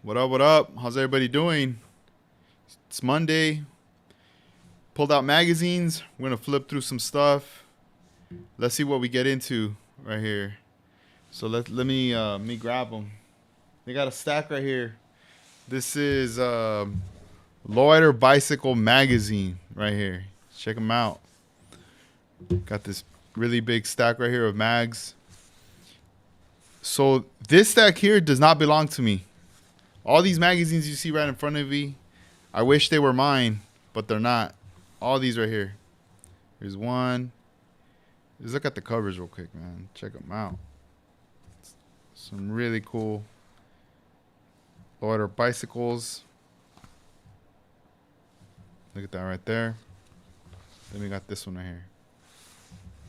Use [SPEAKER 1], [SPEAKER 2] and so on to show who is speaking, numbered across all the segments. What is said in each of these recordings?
[SPEAKER 1] What up? What up? How's everybody doing? It's Monday. Pulled out magazines. We're gonna flip through some stuff. Let's see what we get into right here. So let me grab them. They got a stack right here. This is Lowrider Bicycle magazine right here. Check them out. Got this really big stack right here of mags. So this stack here does not belong to me. All these magazines you see right in front of me, I wish they were mine, but they're not. All these right here. Here's one. Just look at the covers real quick, man. Check them out. Some really cool Lowrider bicycles. Look at that right there. Then we got this one right here.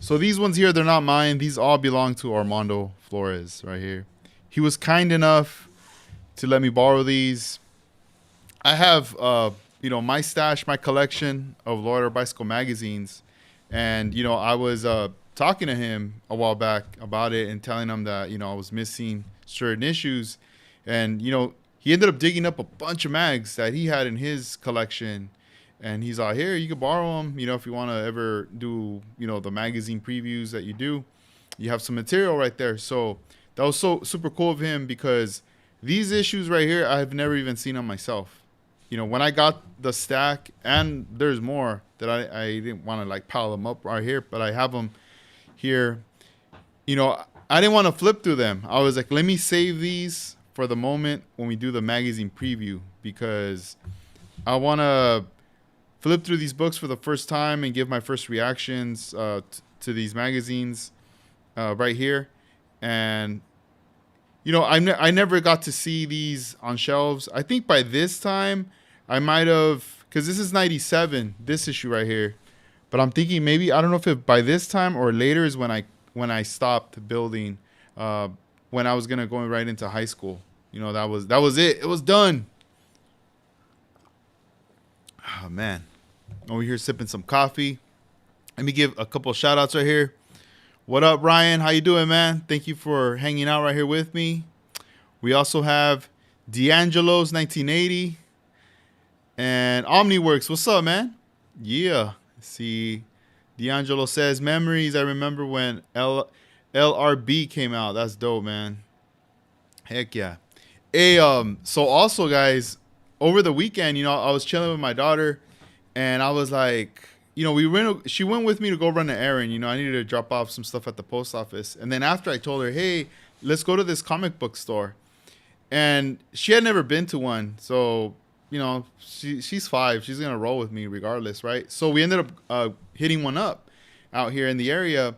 [SPEAKER 1] So these ones here, they're not mine. These all belong to Armando Flores right here. He was kind enough to let me borrow these. I have, my stash, my collection of Lowrider bicycle magazines. And, I was talking to him a while back about it and telling him that, I was missing certain issues. And, he ended up digging up a bunch of mags that he had in his collection. And he's like, here, you can borrow them, if you want to ever do, the magazine previews that you do. You have some material right there. So that was so super cool of him because these issues right here, I've never even seen them myself. When I got the stack, and there's more that I didn't want to like pile them up right here, but I have them here. I didn't want to flip through them. I was like, let me save these for the moment when we do the magazine preview because I want to flip through these books for the first time and give my first reactions to these magazines right here. And, I never got to see these on shelves. I think by this time I might have, because this is 97, this issue right here. But I'm thinking maybe, I don't know if it by this time or later is when I stopped building, when I was going to go right into high school. That was it. It was done. Oh, man. Over here sipping some coffee. Let me give a couple of shout outs right here. What up, Ryan? How you doing, man? Thank you for hanging out right here with me. We also have D'Angelo's 1980 and OmniWorks. What's up, man? Yeah. See, D'Angelo says memories. I remember when LRB came out. That's dope, man. Heck yeah. Hey, so also, guys, over the weekend, I was chilling with my daughter. And I was like, she went with me to go run an errand. I needed to drop off some stuff at the post office. And then after I told her, hey, let's go to this comic book store. And she had never been to one. So, she's 5. She's going to roll with me regardless, right? So we ended up hitting one up out here in the area.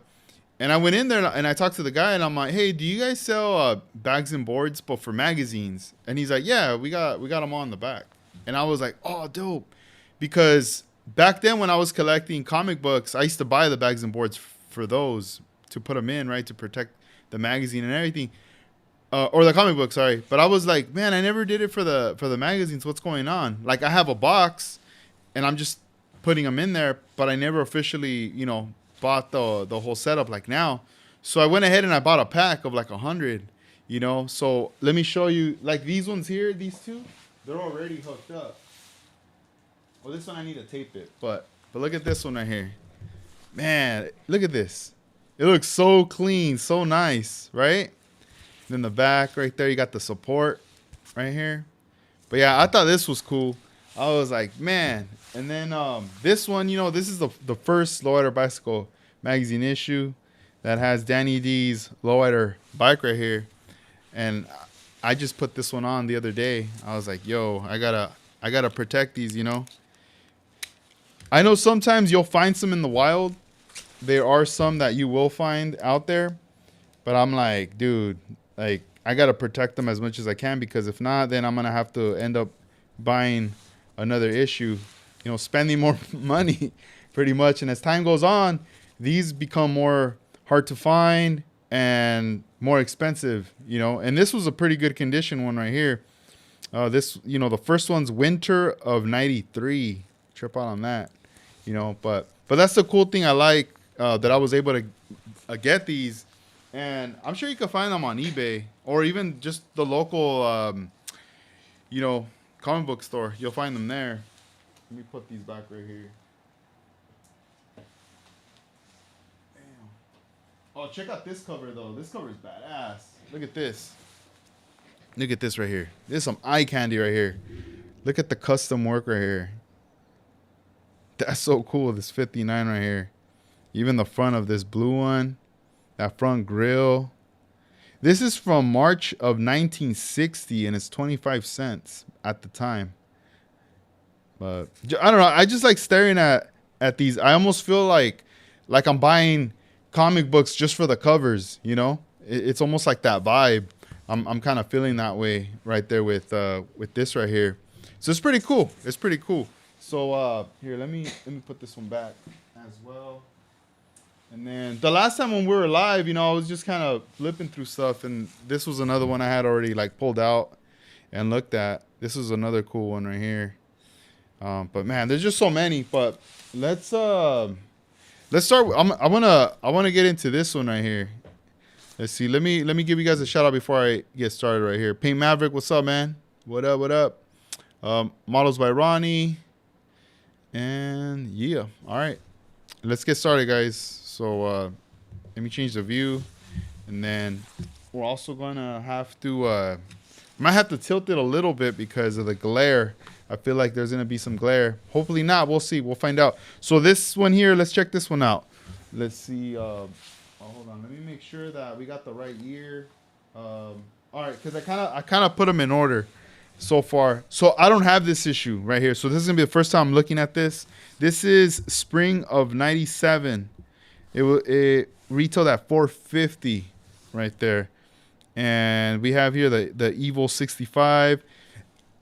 [SPEAKER 1] And I went in there and I talked to the guy and I'm like, hey, do you guys sell bags and boards but for magazines? And he's like, yeah, we got them on the back. And I was like, oh, dope. Because back then when I was collecting comic books, I used to buy the bags and boards for those to put them in, right, to protect the magazine and everything, or the comic book, sorry. But I was like, man, I never did it for the magazines. What's going on? Like I have a box, and I'm just putting them in there, but I never officially, bought the whole setup like now. So I went ahead and I bought a pack of like 100, So let me show you, like these ones here, these two, they're already hooked up. Well, this one I need to tape it, but look at this one right here. Man, look at this. It looks so clean, so nice, right? Then the back right there, you got the support right here. But yeah, I thought this was cool. I was like, man. And then this one, this is the first Lowrider Bicycle magazine issue that has Danny D's Lowrider bike right here. And I just put this one on the other day. I was like, yo, I gotta protect these, I know sometimes you'll find some in the wild. There are some that you will find out there. But I'm like, dude, like, I got to protect them as much as I can because if not, then I'm going to have to end up buying another issue, spending more money pretty much. And as time goes on, these become more hard to find and more expensive, And this was a pretty good condition one right here. This, the first one's winter of 93. Trip out on that. But that's the cool thing I like that I was able to get these, and I'm sure you can find them on eBay or even just the local you know, comic book store. You'll find them there. Let me put these back right here. Damn. Oh, check out this cover though. This cover is badass. Look at this. Look at this right here. This is some eye candy right here. Look at the custom work right here. That's so cool. This 59 right here. Even the front of this blue one. That front grill. This is from March of 1960 and it's 25 cents at the time. But I don't know. I just like staring at these. I almost feel like I'm buying comic books just for the covers, you know? It's almost like that vibe. I'm kind of feeling that way right there with this right here. So it's pretty cool. It's pretty cool. So here, let me put this one back as well. And then the last time when we were live, you know, I was just kind of flipping through stuff, and this was another one I had already like pulled out and looked at. This is another cool one right here. But man, there's just so many. But let's start. I wanna get into this one right here. Let's see. Let me give you guys a shout out before I get started right here. Paint Maverick, what's up, man? What up? What up? Models by Ronnie. And yeah, all right. Let's get started, guys. So let me change the view, and then we're also gonna have to might have to tilt it a little bit because of the glare. I feel like there's gonna be some glare. Hopefully not. We'll see. We'll find out. So this one here, let's check this one out. Let's see. Oh, hold on. Let me make sure that we got the right year. All right, because I kind of put them in order so far. So I don't have this issue right here. So this is gonna be the first time I'm looking at this. This is spring of '97. It retailed at $450 right there, and we have here the Evil 65.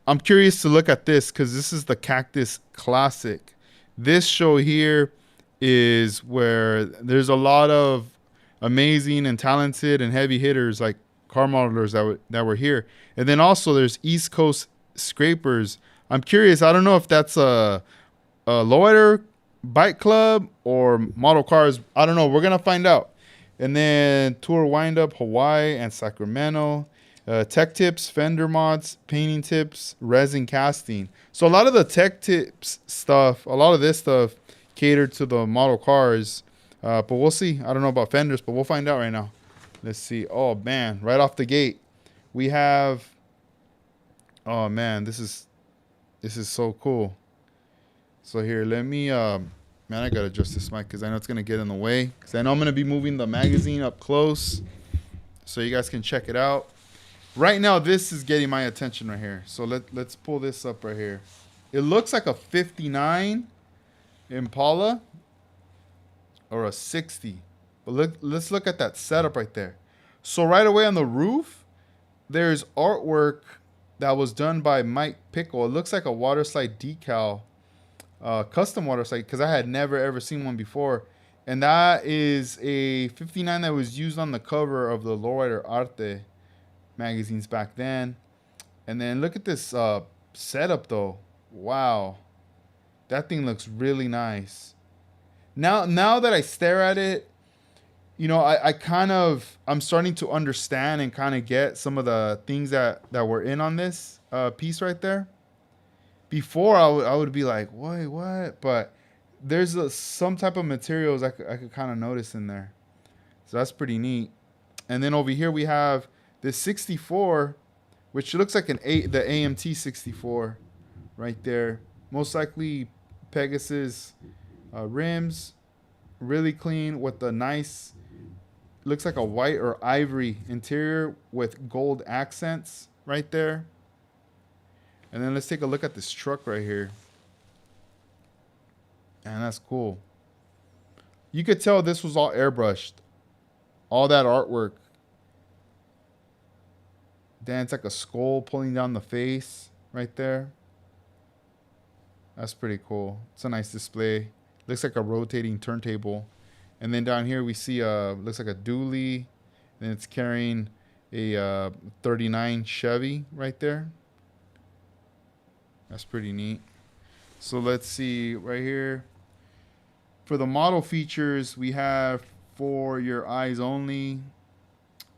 [SPEAKER 1] I'm curious to look at this because this is the Cactus Classic. This show here is where there's a lot of amazing and talented and heavy hitters like car modelers that were here, and then also there's East Coast Scrapers. I'm curious. I don't know if that's a Lowrider bike club or model cars. I don't know. We're gonna find out. And then Tour Windup, Hawaii and Sacramento. Tech tips, fender mods, painting tips, resin casting. So a lot of the tech tips stuff, a lot of this stuff catered to the model cars. But we'll see. I don't know about fenders, but we'll find out right now. Let's see. Oh man, right off the gate, we have. Oh man, this is so cool. So here, let me. Man, I gotta adjust this mic because I know it's gonna get in the way. Because I know I'm gonna be moving the magazine up close, so you guys can check it out. Right now, this is getting my attention right here. So let's pull this up right here. It looks like a 59 Impala or a 60. But let's look at that setup right there. So right away on the roof, there's artwork that was done by Mike Pickle. It looks like a water slide decal, custom water slide, because I had never ever seen one before. And that is a 59 that was used on the cover of the Lowrider Arte magazines back then. And then look at this setup though. Wow, that thing looks really nice. Now that I stare at it, you know, I'm starting to understand and kind of get some of the things that were in on this piece right there. Before I would be like, wait, what? But there's some type of materials I could kind of notice in there. So that's pretty neat. And then over here we have this 64, which looks like the AMT 64 right there. Most likely Pegasus rims, really clean with the nice, looks like a white or ivory interior with gold accents right there. And then let's take a look at this truck right here. And that's cool. You could tell this was all airbrushed. All that artwork. Then it's like a skull pulling down the face right there. That's pretty cool. It's a nice display. Looks like a rotating turntable. And then down here we see looks like a dually. And it's carrying a 39 Chevy right there. That's pretty neat. So let's see right here. For the model features, we have For Your Eyes Only,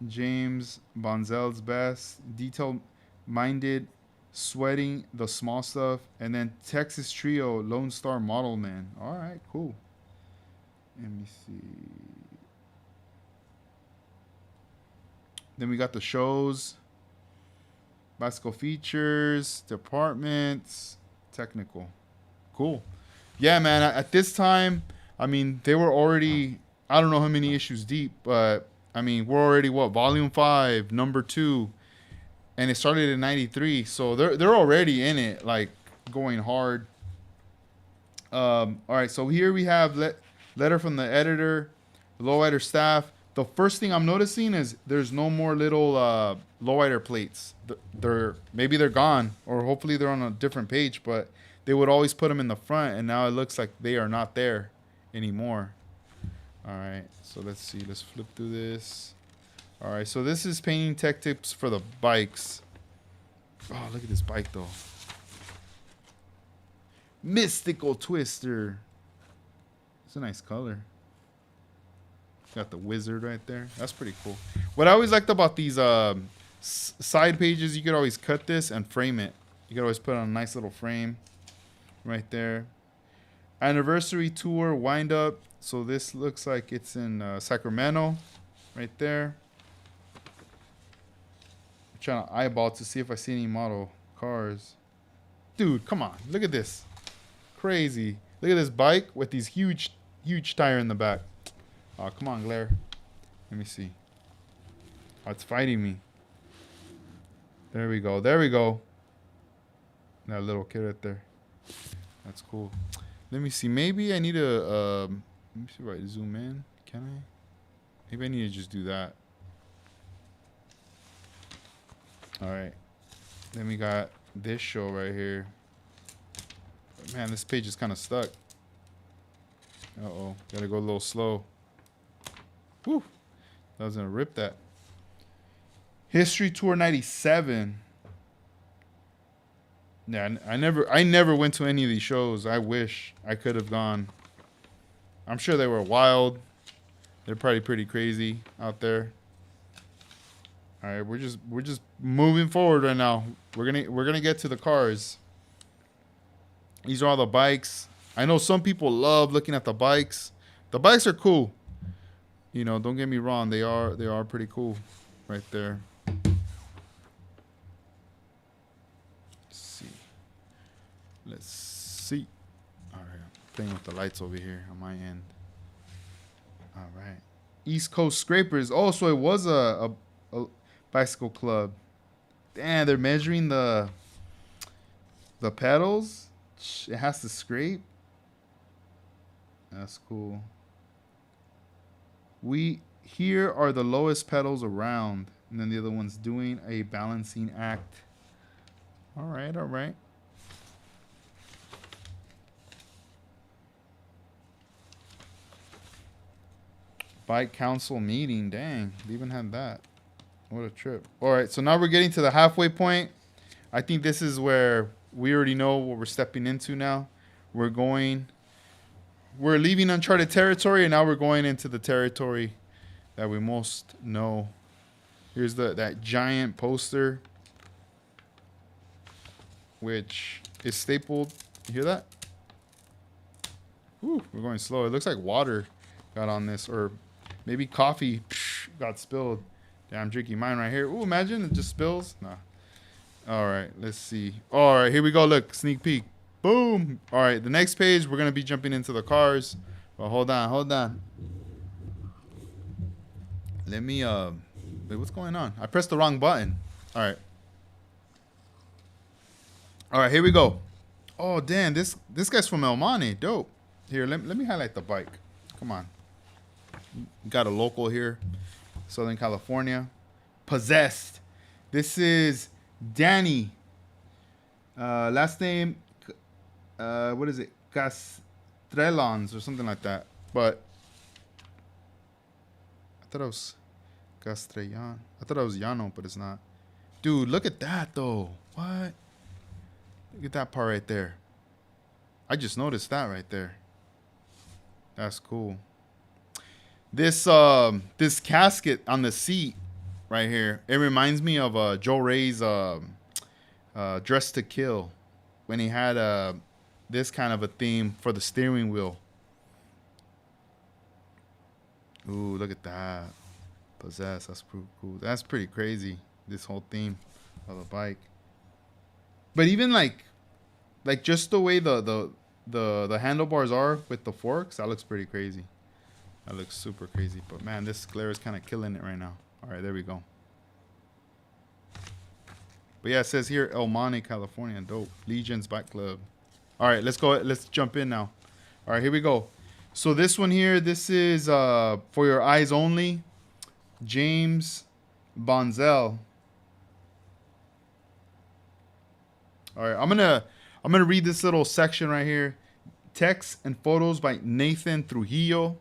[SPEAKER 1] James Bonzel's Best, Detail Minded, Sweating the small stuff. And then Texas Trio, Lone Star Model Man. All right, cool. Let me see. Then we got the shows, bicycle features, departments, technical. Cool. Yeah, man. At this time, I mean, they were already, I don't know how many issues deep, but I mean, we're already what, volume 5, number 2, and it started in '93, so they're already in it, like going hard. All right, so here we have letter from the editor, lowrider staff. The first thing I'm noticing is there's no more little lowrider plates. Maybe they're gone, or hopefully they're on a different page, but they would always put them in the front, and now it looks like they are not there anymore. All right, so let's see. Let's flip through this. All right, so this is painting tech tips for the bikes. Oh, look at this bike, though. Mystical Twister. It's a nice color. Got the wizard right there. That's pretty cool. What I always liked about these side pages, you could always cut this and frame it. You could always put on a nice little frame right there. Anniversary tour wind up. So this looks like it's in Sacramento right there. I'm trying to eyeball to see if I see any model cars. Dude, come on. Look at this. Crazy. Look at this bike with these huge tire in the back. Oh, come on, glare. Let me see. Oh, it's fighting me. There we go. There we go. That little kid right there. That's cool. Let me see. Maybe I need to... let me see if I zoom in. Can I? Maybe I need to just do that. All right. Then we got this show right here. Man, this page is kind of stuck. Uh-oh. Gotta go a little slow. Whew. I was gonna rip that. History Tour 97. Yeah, I never went to any of these shows. I wish I could have gone. I'm sure they were wild. They're probably pretty crazy out there. All right, we're just moving forward right now. We're gonna get to the cars. These are all the bikes. I know some people love looking at the bikes. The bikes are cool. You know, don't get me wrong. They are pretty cool right there. Let's see. All right, I'm playing with the lights over here on my end. All right. East Coast Scrapers. Oh, so it was a bicycle club. Damn, they're measuring the pedals. It has to scrape. That's cool. Here are the lowest pedals around, and then the other one's doing a balancing act. All right, all right. Bike council meeting. Dang, they even had that. What a trip. All right, so now we're getting to the halfway point. I think this is where we already know what we're stepping into now. We're leaving uncharted territory, and now we're going into the territory that we most know. Here's that giant poster, which is stapled. You hear that? Whew, we're going slow. It looks like water got on this, or maybe coffee got spilled. Damn, I'm drinking mine right here. Ooh, imagine it just spills. Nah. All right, let's see. All right, here we go. Look, sneak peek. Boom. All right, the next page, we're going to be jumping into the cars. Well, hold on. Let me, wait, what's going on? I pressed the wrong button. All right, here we go. Oh, damn, this guy's from El Monte. Dope. Here, let me highlight the bike. Come on. Got a local here. Southern California. Possessed. This is Danny. Last name, what is it? Castrellons or something like that. But I thought it was Castrellan. I thought it was Llano, but it's not. Dude, look at that though. What? Look at that part right there. I just noticed that right there. That's cool. This casket on the seat right here, it reminds me of Joe Ray's Dress to Kill, when he had this kind of a theme for the steering wheel. Ooh, look at that. Possess. That's pretty cool. That's pretty crazy. This whole theme of the bike. But even like just the way the handlebars are with the forks, that looks pretty crazy. That looks super crazy. But man, this glare is kind of killing it right now. All right, there we go. But yeah, it says here El Monte, California. Dope. Legion's Bike Club. All right, let's go. Let's jump in now. All right, here we go. So this one here, this is for your eyes only. James Bonzel. All right, I'm gonna read this little section right here. Text and photos by Nathan Trujillo.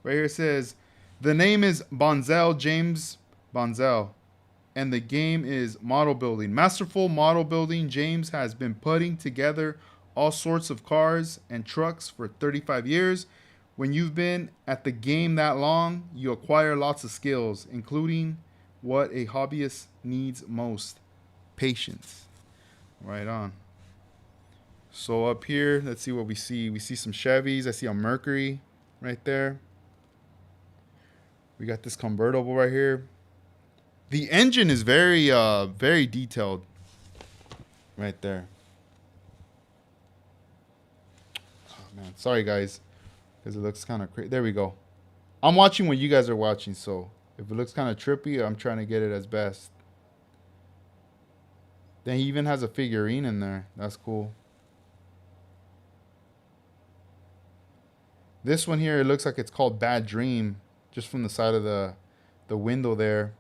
[SPEAKER 1] Right here it says, the name is Bonzel, James Bonzel, and the game is model building. Masterful model building. James has been putting together all sorts of cars and trucks for 35 years. When you've been at the game that long, you acquire lots of skills, including what a hobbyist needs most: patience. Right on. So up here, let's see what we see. We see some Chevys. I see a Mercury right there. We got this convertible right here. The engine is very, very detailed right there. Oh, man. Sorry, guys, because it looks kind of crazy. There we go. I'm watching what you guys are watching, so if it looks kind of trippy, I'm trying to get it as best. Then he even has a figurine in there. That's cool. This one here, it looks like it's called Bad Dream, just from the side of the window there.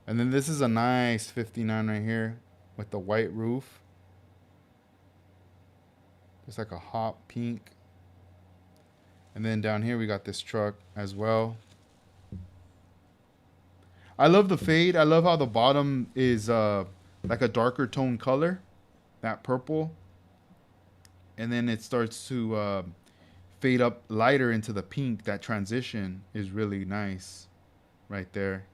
[SPEAKER 1] And then this is a nice 59 right here with the white roof. It's like a hot pink. And then down here we got this truck as well. I love the fade. I love how the bottom is like a darker tone color, that purple. And then it starts to fade up lighter into the pink. That transition is really nice right there.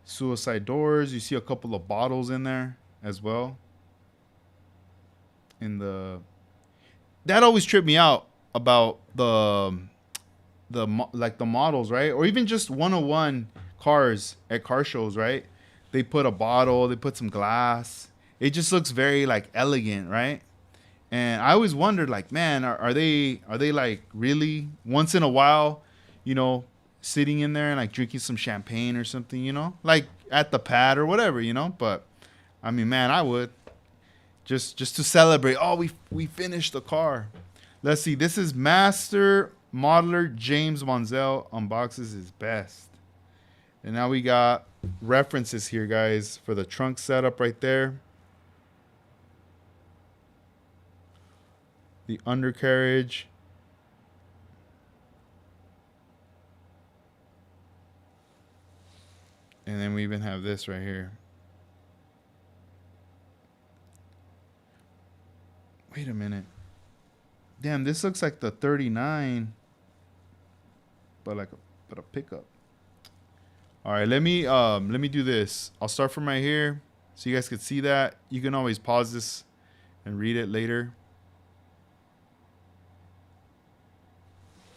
[SPEAKER 1] Suicide doors. You see a couple of bottles in there as well. That always tripped me out about the models, right? Or even just 101 cars at car shows, right? They put a bottle, they put some glass. It just looks very like elegant, right? And I always wondered, like, man, are they like really once in a while, you know, sitting in there and like drinking some champagne or something, you know, like at the pad or whatever, you know? But I mean, man, I would just to celebrate. Oh, we finished the car. Let's see. This is Master Modeler James Bonzel unboxes his best. And now we got references here, guys, for the trunk setup right there. The undercarriage. And then we even have this right here. Wait a minute. Damn, this looks like the 39, but a pickup. All right, let me do this. I'll start from right here so you guys can see that. You can always pause this and read it later.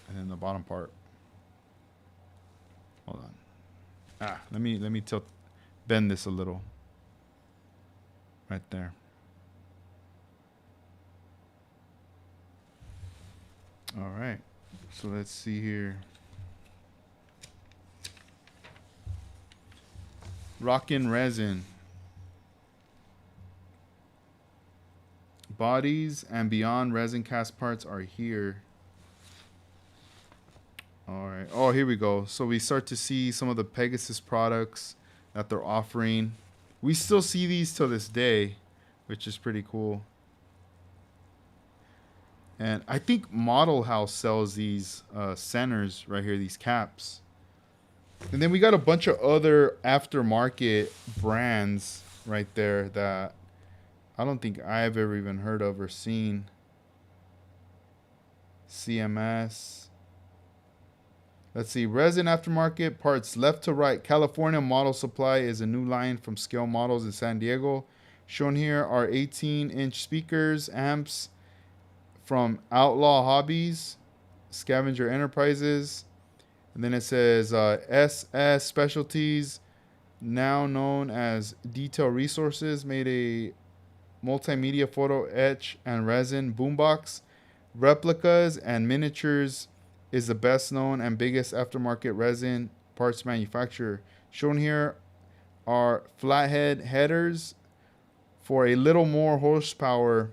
[SPEAKER 1] And then the bottom part. Hold on. Let me bend this a little. Right there. All right. So let's see here. Rockin' Resin. Bodies and beyond resin cast parts are here. All right. Oh, here we go. So we start to see some of the Pegasus products that they're offering. We still see these till this day, which is pretty cool. And I think Model House sells these centers right here, these caps. And then we got a bunch of other aftermarket brands right there that I don't think I've ever even heard of or seen. CMS. Let's see. Resin aftermarket parts left to right. California Model Supply is a new line from Scale Models in San Diego. Shown here are 18-inch speakers, amps from Outlaw Hobbies, Scavenger Enterprises. And then it says SS Specialties, now known as Detail Resources, made a multimedia photo etch and resin boombox. Replicas and Miniatures is the best known and biggest aftermarket resin parts manufacturer. Shown here are flathead headers for a little more horsepower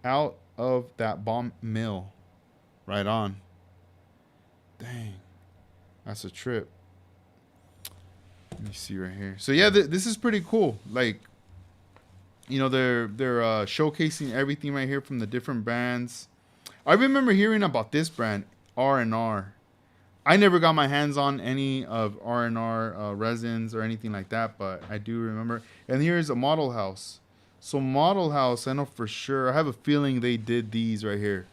[SPEAKER 1] out of that bomb mill. Right on. Dang. That's a trip. Let me see right here. So yeah, this is pretty cool. Like, you know, they're showcasing everything right here from the different brands. I remember hearing about this brand, R&R. I never got my hands on any of R&R resins or anything like that, but I do remember. And here's a Model House. So Model House, I know for sure. I have a feeling they did these right here.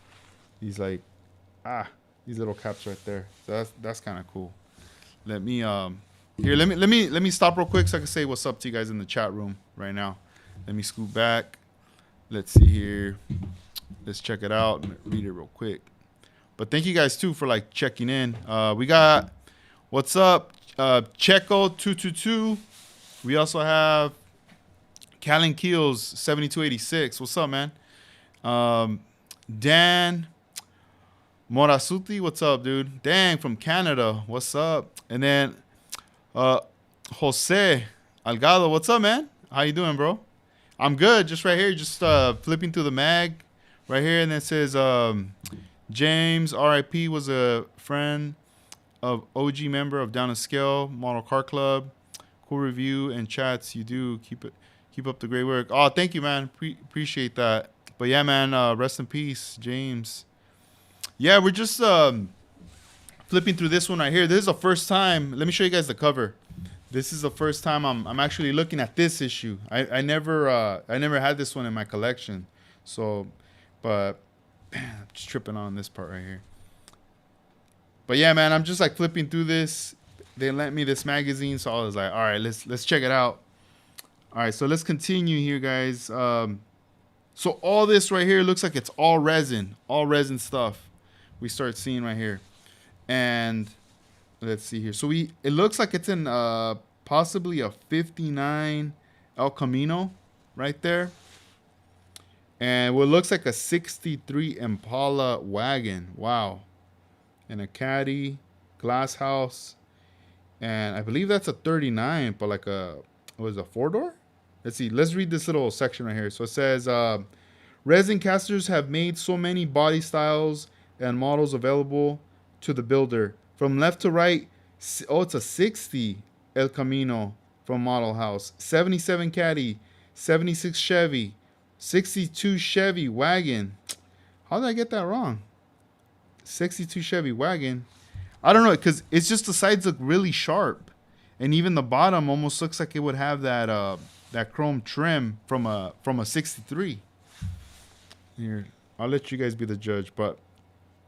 [SPEAKER 1] These like, these little caps right there. So that's kind of cool. Let me let me stop real quick so I can say what's up to you guys in the chat room right now. Let me scoot back. Let's see here. Let's check it out and read it real quick. But thank you guys too for like checking in. We got what's up, Checo222. We also have Callan Keels 7286. What's up, man? Dan Morasuti, what's up, dude? Dang, from Canada, what's up? And then Jose Algado, what's up, man? How you doing, bro? I'm good. Just right here, just flipping through the mag right here, and it says James RIP was a friend of OG member of Down to Scale Model Car Club. Cool review and chats you do. Keep up the great work. Oh, thank you, man. Appreciate that. But yeah, man, rest in peace, James. Yeah, we're just flipping through this one right here. This is the first time. Let me show you guys the cover. This is the first time I'm actually looking at this issue. I never had this one in my collection. So, but I'm just tripping on this part right here. But yeah, man, I'm just like flipping through this. They lent me this magazine, so I was like, all right, let's check it out. All right, so let's continue here, guys. So all this right here looks like it's all resin stuff. We start seeing right here, and let's see here. So it looks like it's in possibly a 59 El Camino right there. And what looks like a 63 Impala wagon. Wow. And a caddy, glass house. And I believe that's a 39, but like a 4-door? Let's see. Let's read this little section right here. So it says, resin casters have made so many body styles and models available to the builder. From left to right, it's a 60 El Camino from Model House. 77 caddy, 76 Chevy, 62 Chevy wagon. How did I get that wrong? 62 Chevy wagon. I don't know, because it's just the sides look really sharp, and even the bottom almost looks like it would have that chrome trim from a 63. Here, I'll let you guys be the judge, but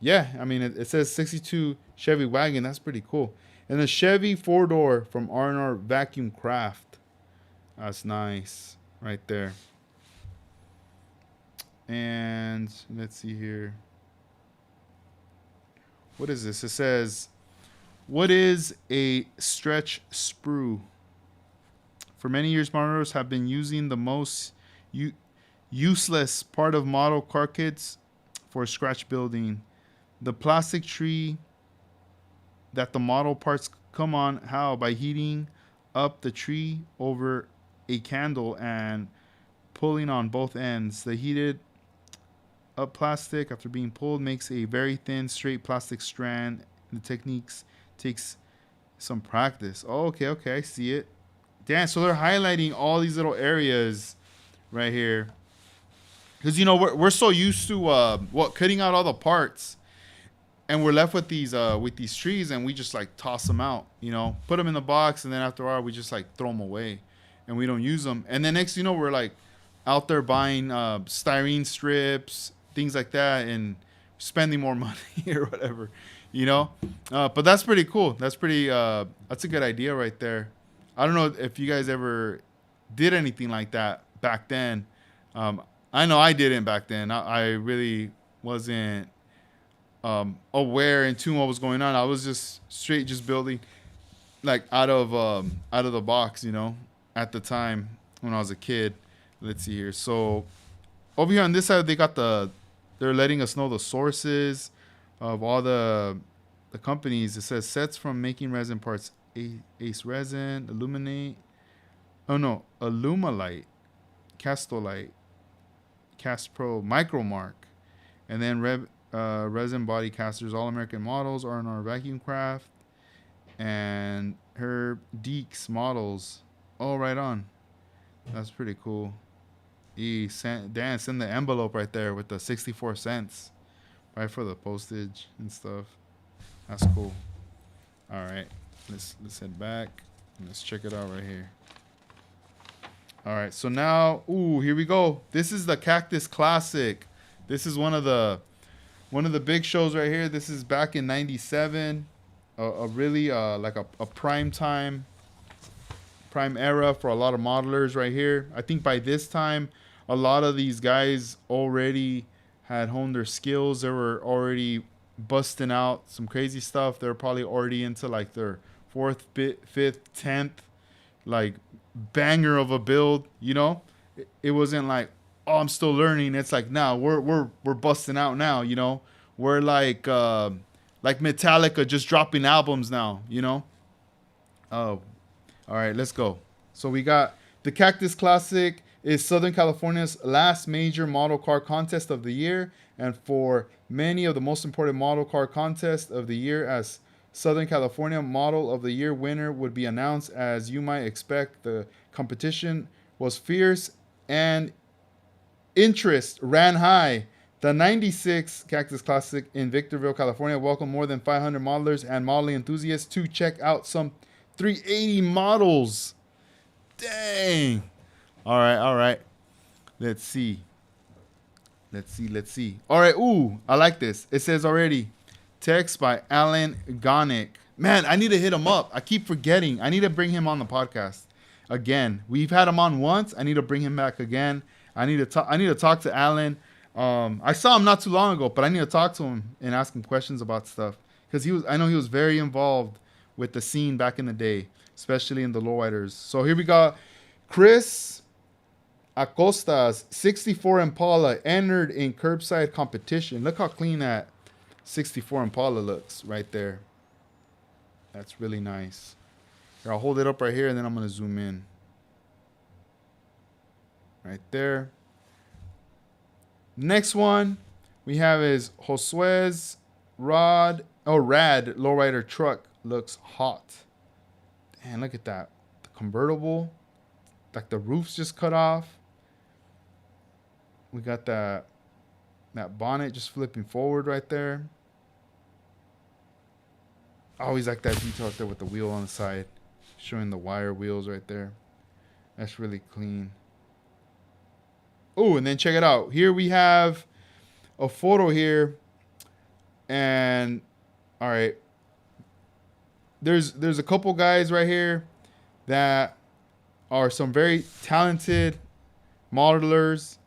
[SPEAKER 1] yeah, I mean it says 62 Chevy wagon. That's pretty cool. And the Chevy 4-door from R&R Vacuum Craft. That's nice, right there. And let's see here. What is this? It says, what is a stretch sprue? For many years, modelers have been using the most useless part of model car kits for scratch building. The plastic tree that the model parts come on. How? By heating up the tree over a candle and pulling on both ends. The heated up plastic, after being pulled, makes a very thin, straight plastic strand. The techniques takes some practice. Oh, okay, I see it. Damn, so they're highlighting all these little areas right here. Because, you know, we're so used to cutting out all the parts, and we're left with these trees, and we just like toss them out, you know, put them in the box, and then after a while we just like throw them away, and we don't use them. And then next, you know, we're like out there buying styrene strips, things like that, and spending more money or whatever, you know. But that's pretty cool. That's a good idea right there. I don't know if you guys ever did anything like that back then. I know I didn't back then. I really wasn't aware and tune what was going on. I was just straight just building like out of the box, at the time when I was a kid. Let's see here. So over here on this side, they're letting us know the sources of all the companies. It says sets from making resin parts: Ace Resin, Illuminate. Oh no, Illumalite, Castolite, Castpro, Micromark, and then resin body casters. All American models, R&R Vacuum Craft, and her Deeks models. Oh, right on. That's pretty cool. Dan, send the envelope right there with the 64 cents, right, for the postage and stuff. That's cool. All right, let's head back and let's check it out right here. All right, so now, here we go. This is the Cactus Classic. This is one of the big shows right here. This is back in '97, a really like a prime era for a lot of modelers right here. I think by this time, a lot of these guys already had honed their skills. They were already busting out some crazy stuff. They're probably already into like their 4th, 5th, 10th, like banger of a build. It wasn't like, oh, I'm still learning. It's like, now we're busting out now. We're like Metallica just dropping albums now. Oh, all right, let's go. So we got the Cactus Classic is Southern California's last major model car contest of the year, and for many of the most important model car contests of the year, as Southern California Model of the Year winner would be announced. As you might expect, the competition was fierce and interest ran high. The 96 Cactus Classic in Victorville, California welcomed more than 500 modelers and modeling enthusiasts to check out some 380 models. Dang. All right. Let's see. All right. I like this. It says already, text by Alan Gonick. Man, I need to hit him up. I keep forgetting. I need to bring him on the podcast again. We've had him on once. I need to bring him back again. I need to talk to Alan. I saw him not too long ago, but I need to talk to him and ask him questions about stuff, because I know he was very involved with the scene back in the day, especially in the lowriders. So here we got Chris Acosta's 64 Impala entered in curbside competition. Look how clean that 64 Impala looks right there. That's really nice. Here, I'll hold it up right here, and then I'm going to zoom in. Right there. Next one we have is Josue's rad lowrider truck. Looks hot. Man, look at that. The convertible. Like the roof's just cut off. We got that bonnet just flipping forward right there. I always like that detail up there with the wheel on the side, showing the wire wheels right there. That's really clean. Oh, and then check it out. Here we have a photo here. And all right, there's a couple guys right here that are some very talented modelers,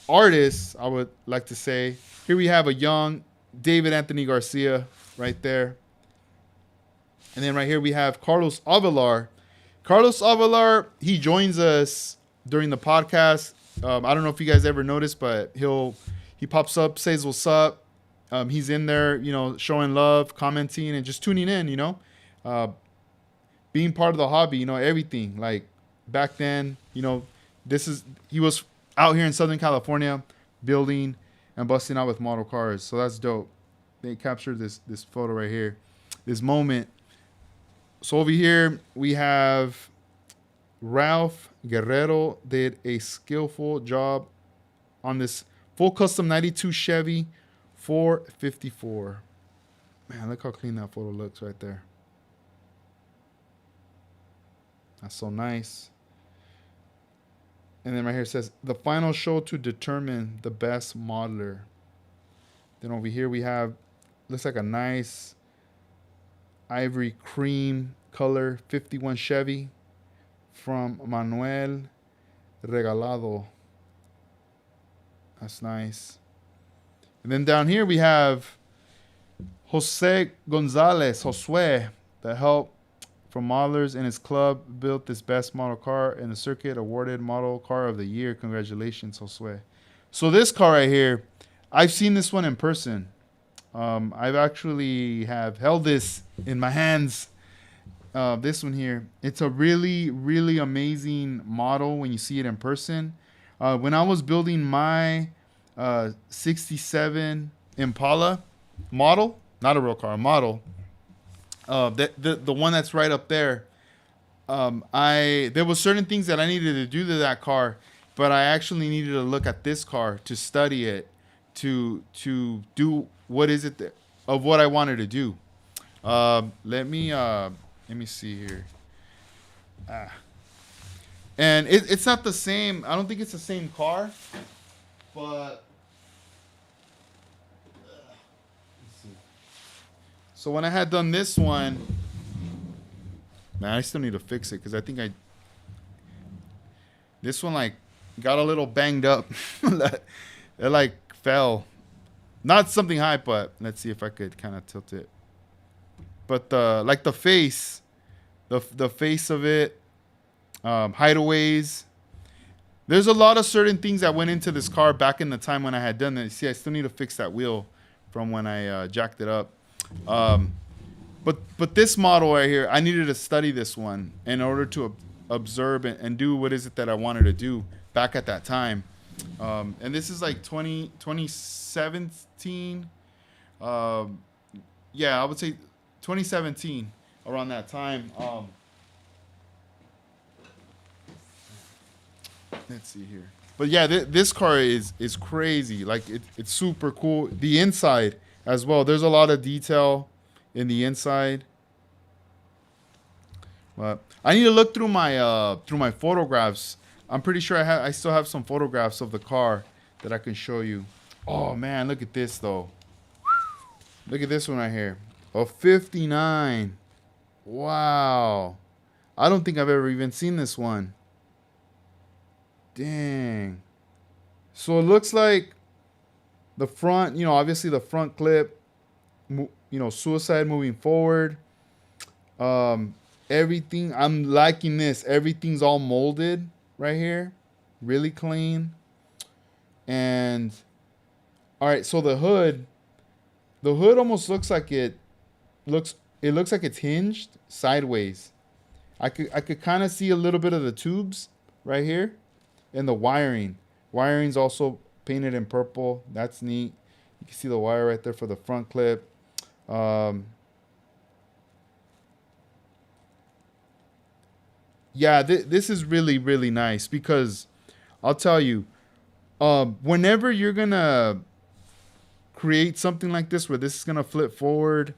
[SPEAKER 1] artists, I would like to say. Here we have a young David Anthony Garcia right there. And then right here we have Carlos Avelar. Carlos Avelar, he joins us during the podcast. I don't know if you guys ever noticed, but he pops up, says what's up. He's in there, showing love, commenting, and just tuning in, being part of the hobby, everything. Like back then, he was out here in Southern California building and busting out with model cars. So that's dope. They captured this photo right here, this moment. So over here we have Ralph Guerrero did a skillful job on this full custom 92 Chevy 454. Man, look how clean that photo looks right there. That's so nice. And then right here it says, the final show to determine the best modeler. Then over here we have, looks like a nice ivory cream color 51 Chevy from Manuel. Regalado. That's nice. And then down here we have Jose Gonzalez, Josue, the help from modelers in his club built this best model car in the circuit, awarded model car of the year. Congratulations, Josue. So this car right here, I've seen this one in person. I've actually have held this in my hands. This one here, it's a really, really amazing model when you see it in person. When I was building my 67 Impala model, not a real car, a model, the one that's right up there, there was certain things that I needed to do to that car, but I actually needed to look at this car to study it, to do what is it that, of what I wanted to do. Let me see here. And it's not the same. I don't think it's the same car, but let's see. So when I had done this one, man, I still need to fix it because I think this one like got a little banged up. It like fell, not something high, but let's see if I could kind of tilt it. But the face, the face of it, hideaways. There's a lot of certain things that went into this car back in the time when I had done this. See, I still need to fix that wheel from when I jacked it up. But this model right here, I needed to study this one in order to observe and do what is it that I wanted to do back at that time. And this is like 2017. Yeah, I would say 2017, around that time. Let's see here. But yeah, this car is crazy. Like it's super cool. The inside as well. There's a lot of detail in the inside. But I need to look through my photographs. I'm pretty sure I still have some photographs of the car that I can show you. Oh man, look at this though. Look at this one right here. A 59. Wow. I don't think I've ever even seen this one. Dang. So it looks like the front, obviously the front clip, suicide moving forward. Everything, I'm liking this. Everything's all molded right here. Really clean. And, all right, so the hood almost looks like it looks like it's hinged sideways. I could kind of see a little bit of the tubes right here. And the wiring. Wiring's also painted in purple. That's neat. You can see the wire right there for the front clip. Yeah, this is really, really nice because I'll tell you, whenever you're going to create something like this where this is going to flip forward,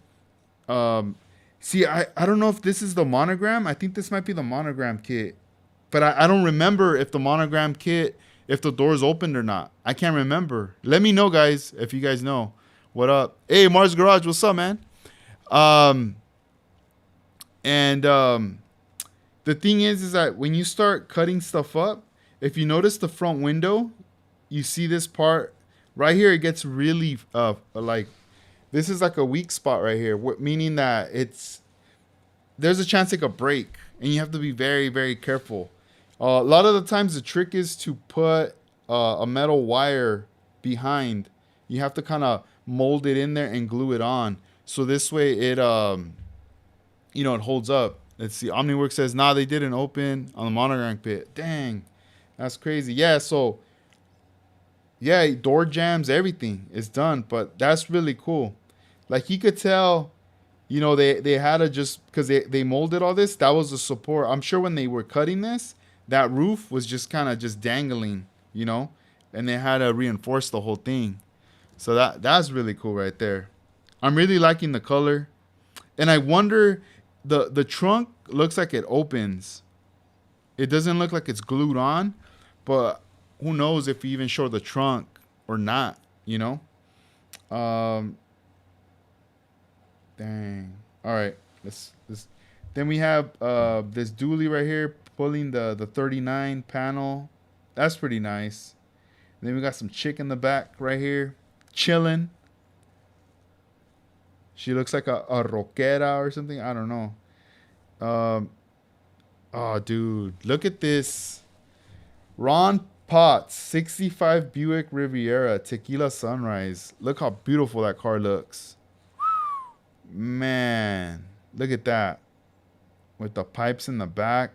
[SPEAKER 1] see, I don't know if this is the monogram. I think this might be the monogram kit. But I don't remember if the monogram kit, if the door's opened or not. I can't remember. Let me know, guys, if you guys know. What up? Hey, Mars Garage, what's up, man? The thing is that when you start cutting stuff up, if you notice the front window, you see this part right here. It gets really like this is like a weak spot right here, meaning that there's a chance it could break, and you have to be very, very careful. A lot of the times the trick is to put a metal wire behind. You have to kind of mold it in there and glue it on. So this way it holds up. Let's see. OmniWorks says, nah, they didn't open on the monogram pit. Dang. That's crazy. Yeah, so yeah, door jams, everything is done, but that's really cool. Like you could tell, they had to just, because they molded all this, that was the support. I'm sure when they were cutting this, that roof was just kind of just dangling, and they had to reinforce the whole thing. So that's really cool right there. I'm really liking the color. And I wonder, the trunk looks like it opens. It doesn't look like it's glued on, but who knows if we even show the trunk or not, Dang. All right. Let's then we have this dually right here pulling the 39 panel That's pretty nice. And then we got some chick in the back right here, chilling. She looks like a rockera or something. I don't know. Um, oh, dude, look at this. Ron Potts, 65 Buick Riviera, Tequila Sunrise. Look how beautiful that car looks. Man, look at that. With the pipes in the back.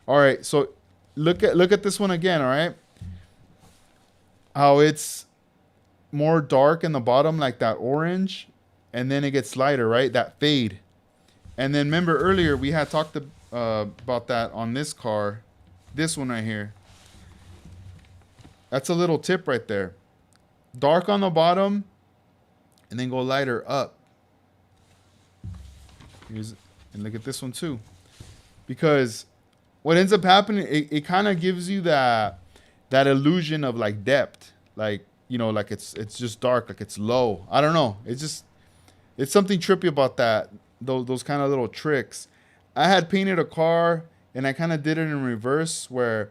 [SPEAKER 1] All right, so look at this one again, all right? How it's more dark in the bottom, like that orange, and then it gets lighter, right? That fade. And then remember earlier we had talked about that on this car, this one right here. That's a little tip right there. Dark on the bottom, and then go lighter up. And look at this one too, because what ends up happening, it kind of gives you that illusion of like depth, like, you know, like it's just dark, like it's low. I don't know. It's something trippy about that. Those kind of little tricks. I had painted a car and I kind of did it in reverse, where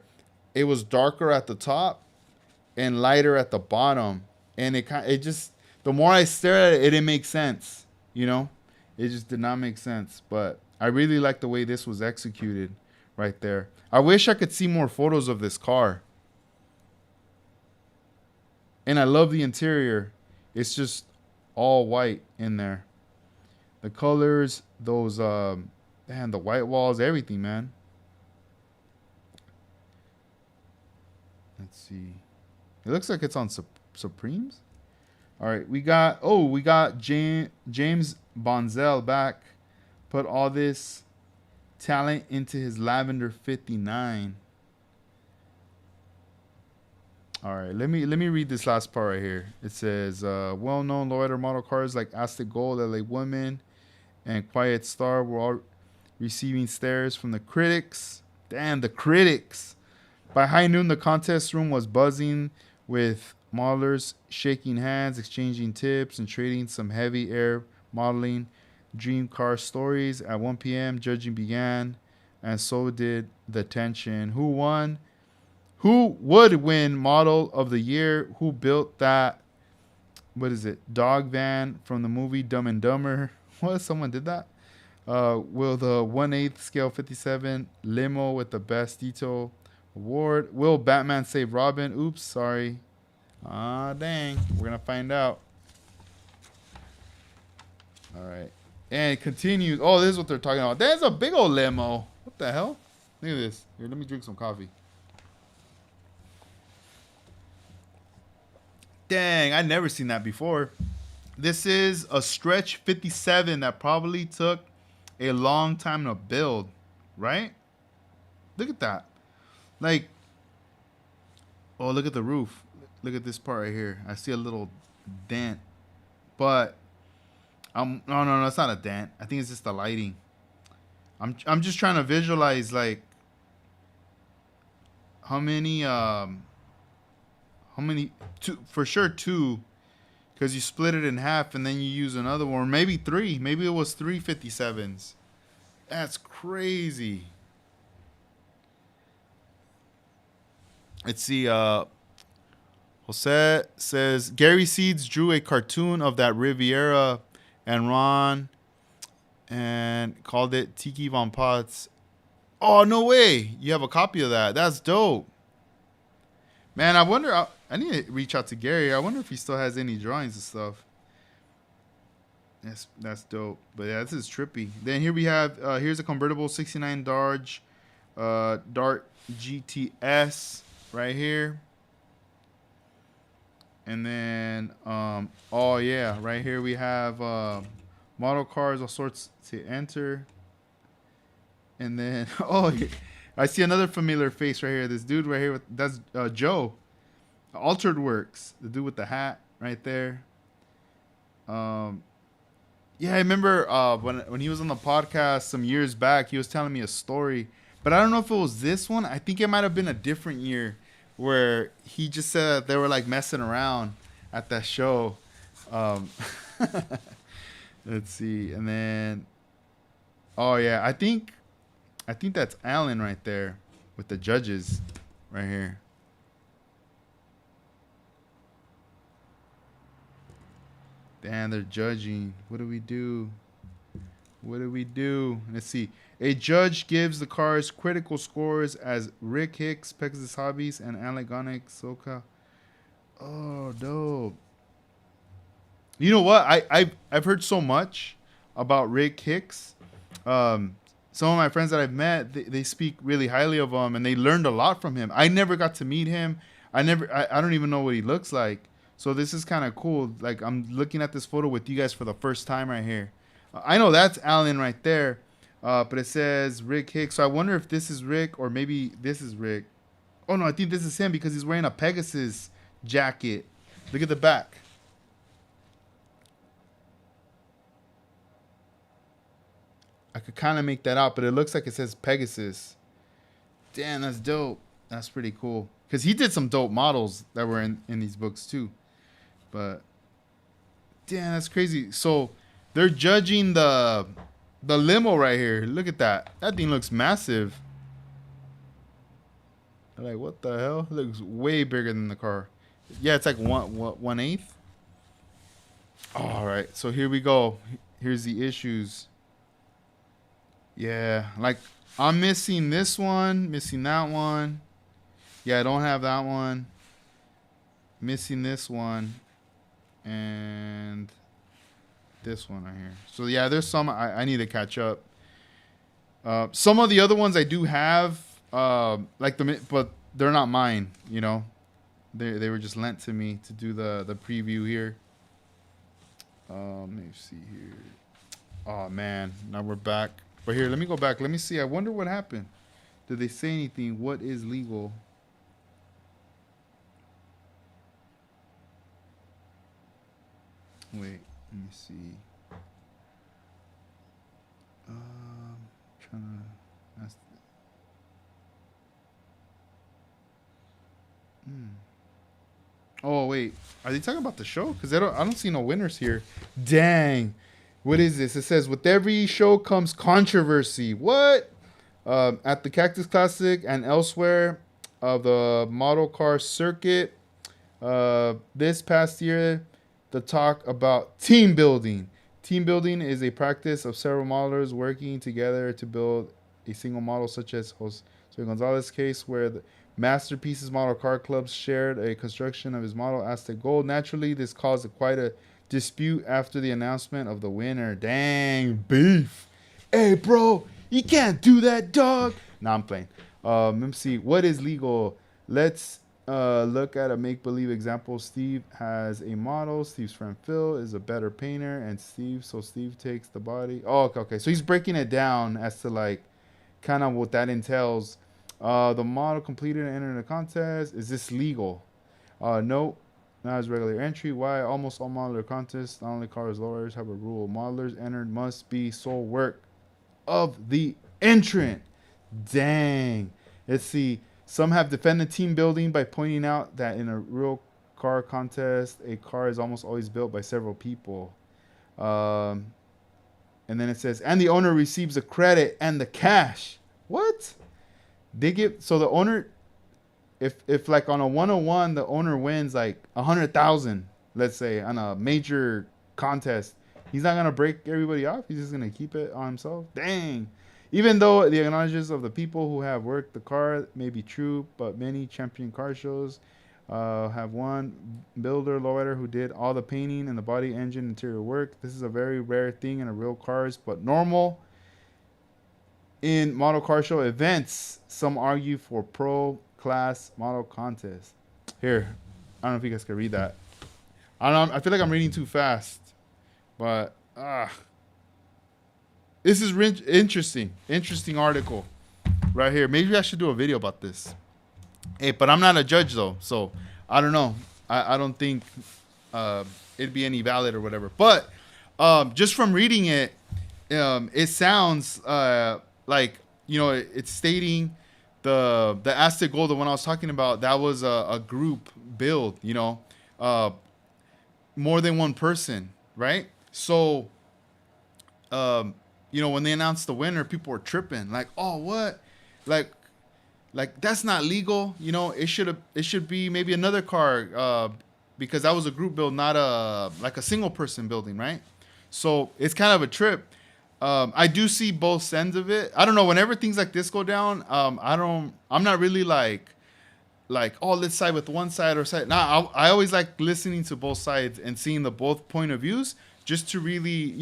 [SPEAKER 1] it was darker at the top and lighter at the bottom, and it just, the more I stared at it, it didn't make sense. You know, it just did not make sense. But I really like the way this was executed right there. I wish I could see more photos of this car. And I love the interior. It's just all white in there. The colors, those, man, the white walls, everything, man. Let's see. It looks like it's on Supremes. All right, we got James Bonzel back. Put all this talent into his Lavender 59. All right, let me read this last part right here. It says, well-known lowrider model cars like Aztec Gold, LA Woman, and Quiet Star were all receiving stares from the critics. Damn, the critics. By high noon, the contest room was buzzing with modelers shaking hands, exchanging tips, and trading some heavy air modeling dream car stories. At 1 p.m., judging began, and so did the tension. Who won? Who would win model of the year? Who built that, what is it, dog van from the movie Dumb and Dumber? What? Someone did that? Will the 1/8 scale 57 limo with the best detail award? Will Batman save Robin? Oops, sorry. Ah, dang. We're going to find out. All right. And it continues. Oh, this is what they're talking about. There's a big old limo. What the hell? Look at this. Here, let me drink some coffee. Dang, I'd never seen that before. This is a stretch 57 that probably took a long time to build, right? Look at that. Like, oh, look at the roof. Look at this part right here. I see a little dent, but no, it's not a dent. I think it's just the lighting. I'm just trying to visualize, like, how many two, for sure two, because you split it in half and then you use another one, or maybe three. Maybe it was 3 57s. That's crazy. Let's see. Jose says Gary Seeds drew a cartoon of that Riviera and Ron and called it Tiki Von Potts. Oh, no way. You have a copy of that. That's dope. Man, I wonder, I need to reach out to Gary. I wonder if he still has any drawings and stuff. That's dope. But yeah, this is trippy. Then here we have, here's a convertible 69 Dodge Dart GTS right here. And then, oh yeah, right here we have model cars, all sorts to enter. And then, oh, I see another familiar face right here. This dude right here, that's Joe. Altered Works, the dude with the hat right there. Yeah, I remember when he was on the podcast some years back, he was telling me a story. But I don't know if it was this one. I think it might have been a different year where he just said that they were like messing around at that show. Let's see. And then, oh yeah, I think I think that's Allen right there with the judges right here. Damn, they're judging. What do we do? What do we do? Let's see. A judge gives the cars critical scores as Rick Hicks, Pegasus Hobbies, and Allegonic Soka. Oh, dope. You know what? I've heard so much about Rick Hicks. Some of my friends that I've met, they speak really highly of him, and they learned a lot from him. I never got to meet him. I don't even know what he looks like. So this is kind of cool. Like, I'm looking at this photo with you guys for the first time right here. I know that's Alan right there, but it says Rick Hicks. So I wonder if this is Rick or maybe this is Rick. Oh no, I think this is him because he's wearing a Pegasus jacket. Look at the back. I could kind of make that out, but it looks like it says Pegasus. Damn, that's dope. That's pretty cool. Because he did some dope models that were in these books too. But damn, that's crazy. So they're judging the limo right here. Look at that. That thing looks massive. I'm like, what the hell? It looks way bigger than the car. Yeah, it's like 1/8. All right, so here we go. Here's the issues. Yeah, like I'm missing this one, missing that one. Yeah, I don't have that one. Missing this one. And this one right here. So yeah, there's some I need to catch up. Some of the other ones I do have, but they're not mine. You know, they were just lent to me to do the preview here. Let me see here. Oh man, now we're back. But here, let me go back. Let me see. I wonder what happened. Did they say anything? What is legal? Wait, let me see. Trying to ask. Oh wait, are they talking about the show? Because I don't see no winners here. Dang, what is this? It says with every show comes controversy. What? At the Cactus Classic and elsewhere of the model car circuit, this past year, the talk about team building. Team building is a practice of several modelers working together to build a single model, such as Jose Gonzalez's case, where the Masterpieces Model Car Clubs shared a construction of his model Aztec Gold. Naturally, this caused quite a dispute after the announcement of the winner. Dang, beef. Hey, bro, you can't do that, dog. Nah, I'm playing. Let me see. What is legal? Let's look at a make-believe example. Steve has a model. Steve's friend Phil is a better painter, and Steve takes the body. Oh, okay. So he's breaking it down as to like kind of what that entails. The model completed and entered a contest. Is this legal? No, not as regular entry. Why? Almost all modeler contests, not only cars, lowriders, have a rule. Modelers entered must be sole work of the entrant. Dang. Let's see. Some have defended team building by pointing out that in a real car contest, a car is almost always built by several people. And then it says, and the owner receives the credit and the cash. What? They give, so the owner, if like on a 101, the owner wins like 100,000, let's say, on a major contest, he's not going to break everybody off. He's just going to keep it on himself. Dang. Even though the acknowledges of the people who have worked the car may be true, but many champion car shows have one builder, lowrider, who did all the painting and the body, engine, interior work. This is a very rare thing in a real cars, but normal in model car show events. Some argue for pro class model contest. Here, I don't know if you guys can read that. I don't know, I feel like I'm reading too fast, but this is interesting article right here. Maybe I should do a video about this. Hey, but I'm not a judge though, so I don't know. I don't think it'd be any valid or whatever. But just from reading it, it sounds like, you know, it's stating the Aztec Gold, the one I was talking about, that was a group build, you know, more than one person, right? So when they announced the winner, people were tripping. Like, oh, what? Like, that's not legal. It should be maybe another car, because that was a group build, not a single person building, right? So it's kind of a trip. I do see both ends of it. I don't know. Whenever things like this go down, I'm not really like, oh, let's side with one side or side. Nah, I always like listening to both sides and seeing the both point of views, just to really,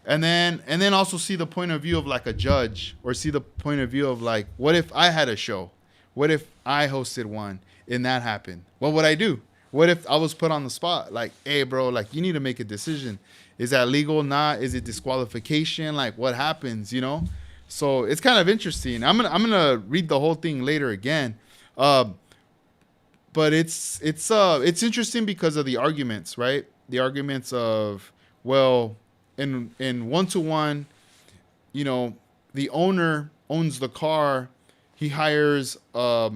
[SPEAKER 1] and then also see the point of view of like a judge, or see the point of view of like, what if I had a show? What if I hosted one and that happened? What would I do? What if I was put on the spot? Like, hey, bro, like, you need to make a decision. Is that legal? Not? Is it disqualification? Like, what happens? So it's kind of interesting. I'm gonna read the whole thing later again. But it's interesting because of the arguments, right? The arguments of, well, in 1-to-1, the owner owns the car. He hires a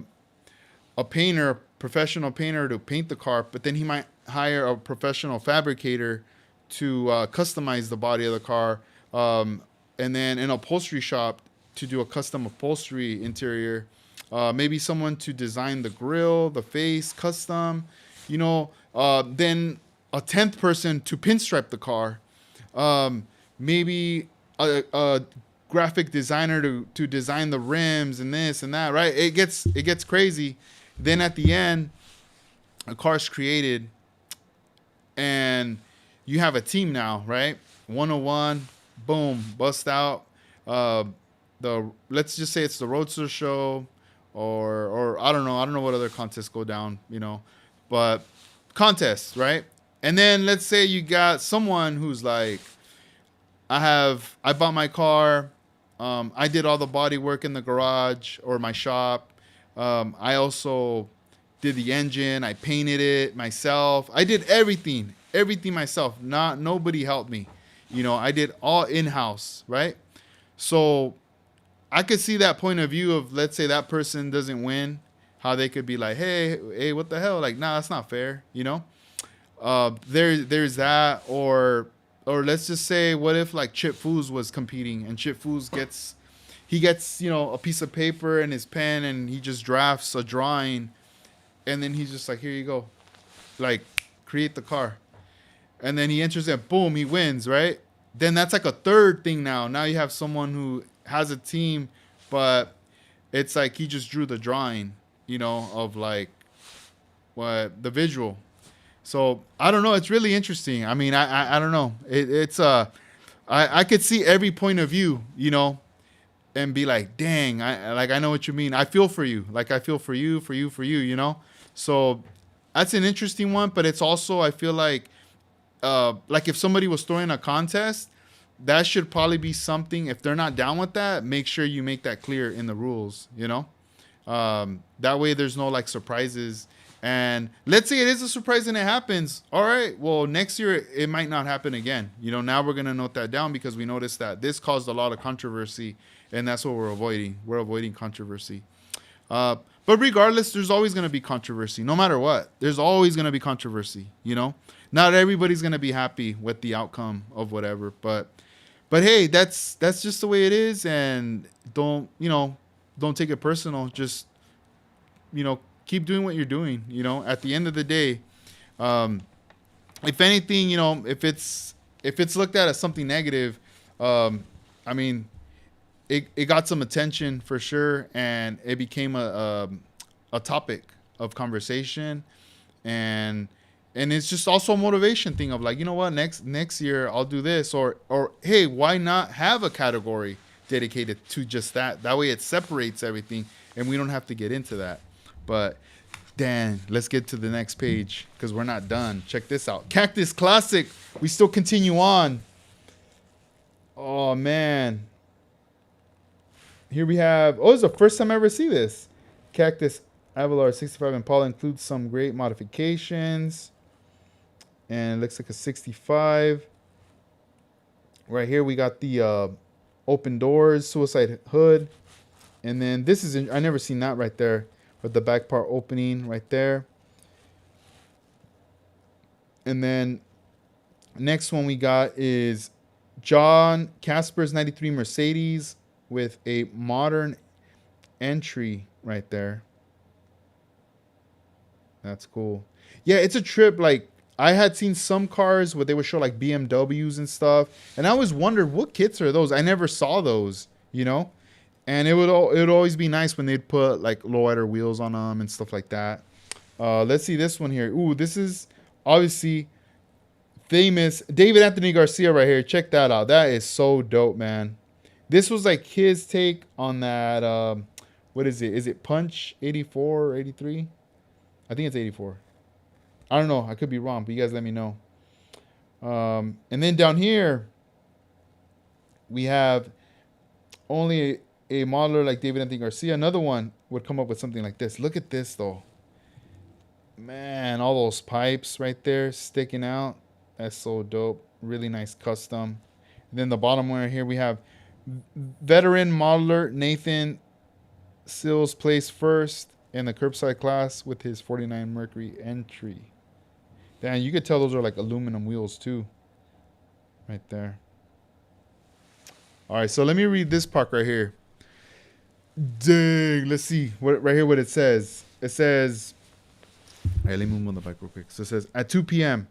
[SPEAKER 1] painter, professional painter, to paint the car, but then he might hire a professional fabricator to customize the body of the car, and then an upholstery shop to do a custom upholstery interior. Maybe someone to design the grill, the face, custom. Then a 10th person to pinstripe the car. Maybe a graphic designer to design the rims and this and that. Right? It gets crazy. Then at the end, a car's created, and you have a team now, right? 101, boom, bust out. Let's just say it's the Roadster Show, or I don't know what other contests go down, but contests, right? And then let's say you got someone who's like, I bought my car, I did all the body work in the garage or my shop. I also did the engine. I painted it myself. I did everything myself. Nobody helped me. I did all in-house, right? So I could see that point of view of, let's say that person doesn't win, how they could be like, hey, what the hell? Like, nah, that's not fair. There's that, or let's just say, what if like Chip Foos was competing, and Chip Foos gets a piece of paper and his pen, and he just drafts a drawing, and then he's just like, here you go, like, create the car, and then he enters it, boom, he wins, right? Then that's like a third thing. Now you have someone who has a team, but it's like he just drew the drawing, of like what the visual. So I don't know. It's really interesting. I mean, I don't know. I could see every point of view, and be like, dang, I know what you mean. I feel for you. Like, I feel for you. So that's an interesting one, but it's also, I feel like if somebody was throwing a contest, that should probably be something. If they're not down with that, make sure you make that clear in the rules, that way there's no like surprises. And let's say it is a surprise and it happens. All right, well, next year it might not happen again. Now we're going to note that down, because we noticed that this caused a lot of controversy, and that's what we're avoiding. We're avoiding controversy. But regardless, there's always going to be controversy. No matter what, there's always going to be controversy. Not everybody's going to be happy with the outcome of whatever, but hey, that's just the way it is. And don't take it personal. Just, keep doing what you're doing. At the end of the day, if anything, if it's looked at as something negative, I mean, it got some attention for sure, and it became a topic of conversation, and it's just also a motivation thing of like, what, next year I'll do this, or hey, why not have a category dedicated to just that? That way it separates everything, and we don't have to get into that. But Dan, let's get to the next page, because we're not done. Check this out. Cactus Classic. We still continue on. Oh, man. Here we have... Oh, it's the first time I ever see this. Cactus Avalar 65 Impala includes some great modifications. And it looks like a 65. Right here we got the open doors, suicide hood. And then this is... I never seen that right there. With the back part opening right there. And then next one we got is John Casper's 93 Mercedes with a modern entry right there. That's cool. Yeah, it's a trip. Like, I had seen some cars where they would show like BMWs and stuff, and I always wondered what kits are those. I never saw those, you know. And it would always be nice when they'd put like lowrider wheels on them and stuff like that. Let's see this one here. Ooh, this is obviously famous David Anthony Garcia right here. Check that out. That is so dope, man. This was like his take on that. What is it? Is it Punch 84 or 83? I think it's 84. I don't know. I could be wrong, but you guys let me know. And then down here, we have only a modeler like David Anthony Garcia. Another one would come up with something like this. Look at this, though. Man, all those pipes right there sticking out. That's so dope. Really nice custom. And then the bottom one right here, we have veteran modeler Nathan Sills placed first in the curbside class with his 49 Mercury entry. Damn, you could tell those are like aluminum wheels too. Right there. All right, so let me read this part right here. Dang, let's see what right here what it says. It says, all right, let me move on the bike real quick. So it says, at 2 p.m.,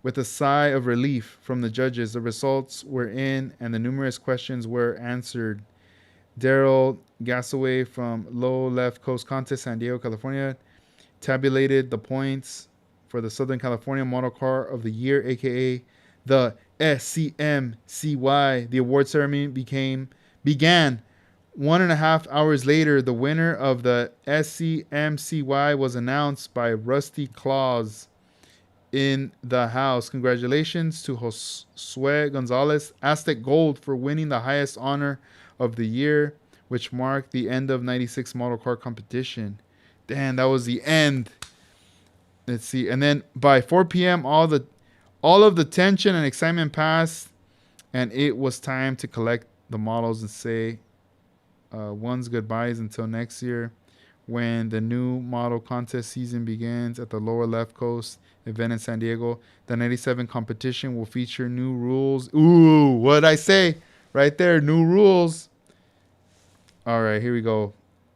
[SPEAKER 1] with a sigh of relief from the judges, the results were in and the numerous questions were answered. Daryl Gasaway from Low Left Coast Contest, San Diego, California, tabulated the points for the Southern California Model Car of the Year, a.k.a. the SCMCY. The award ceremony began 1.5 hours later. The winner of the SCMCY was announced by Rusty Claus in the house. Congratulations to Josue Gonzalez, Aztec Gold, for winning the highest honor of the year, which marked the end of 96 model car competition. Damn, that was the end. Let's see. And then by 4 p.m., all of the tension and excitement passed, and it was time to collect the models and say one's goodbyes until next year, when the new model contest season begins at the Lower Left Coast event in San Diego. The 97 competition will feature new rules. Ooh, what'd I say? Right there, new rules. All right, here we go.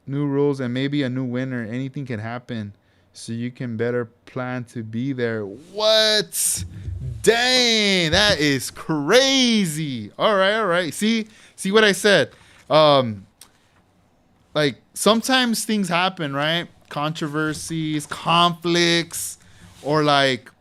[SPEAKER 1] New rules and maybe a new winner. Anything can happen, so you can better plan to be there. What? Dang, that is crazy. All right. See what I said? Like, sometimes things happen, right? Controversies, conflicts, or like,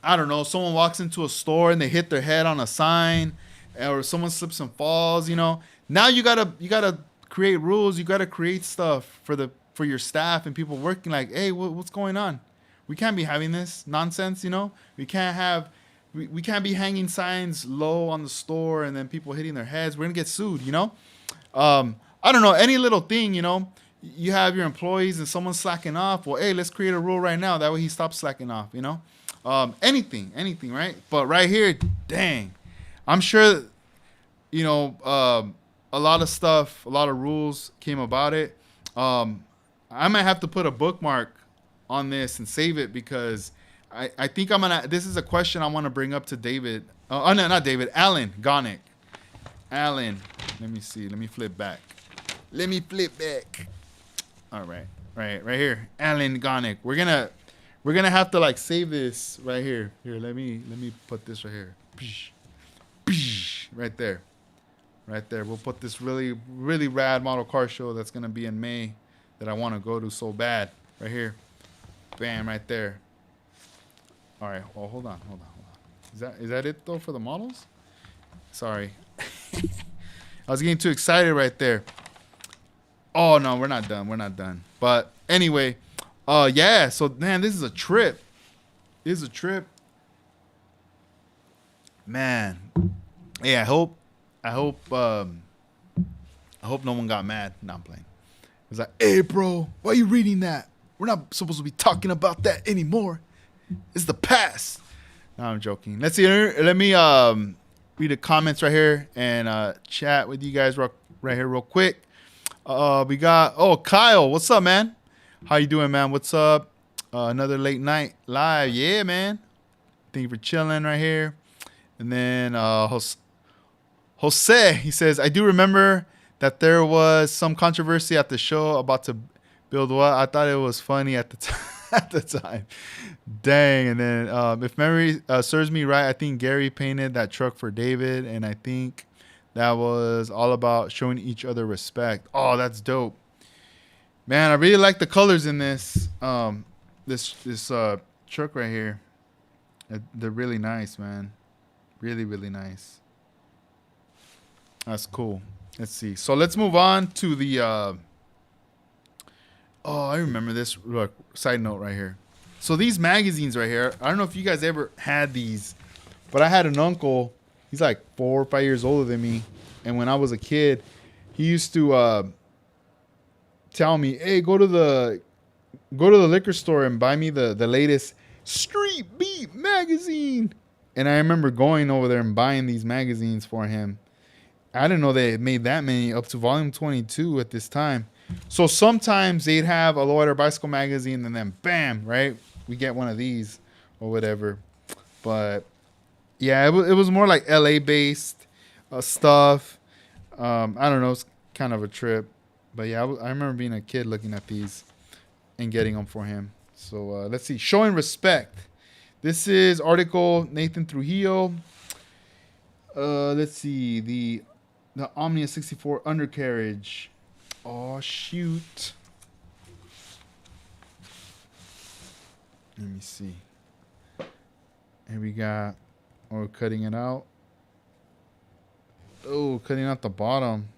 [SPEAKER 1] I don't know, someone walks into a store and they hit their head on a sign, or someone slips and falls, you know. Now you gotta create rules, you gotta create stuff for your staff and people working, like, hey, what's going on? We can't be having this nonsense, you know. We can't be hanging signs low on the store and then people hitting their heads. We're gonna get sued, you know. I don't know, any little thing, you know. You have your employees and someone's slacking off. Well, hey, let's create a rule right now. That way he stops slacking off, you know. Anything, right? But right here, dang, I'm sure, you know, a lot of stuff, a lot of rules came about it. I might have to put a bookmark on this and save it, because I think this is a question I want to bring up to David. No, not David, Alan Gonick. Alan, let me see. Let me flip back. All right, right here. Alan Gonick. We're gonna have to like save this right here. Here, let me put this right here. Right there. We'll put this really, really rad model car show that's gonna be in May that I want to go to so bad. Right here. Bam, right there. All right. Well, hold on. Is that it though for the models? Sorry. I was getting too excited right there. Oh no, we're not done. But anyway, yeah. So man, this is a trip. Man. Yeah, I hope no one got mad. No, I'm playing. It's like, hey bro, why are you reading that? We're not supposed to be talking about that anymore. It's the past. No, I'm joking. Let's see. Let me read the comments right here and chat with you guys right here real quick. We got Kyle. What's up, man? How you doing, man? What's up? Another late night live. Yeah, man. Thank you for chilling right here. And then Jose, he says, I do remember that there was some controversy at the show about to build what. I thought it was funny at the time. At the time. Dang. And then if memory serves me right, I think Gary painted that truck for David. And I think that was all about showing each other respect. Oh, that's dope. Man, I really like the colors in this this truck right here. They're really nice, man. Really, really nice. That's cool. Let's see. So let's move on to the oh, I remember this. Look, side note right here. So these magazines right here, I don't know if you guys ever had these, but I had an uncle. He's like 4 or 5 years older than me. And when I was a kid, he used to tell me, hey, go to the liquor store and buy me the latest Street Beat magazine. And I remember going over there and buying these magazines for him. I didn't know they had made that many, up to volume 22 at this time. So sometimes they'd have a Lowrider bicycle magazine and then bam, right? We get one of these or whatever. But yeah, it was more like LA based stuff. I don't know. It's kind of a trip. But yeah, I remember being a kid looking at these and getting them for him. So let's see. Showing respect. This is article Nathan Trujillo. Let's see. The Omnia 64 undercarriage. Oh, shoot. Let me see. Here we got, oh, cutting it out. Oh, cutting out the bottom.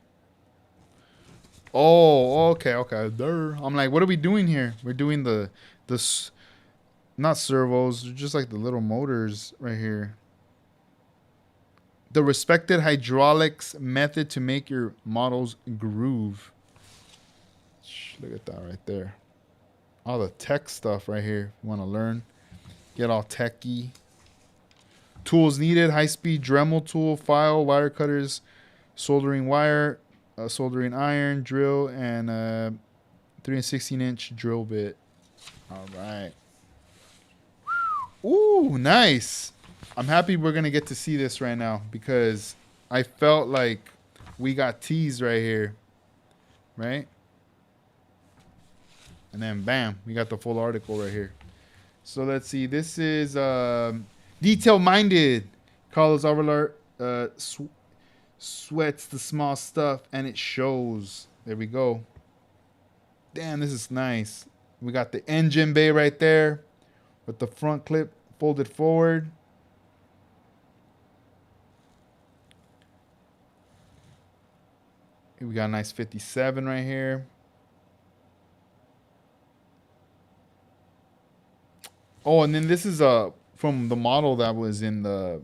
[SPEAKER 1] Oh, okay. There. I'm like, what are we doing here? We're doing the not servos, they're just like the little motors right here. The respected hydraulics method to make your models groove. Look at that right there. All the tech stuff right here. You want to learn? Get all techy. Tools needed: high-speed Dremel tool, file, wire cutters, soldering wire, soldering iron, drill, and 3 16-inch drill bit. All right. Ooh, nice. I'm happy we're going to get to see this right now because I felt like we got teased right here. Right? And then bam, we got the full article right here. So let's see. This is detail-minded. Carlos Avalar sweats the small stuff and it shows. There we go. Damn, this is nice. We got the engine bay right there with the front clip folded forward. We got a nice 57 right here. Oh, and then this is from the model that was in the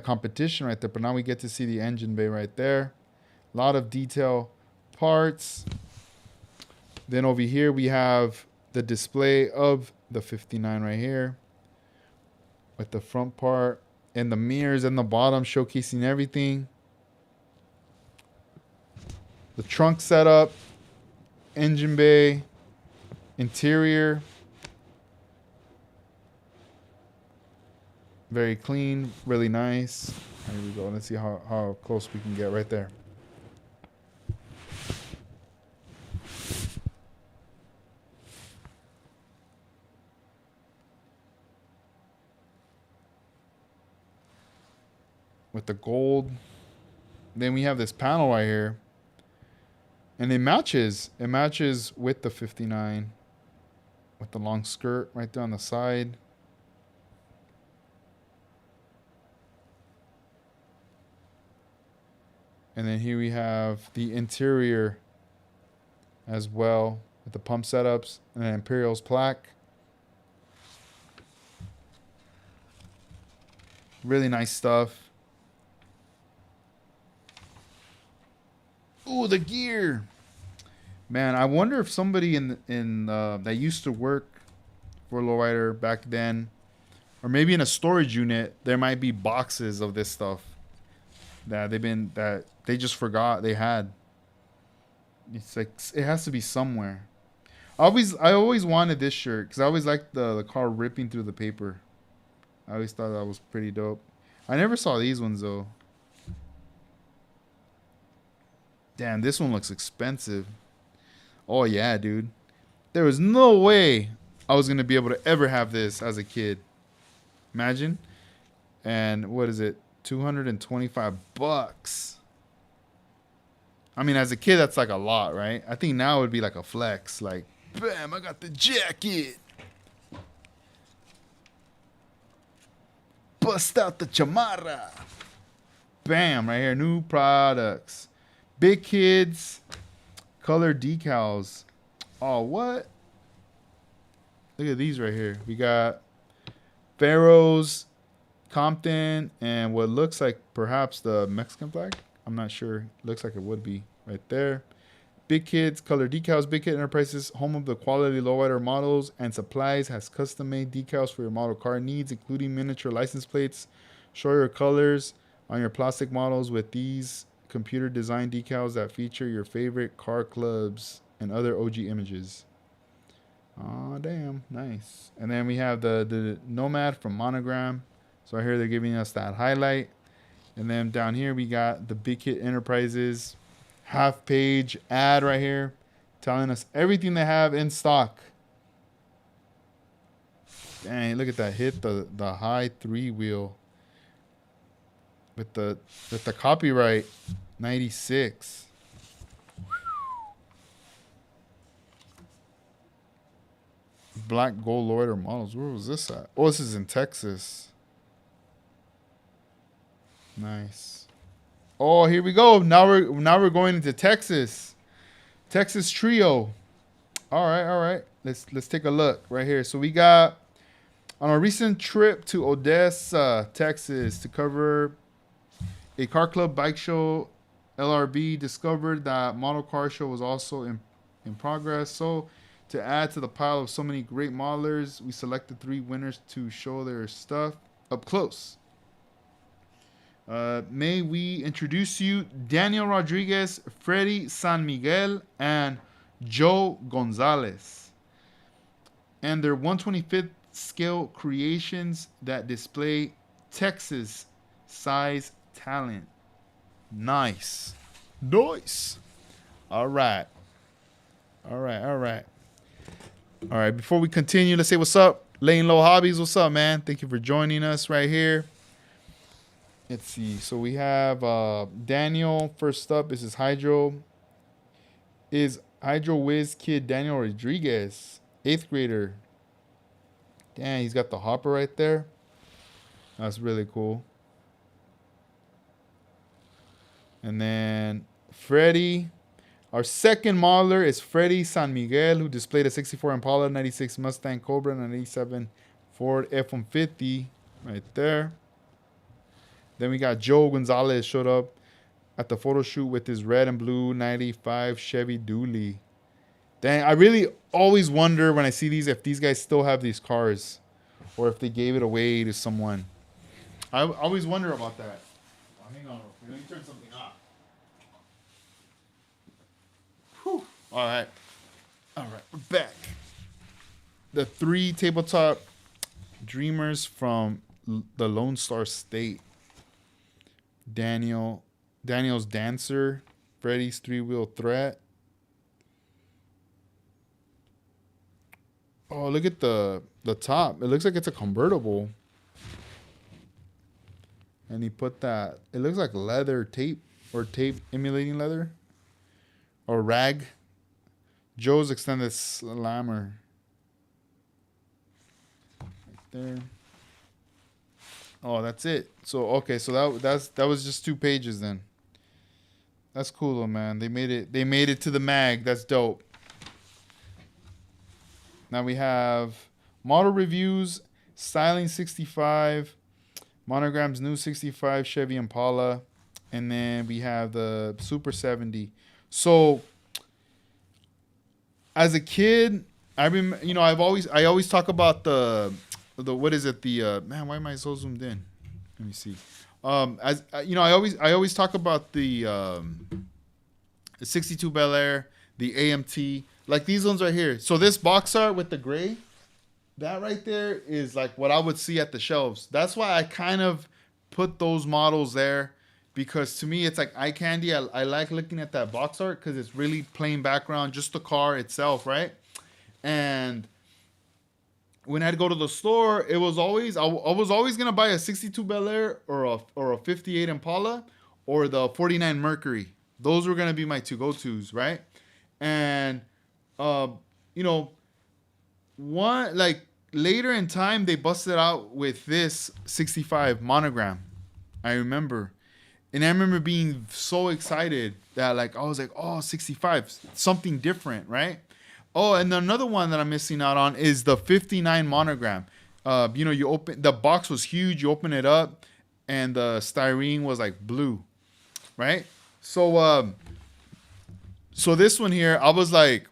[SPEAKER 1] competition right there. But now we get to see the engine bay right there. A lot of detail parts. Then over here we have the display of the 59 right here with the front part and the mirrors in the bottom showcasing everything. The trunk setup, engine bay, interior. Very clean, really nice. Here we go. Let's see how close we can get right there. With the gold. Then we have this panel right here. And it matches. It matches with the 59. With the long skirt right there on the side. And then here we have the interior as well with the pump setups and an Imperial's plaque. Really nice stuff. Ooh, the gear. Man, I wonder if somebody in that used to work for Lowrider back then, or maybe in a storage unit, there might be boxes of this stuff that they just forgot they had. It's like it has to be somewhere. I always wanted this shirt because I always liked the car ripping through the paper. I always thought that was pretty dope. I never saw these ones though. Damn, this one looks expensive. Oh yeah, dude. There was no way I was gonna be able to ever have this as a kid. Imagine. And what is it? $225. I mean, as a kid, that's like a lot, right? I think now it would be like a flex. Like, bam, I got the jacket. Bust out the chamarra. Bam, right here. New products. Big kids. Color decals. Oh, what? Look at these right here. We got Pharaohs, Compton, and what looks like perhaps the Mexican flag. I'm not sure. Looks like it would be right there. Big Kids, color decals. Big Kid Enterprises, home of the quality lowrider models and supplies, has custom-made decals for your model car needs, including miniature license plates. Show your colors on your plastic models with these computer design decals that feature your favorite car clubs and other OG images. Oh, damn. Nice. And then we have the Nomad from Monogram. So right here they're giving us that highlight. And then down here we got the Big Kid Enterprises half-page ad right here telling us everything they have in stock. Dang, look at that hit, the high 3-wheel with the copyright 96. Black gold lowrider models. Where was this at? Oh, this is in Texas. Nice. Oh, here we go. Now we're going into Texas. Texas Trio. All right. Let's take a look right here. So we got on a recent trip to Odessa, Texas, to cover a car club bike show. LRB discovered that model car show was also in progress. So to add to the pile of so many great modelers, we selected 3 winners to show their stuff up close. May we introduce you Daniel Rodriguez, Freddy San Miguel, and Joe Gonzalez, and their 125th scale creations that display Texas size talent. Nice. All right. Before we continue, let's say what's up. Laying Low Hobbies, what's up, man? Thank you for joining us right here. Let's see. So we have Daniel. First up, this is Hydro. Is Hydro Whiz kid Daniel Rodriguez, 8th grader. Damn, he's got the hopper right there. That's really cool. And then Freddie. Our second modeler is Freddy San Miguel, who displayed a 64 Impala, 96 Mustang Cobra, and an 87 Ford F-150 right there. Then we got Joe Gonzalez showed up at the photo shoot with his red and blue 95 Chevy Dually. Dang, I really always wonder when I see these if these guys still have these cars or if they gave it away to someone. I always wonder about that. Oh, hang on. Let me turn something off. Whew. All right, we're back. The 3 tabletop dreamers from the Lone Star State. Daniel's Dancer, Freddy's 3-wheel threat. Oh, look at the top. It looks like it's a convertible. And he put that, it looks like leather tape or tape emulating leather or rag. Joe's extended slammer. Right there. Oh, that's it. So okay, so that was just 2 pages then. That's cool though, man. They made it to the mag. That's dope. Now we have model reviews, styling 65, Monogram's new 65 Chevy Impala, and then we have the Super 70. So as a kid, I always talk about the what is it, the man, why am I so zoomed in? Let me see. As you know, I always talk about the 62 Bel Air, the AMT, like these ones right here. So this box art with the gray, that right there is like what I would see at the shelves. That's why I kind of put those models there. because to me it's like eye candy. I like looking at that box art because it's really plain background, just the car itself, right? And when I'd go to the store, it was always I was always gonna buy a '62 Bel Air or a '58 Impala or the '49 Mercury. Those were gonna be my two go tos, right? And uh, you know, one like later in time they busted out with this '65 monogram. I remember, and I remember being so excited that like I was like, oh, '65, something different, right? Oh, and another one that I'm missing out on is the '59 monogram. You open the box was huge. You open it up, and the styrene was like blue, right? So, so this one here, I was like,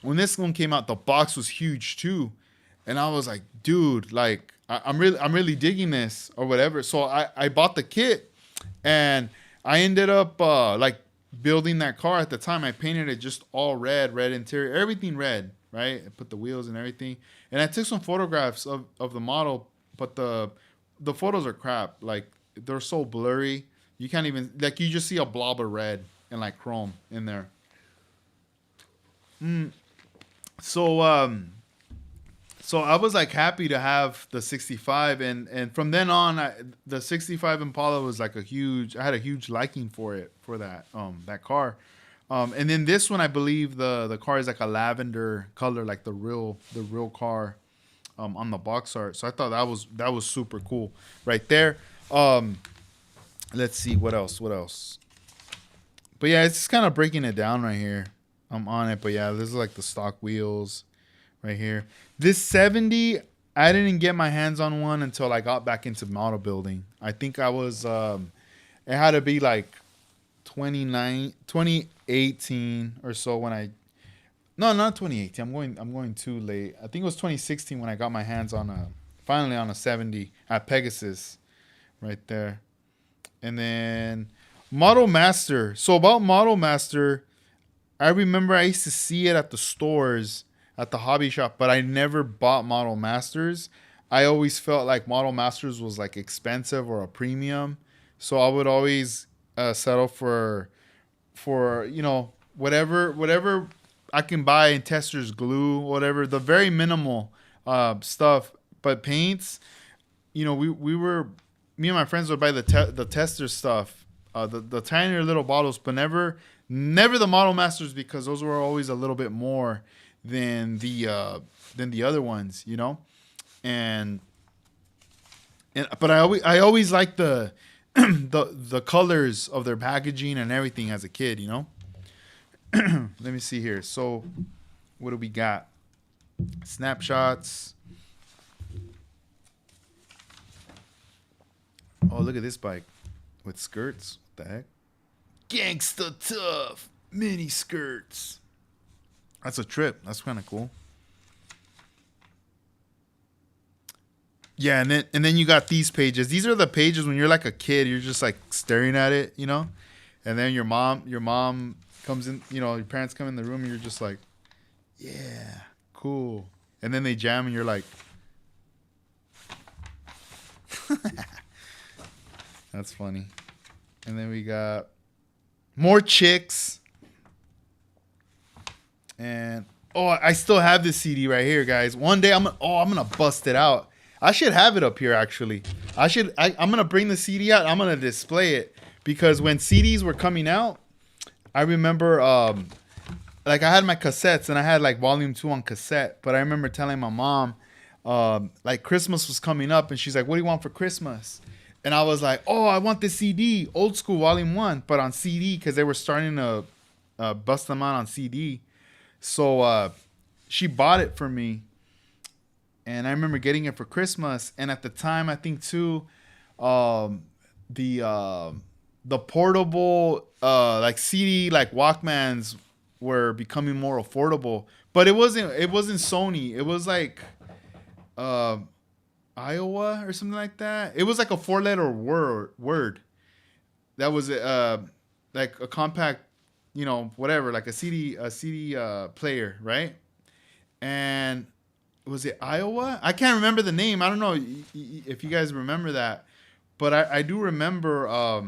[SPEAKER 1] when this one came out, the box was huge too, and I was like, dude, like I'm really digging this or whatever. So I bought the kit, and I ended up like building that car. At the time I painted it just all red interior, everything red, right? I put the wheels and everything, and I took some photographs of the model, but the photos are crap. Like they're so blurry, you can't even, like, you just see a blob of red and like chrome in there. So so I was like happy to have the '65, and from then on, the '65 Impala was like I had a huge liking for it, for that car. And then this one, I believe the car is like a lavender color, like the real car, on the box art. So I thought that was super cool right there. Let's see what else. But yeah, it's just kind of breaking it down right here. I'm on it, but yeah, this is like the stock wheels right here. This 70, I didn't get my hands on one until I got back into model building. I think I was it had to be like 2018 or so when I, no, not 2018. I'm going too late. I think it was 2016 when I got my hands on finally on a 70 at Pegasus right there. And then Model Master. So about Model Master, I remember I used to see it at the stores, at the hobby shop, but I never bought Model Masters. I always felt like Model Masters was like expensive or a premium, so I would always settle for whatever I can buy in testers glue, whatever, the very minimal stuff. But paints, we were, me and my friends would buy the tester stuff, the tinier little bottles, but never the Model Masters, because those were always a little bit more than the other ones, and but I always liked the the colors of their packaging and everything as a kid. Let me see here. So what do we got? Snapshots. Oh, look at this bike with skirts. What the heck? Gangsta tough mini skirts. That's a trip. That's kind of cool. Yeah, and then you got these pages. These are the pages when you're like a kid, you're just like staring at it. And then your mom comes in, your parents come in the room and you're just like, yeah, cool. And then they jam and you're like, that's funny. And then we got more chicks. And I still have this CD right here, guys. One day I'm gonna bust it out. I should have it up here actually. I'm gonna bring the CD out. I'm gonna display it, because when CDs were coming out, I remember like I had my cassettes and I had like volume 2 on cassette. But I remember telling my mom like Christmas was coming up, and she's like, "What do you want for Christmas?" And I was like, "Oh, I want this CD, old school volume 1, but on CD," because they were starting to bust them out on CD. So she bought it for me, and I remember getting it for Christmas. And at the time, I think too, the portable like CD, like Walkmans, were becoming more affordable. But it wasn't Sony. It was like Iowa or something like that. It was like a 4-letter word. That was like a compact, whatever, like a CD player, right? And was it Iowa? I can't remember the name. I don't know if you guys remember that, but I do remember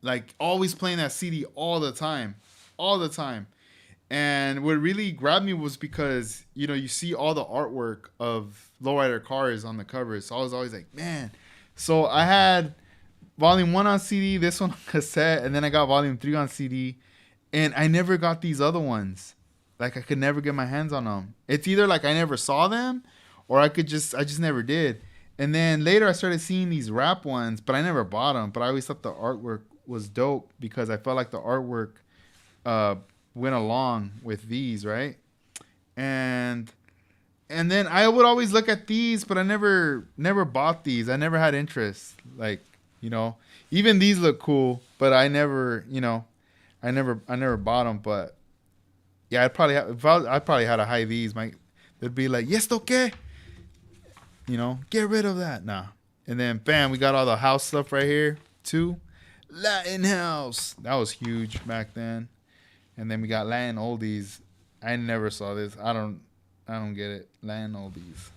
[SPEAKER 1] like always playing that CD all the time, all the time. And what really grabbed me was because you see all the artwork of lowrider cars on the covers. So I was always like, man. So I had Volume 1 on CD, this one on cassette, and then I got Volume 3 on CD, and I never got these other ones. Like I could never get my hands on them. It's either like I never saw them, or I just never did. And then later I started seeing these rap ones, but I never bought them. But I always thought the artwork was dope because I felt like the artwork uh, went along with these, right? And then I would always look at these, but I never bought these. I never had interest. Like, even these look cool, but I never, I never bought them. But yeah, I probably had a high these. They'd be like, yes, okay, get rid of that. Nah. And then bam, we got all the house stuff right here too. Latin house, that was huge back then. And then we got Latin oldies. I never saw this. I don't get it. Latin oldies,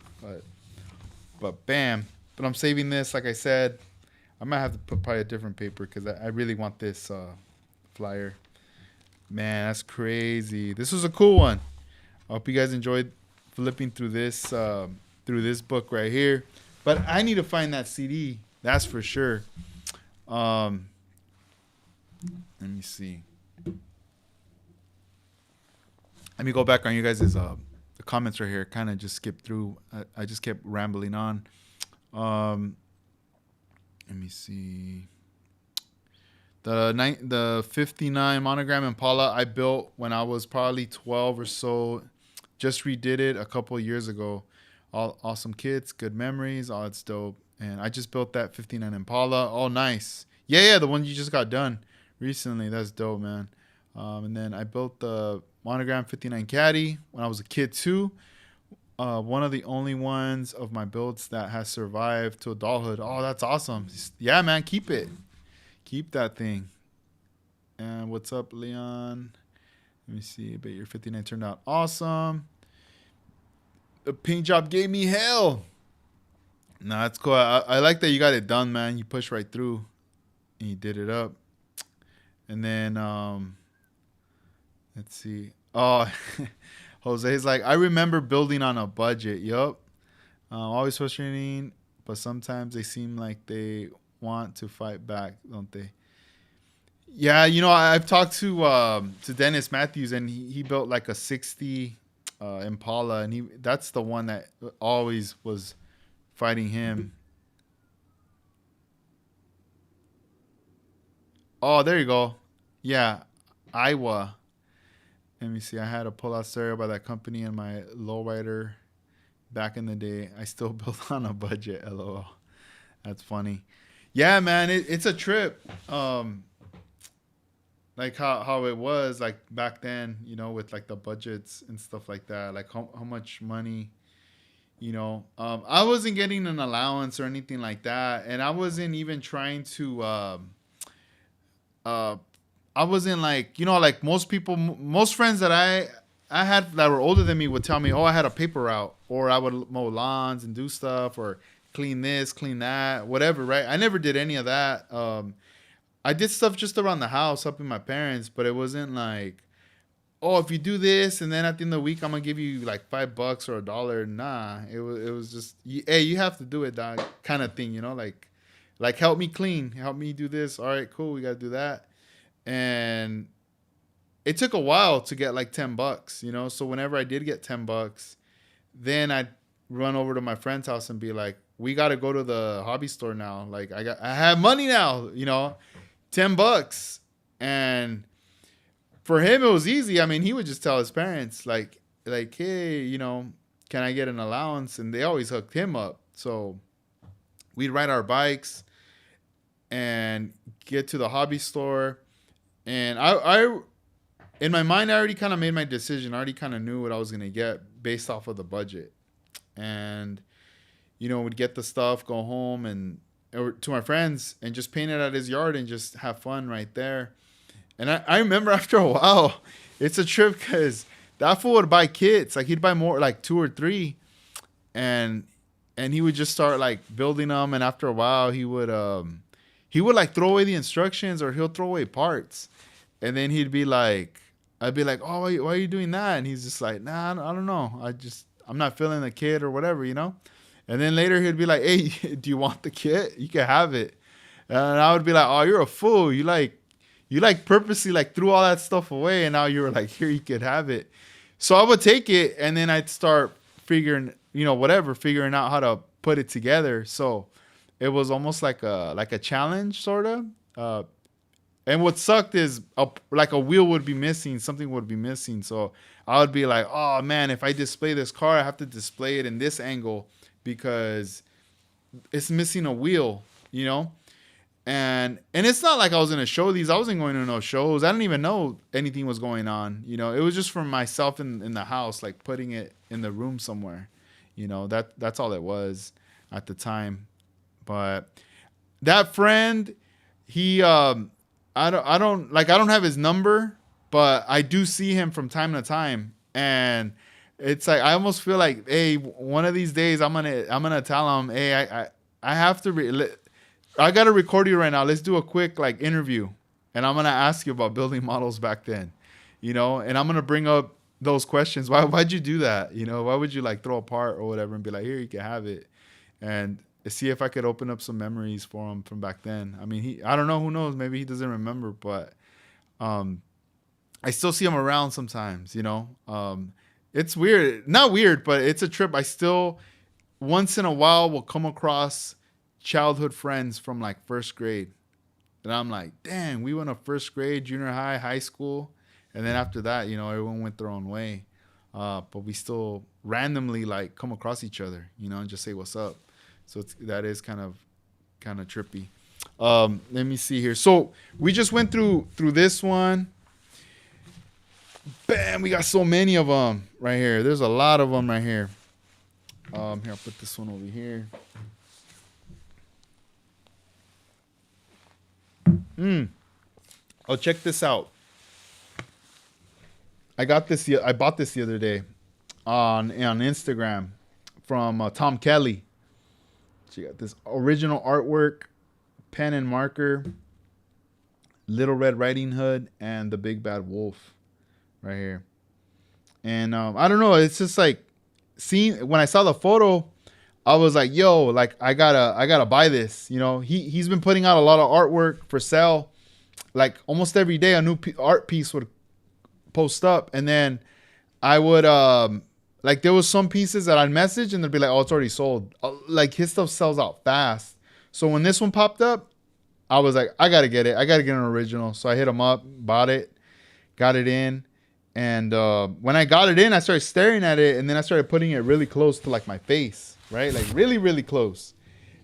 [SPEAKER 1] but bam. But I'm saving this. Like I said, I might have to put probably a different paper because I really want this flyer. Man, that's crazy. This was a cool one. I hope you guys enjoyed flipping through this book right here. But I need to find that CD. That's for sure. Let me see. Let me go back on you guys' the comments right here. Kind of just skipped through. I just kept rambling on. Let me see. The 59 monogram Impala I built when I was probably 12 or so. Just redid it a couple of years ago. All awesome kits, good memories. Oh, it's dope. And I just built that 59 Impala. Oh, nice. Yeah, the one you just got done recently. That's dope, man. And then I built the monogram 59 Caddy when I was a kid too. One of the only ones of my builds that has survived to adulthood. Oh, that's awesome. Yeah, man, keep it. Keep that thing. And what's up, Leon? Let me see. I bet your 59 turned out awesome. The paint job gave me hell. No, that's cool. I like that you got it done, man. You pushed right through and you did it up. And then, let's see. Oh, Jose's like, I remember building on a budget. Yup. Always frustrating, but sometimes they seem like they want to fight back, don't they? Yeah, I've talked to Dennis Matthews, and he built like a 60 Impala, and that's the one that always was fighting him. Oh, there you go. Yeah, Iowa. Let me see. I had a pull-out stereo by that company in my lowrider back in the day. I still built on a budget. LOL. That's funny. Yeah, man, it's a trip. Like how it was like back then, with like the budgets and stuff like that. Like how much money, I wasn't getting an allowance or anything like that, and I wasn't even trying to. I wasn't like, like most people, most friends that I had that were older than me would tell me, oh, I had a paper route, or I would mow lawns and do stuff, or clean this, clean that, whatever, right? I never did any of that. I did stuff just around the house, helping my parents, but it wasn't like, oh, if you do this, and then at the end of the week, I'm gonna give you like $5 or $1. Nah, it was just, hey, you have to do it, dog, kind of thing, like help me clean, help me do this. All right, cool, we gotta do that. And it took a while to get like $10, So whenever I did get $10, then I'd run over to my friend's house and be like, we got to go to the hobby store now. Like I have money now, $10. And for him, it was easy. I mean, he would just tell his parents like, hey, can I get an allowance? And they always hooked him up. So we'd ride our bikes and get to the hobby store. And I in my mind, I already kind of made my decision. I already kind of knew what I was going to get based off of the budget. And, would get the stuff, go home or to my friends and just paint it at his yard and just have fun right there. And I remember after a while, it's a trip because that fool would buy kits. Like he'd buy more, like 2 or 3. And and he would just start like building them. And after a while, he would like throw away the instructions, or he'll throw away parts. And then he'd be like, I'd be like, oh, why are you doing that? And he's just like, nah, I don't know. I'm not feeling the kit or whatever, you know? And then later he'd be like, hey, do you want the kit? You can have it. And I would be like, oh, you're a fool. You purposely like threw all that stuff away. And now you were like, here, you could have it. So I would take it, and then I'd start figuring out how to put it together. So it was almost like a challenge, sort of. And what sucked is like a wheel would be missing, something would be missing. So I would be like, oh man, if I display this car, I have to display it in this angle because it's missing a wheel, you know? And it's not like I was going to show these. I wasn't going to no shows. I didn't even know anything was going on. You know, it was just for myself in the house, like putting it in the room somewhere. You know, that's all it was at the time. But that friend, he, I don't have his number, but I do see him from time to time, and it's like I almost feel like, hey, one of these days I'm gonna tell him, hey, I have to I gotta record you right now. Let's do a quick like interview, and I'm gonna ask you about building models back then, you know, and I'm gonna bring up those questions. Why'd you do that? You know, why would you like throw a part or whatever and be like, here, you can have it, and see if I could open up some memories for him from back then. I mean, I don't know, who knows? Maybe he doesn't remember, but I still see him around sometimes, you know? It's weird. Not weird, but it's a trip. I still, once in a while, will come across childhood friends from like first grade. And I'm like, dang, we went to first grade, junior high, high school. And then after that, you know, everyone went their own way. But we still randomly like come across each other, you know, and just say what's up. So that is kind of trippy. Let me see here. So we just went through this one. Bam, we got so many of them right here. There's a lot of them right here. Here, I'll put this one over here. Oh, check this out. I bought this the other day on Instagram from Tom Kelly. So you got this original artwork, pen and marker, Little Red Riding Hood, and the Big Bad Wolf right here. And I don't know, it's just like when I saw the photo, I was like, yo, like I gotta buy this. You know, he's been putting out a lot of artwork for sale. Like almost every day a new art piece would post up, and then I would like there was some pieces that I'd message and they'd be like, oh, it's already sold. Like his stuff sells out fast. So when this one popped up, I was like, I gotta get it. I gotta get an original. So I hit him up, bought it, got it in. And when I got it in, I started staring at it, and then I started putting it really close to like my face, right? Like really, really close.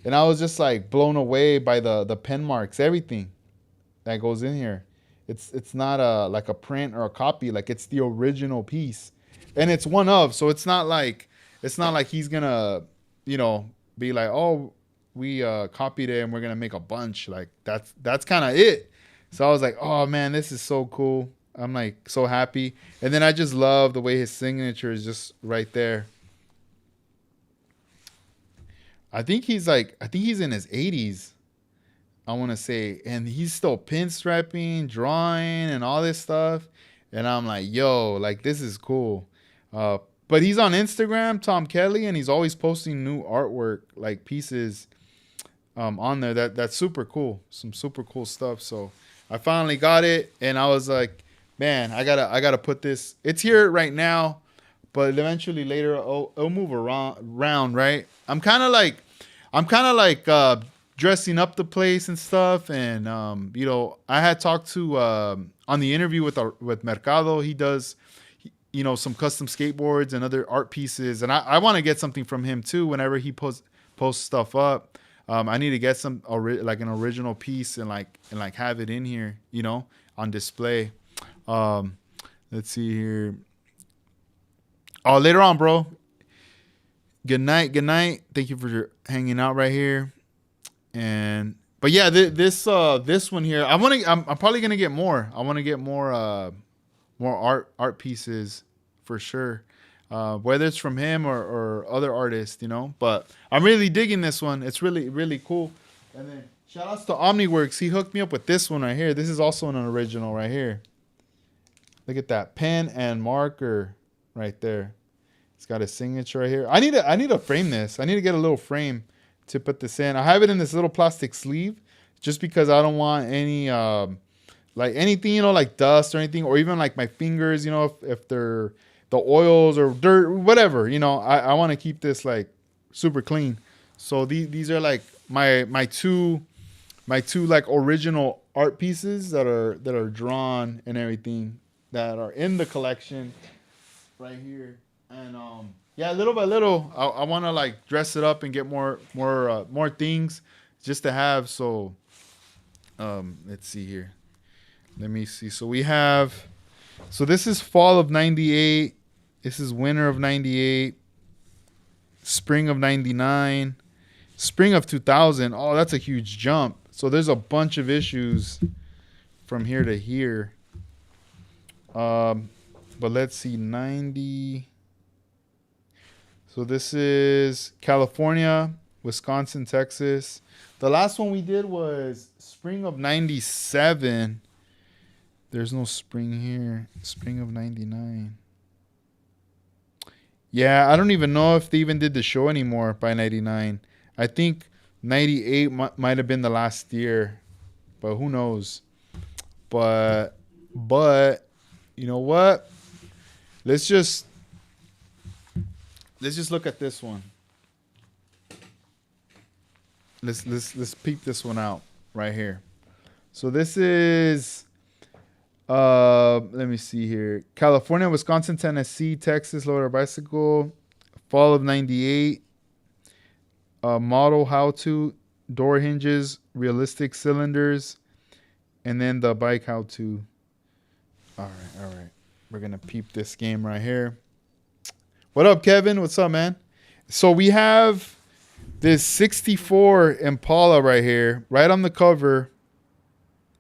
[SPEAKER 1] And I was just like blown away by the pen marks, everything that goes in here. It's not like a print or a copy. Like it's the original piece. And it's one of, so it's not like he's gonna, you know, be like, oh, we copied it and we're gonna make a bunch. Like that's kind of it. So I was like, oh man, this is so cool. I'm like so happy. And then I just love the way his signature is just right there. I think he's in his 80s. I want to say, and he's still pinstriping, drawing, and all this stuff. And I'm like, yo, like this is cool. But he's on Instagram, Tom Kelly, and he's always posting new artwork, like pieces on there. That's super cool. Some super cool stuff. So I finally got it, and I was like, man, I gotta put this. It's here right now, but eventually later it'll move around, right? I'm kind of like dressing up the place and stuff, and you know, I had talked to on the interview with Mercado. He does, you know, some custom skateboards and other art pieces, and I want to get something from him too. Whenever he posts stuff up, I need to get some like an original piece and have it in here, you know, on display. Let's see here. Oh, later on, bro. Good night. Thank you for hanging out right here. But yeah, this one here, I'm probably gonna get more. I want to get more art pieces for sure. whether it's from him or other artists, you know. But I'm really digging this one. It's really, really cool. And then shout outs to OmniWorks. He hooked me up with this one right here. This is also an original right here. Look at that pen and marker right there. It's got a signature right here. I need to frame this. I need to get a little frame to put this in. I have it in this little plastic sleeve just because I don't want any like anything, you know, like dust or anything, or even like my fingers, you know, if they're the oils or dirt, whatever, you know, I want to keep this like super clean. So these are like my two like original art pieces that are drawn and everything that are in the collection right here. And yeah, little by little, I want to like dress it up and get more things just to have. So let's see here. Let me see. So we have, so this is fall of 98. This is winter of 98. Spring of 99. Spring of 2000. Oh, that's a huge jump. So there's a bunch of issues from here to here. But let's see, 90. So this is California, Wisconsin, Texas. The last one we did was spring of 97. There's no spring here. Spring of 99. Yeah, I don't even know if they even did the show anymore by 99. I think 98 might have been the last year, but who knows? But you know what? Let's just look at this one. Let's peep this one out right here. So this is let me see here. California, Wisconsin, Tennessee, Texas, Lowrider bicycle, fall of 98. Model how to, door hinges, realistic cylinders, and then the bike how to. All right. We're gonna peep this game right here. What up, Kevin? What's up, man? So we have this 64 Impala right here, right on the cover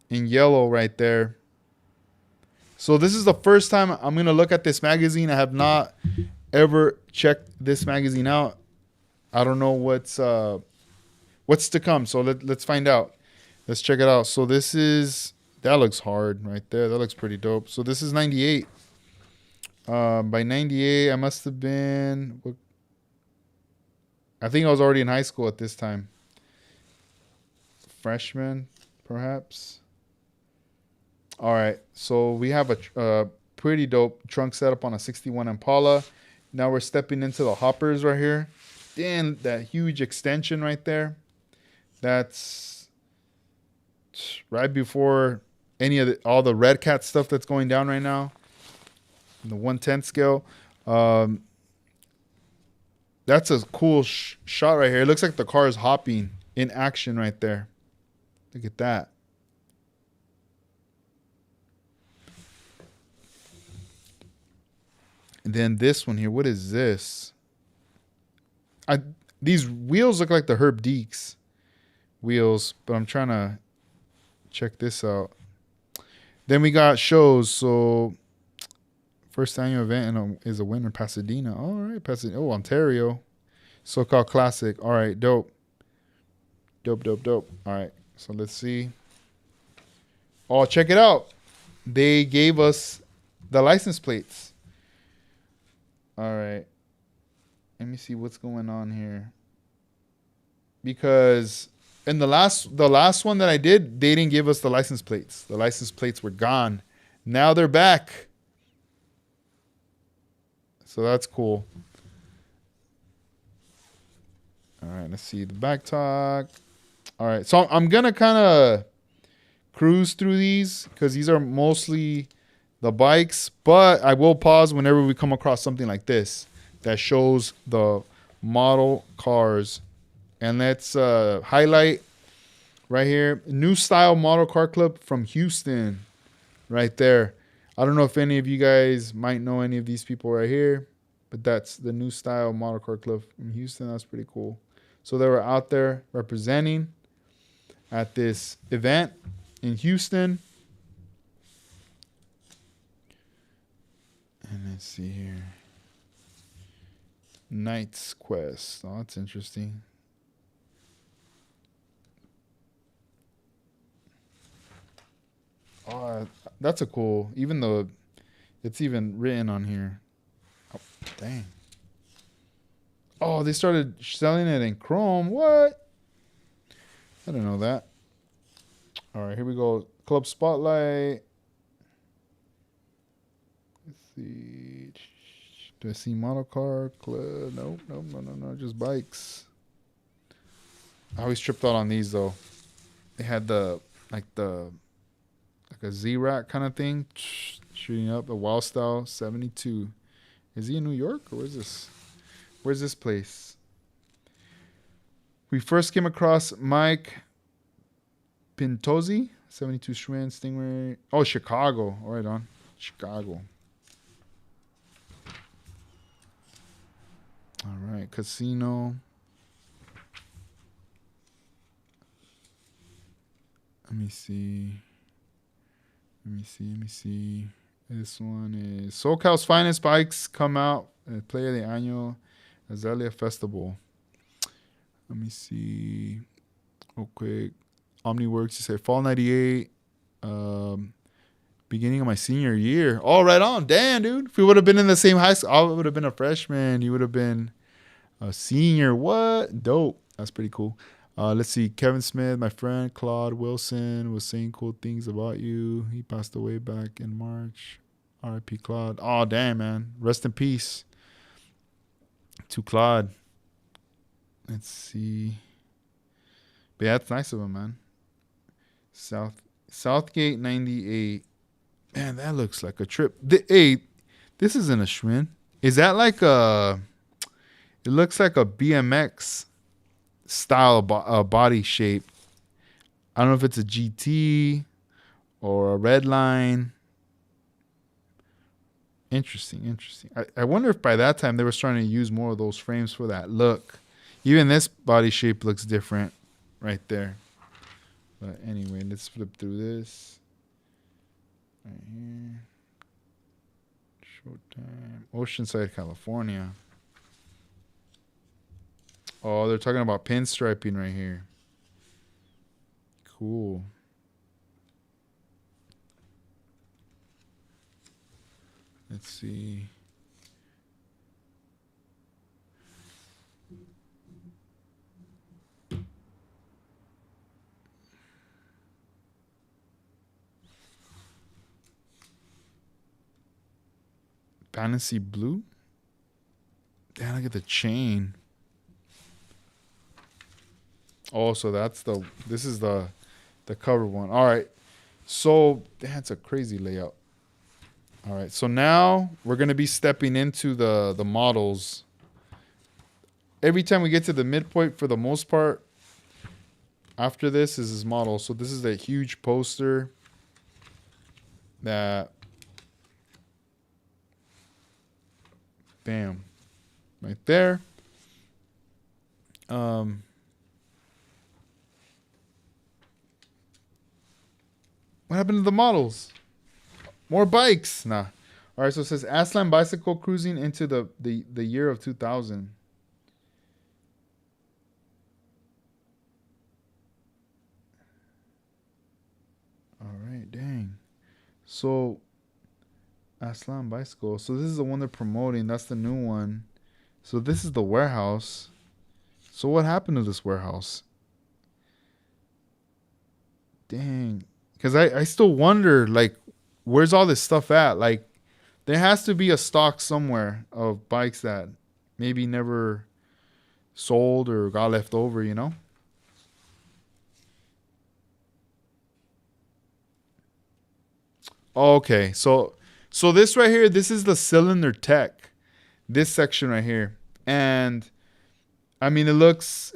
[SPEAKER 1] in yellow right there. So this is the first time I'm going to look at this magazine. I have not ever checked this magazine out. I don't know what's to come. So let's find out. Let's check it out. So this is, that looks hard right there. That looks pretty dope. So this is 98. By 98, I must have been, I think I was already in high school at this time. Freshman, perhaps. All right, so we have a pretty dope trunk setup on a 61 Impala. Now we're stepping into the hoppers right here. Damn, that huge extension right there. That's right before any of all the Red Cat stuff that's going down right now. The 1/10 scale. That's a cool shot right here. It looks like the car is hopping in action right there. Look at that. And then this one here, what is this? These wheels look like the Herb Deeks wheels, but I'm trying to check this out. Then we got shows. So first annual event is a winner in Pasadena. All right, Pasadena. Oh, Ontario. So-called Classic. All right, dope. Dope. All right, so let's see. Oh, check it out. They gave us the license plates. All right. Let me see what's going on here. Because in the last one that I did, they didn't give us the license plates. The license plates were gone. Now they're back. So that's cool. All right, let's see the back talk. All right, so I'm going to kind of cruise through these because these are mostly the bikes, but I will pause whenever we come across something like this that shows the model cars. And let's highlight right here, New Style Model Car Club from Houston right there. I don't know if any of you guys might know any of these people right here, but that's the New Style Model Car Club from Houston. That's pretty cool. So they were out there representing at this event in Houston. And let's see here. Knight's Quest. Oh, that's interesting. Oh, that's a cool. Even though it's even written on here. Oh, dang. Oh, they started selling it in Chrome. What? I didn't know that. All right, here we go. Club Spotlight. Let's see. Do I see model car? Club? Nope, nope, no. Just bikes. I always tripped out on these though. They had like a Z-Rack kind of thing shooting up. A Wild Style 72. Is he in New York or where's this? Where's this place? We first came across Mike Pintozzi, 72 Schwinn Stingray. Oh, Chicago. All right, on Chicago. All right, Casino. Let me see. This one is SoCal's finest bikes come out. Player de Año Azalea Festival. Let me see. Real quick. OmniWorks, you say fall 98. Beginning of my senior year. Oh, right on. Damn, dude. If we would have been in the same high school, I would have been a freshman. You would have been a senior. What? Dope. That's pretty cool. Let's see. Kevin Smith, my friend Claude Wilson, was saying cool things about you. He passed away back in March. R.I.P. Claude. Oh, damn, man. Rest in peace to Claude. Let's see. But yeah, that's nice of him, man. Southgate 98. Man, that looks like a trip. Hey, this isn't a Schwinn. Is that like a... It looks like a BMX style body shape. I don't know if it's a GT or a red line. Interesting. I wonder if by that time they were starting to use more of those frames for that look. Even this body shape looks different right there. But anyway, let's flip through this. Right here. Showtime. Oceanside, California. Oh, they're talking about pinstriping right here. Cool. Let's see. Fantasy blue? Damn, look at the chain. Oh, so this is the cover one. All right. So that's a crazy layout. All right. So now we're going to be stepping into the models. Every time we get to the midpoint, for the most part, after this is his model. So this is a huge poster that, bam, right there. What happened to the models? More bikes. Nah. All right, so it says Aslan Bicycle cruising into the year of 2000. All right, dang. So Aslan Bicycle. So this is the one they're promoting. That's the new one. So this is the warehouse. So what happened to this warehouse? Dang. Because I still wonder, like, where's all this stuff at? Like, there has to be a stock somewhere of bikes that maybe never sold or got left over, you know? Okay, so this right here, this is the cylinder tech. This section right here. And I mean, it looks,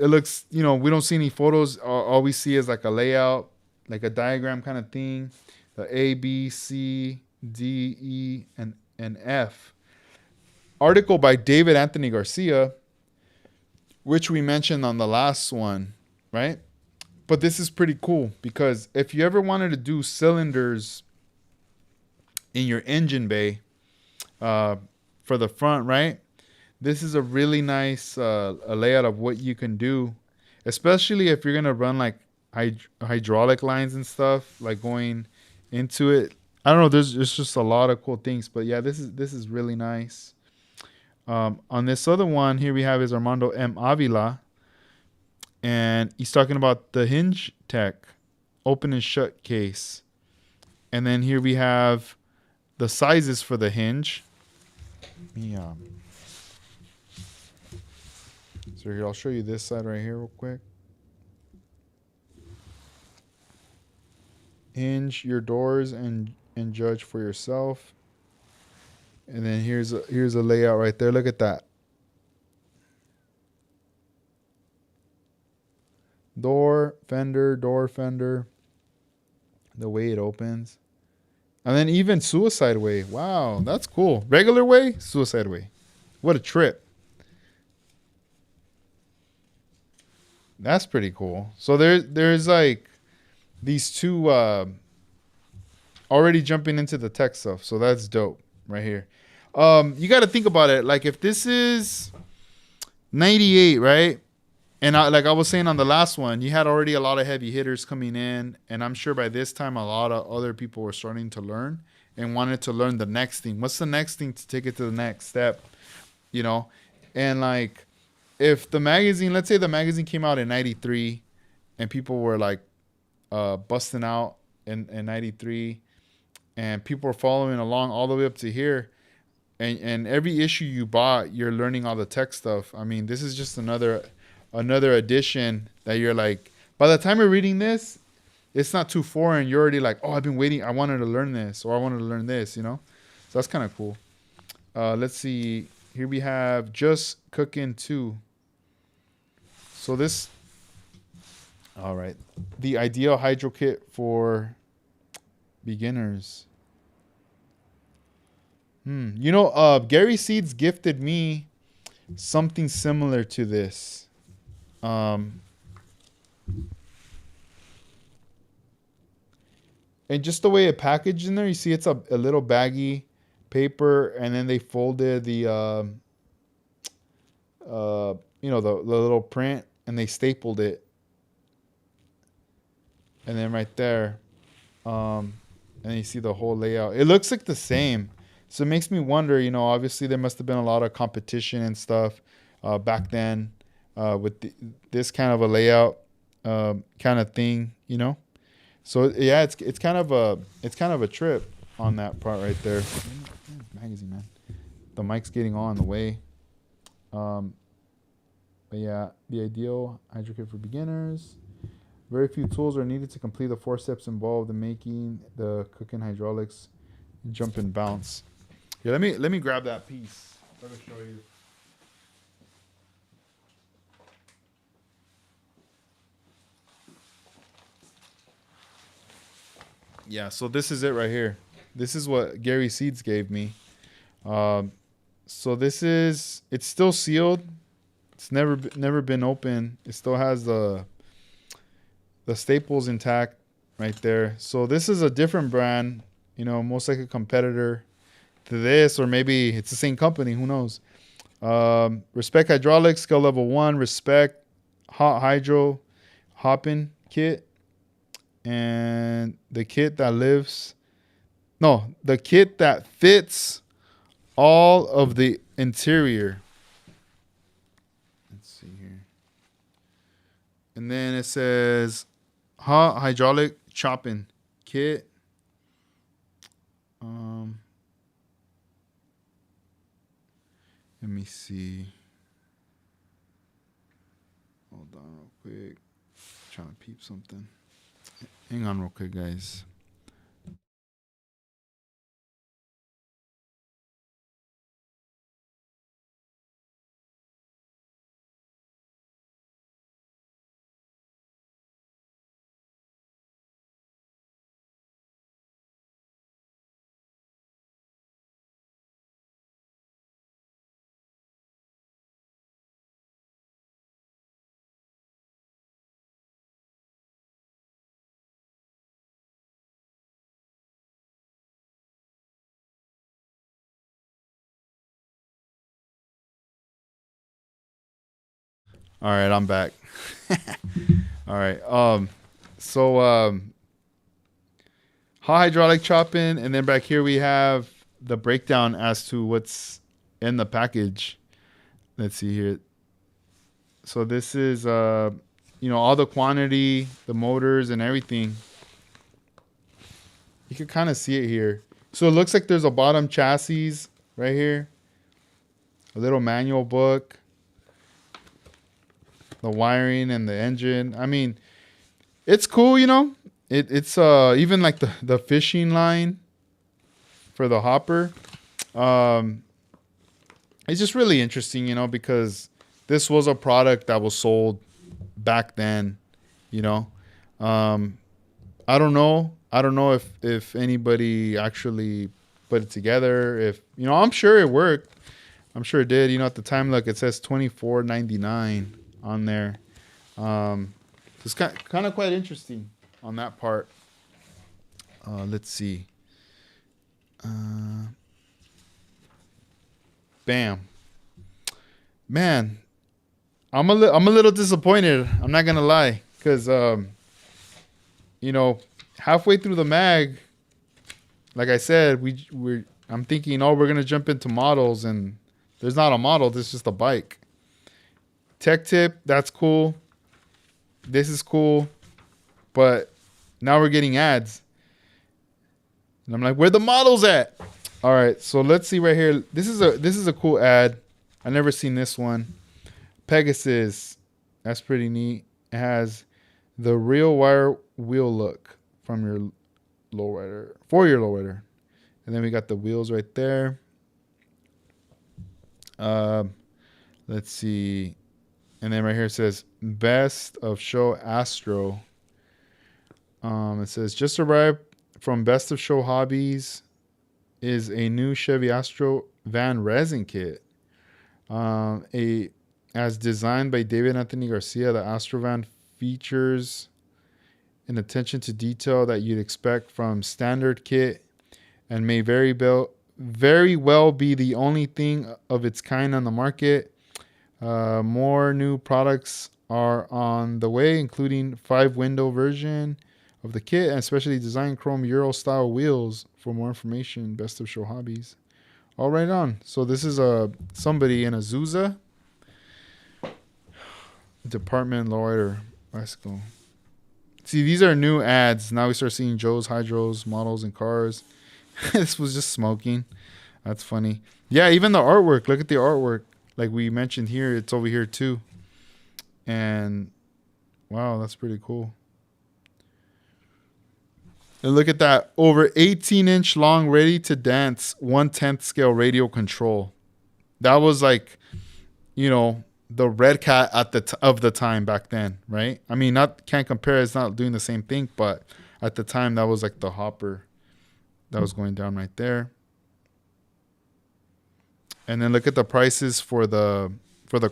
[SPEAKER 1] you know, we don't see any photos. All we see is like a layout, like a diagram kind of thing. The A, B, C, D, E, and F. Article by David Anthony Garcia, which we mentioned on the last one, right? But this is pretty cool because if you ever wanted to do cylinders in your engine bay for the front, right? this is a really nice a layout of what you can do, especially if you're gonna run like hydraulic lines and stuff, like going into it. I don't know. There's just a lot of cool things, but yeah, this is really nice. On this other one here, we have is Armando M. Avila, and he's talking about the hinge tech, open and shut case. And then here we have the sizes for the hinge. Yeah. So here, I'll show you this side right here real quick. Hinge your doors and judge for yourself. And then here's a layout right there. Look at that. Door fender, the way it opens. And then even suicide way. Wow, that's cool. Regular way, suicide way. What a trip. That's pretty cool. So there's like these two already jumping into the tech stuff. So that's dope right here. You got to think about it. Like if this is 98, right? And like I was saying on the last one, you had already a lot of heavy hitters coming in, and I'm sure by this time a lot of other people were starting to learn and wanted to learn the next thing. What's the next thing to take it to the next step? You know, and like if the magazine, let's say the magazine came out in '93, and people were like busting out in '93, and people were following along all the way up to here. And every issue you bought, you're learning all the tech stuff. I mean, this is just another edition that you're like, by the time you're reading this, it's not too foreign. You're already like, oh, I've been waiting. I wanted to learn this, or I wanted to learn this, you know? So that's kind of cool. Let's see. Here we have Just Cooking 2. So this, all right. The ideal hydro kit for beginners. You know, Gary Seeds gifted me something similar to this. And just the way it packaged in there, you see it's a little baggy paper, and then they folded the the little print, and they stapled it, and then right there, and you see the whole layout. It looks like the same, so it makes me wonder. You know, obviously there must have been a lot of competition and stuff back then with this kind of a layout kind of thing. You know. So yeah, it's kind of a trip on that part right there. Magazine, man. The mic's getting all in the way. But yeah, the ideal hydro kit for beginners. Very few tools are needed to complete the 4 steps involved in making the cooking hydraulics jump and bounce. Yeah, let me grab that piece. Let me show you. Yeah, so this is it right here. This is what Gary Seeds gave me. So it's still sealed. It's never been open. It still has the staples intact right there. So this is a different brand, you know, most like a competitor to this, or maybe it's the same company. Who knows? Respect Hydraulics, skill level 1. Respect Hot Hydro Hopping Kit. And the kit that fits all of the interior. Let's see here. And then it says hot hydraulic chopping kit. Let me see. Hold on real quick. Trying to peep something. Hang on real quick, guys. All right, I'm back. All right. So hot hydraulic chopping, and then back here we have the breakdown as to what's in the package. Let's see here. So this is all the quantity, the motors, and everything. You can kind of see it here. So it looks like there's a bottom chassis right here. A little manual book. The wiring and the engine. I mean, it's cool, It's even like the fishing line for the hopper. It's just really interesting, because this was a product that was sold back then, I don't know. I don't know if anybody actually put it together. I'm sure it worked. I'm sure it did. At the time, look, it says $24.99 on there. It's kind of quite interesting on that part. Let's see. Bam. Man, I'm a little disappointed. I'm not gonna lie, because halfway through the mag, like I said, I'm thinking, we're gonna jump into models, and there's not a model. This is just a bike. Tech tip, that's cool. This is cool, but now we're getting ads, and I'm like, where the models at? All right, so let's see right here. This is a cool ad. I never seen this one. Pegasus, that's pretty neat. It has the real wire wheel look from your lowrider, for your lowrider, and then we got the wheels right there. Let's see. And then right here it says Best of Show Astro. It says just arrived from Best of Show Hobbies is a new Chevy Astro van resin kit. As designed by David Anthony Garcia, the Astro van features an attention to detail that you'd expect from standard kit, and may very well be the only thing of its kind on the market. More new products are on the way, including 5-window version of the kit and specially designed chrome Euro style wheels. For more information, Best of Show Hobbies. All right on. So this is somebody in Azusa Department Lowrider bicycle. See, these are new ads. Now we start seeing Joe's Hydros, models, and cars. This was just smoking. That's funny. Yeah, even the artwork. Look at the artwork. Like we mentioned here, it's over here too. And wow, that's pretty cool. And look at that. Over 18-inch long, ready to dance, 1/10 scale radio control. That was like, the Red Cat at of the time back then, right? I mean, can't compare. It's not doing the same thing, but at the time, that was like the hopper that was going down right there. And then look at the prices for the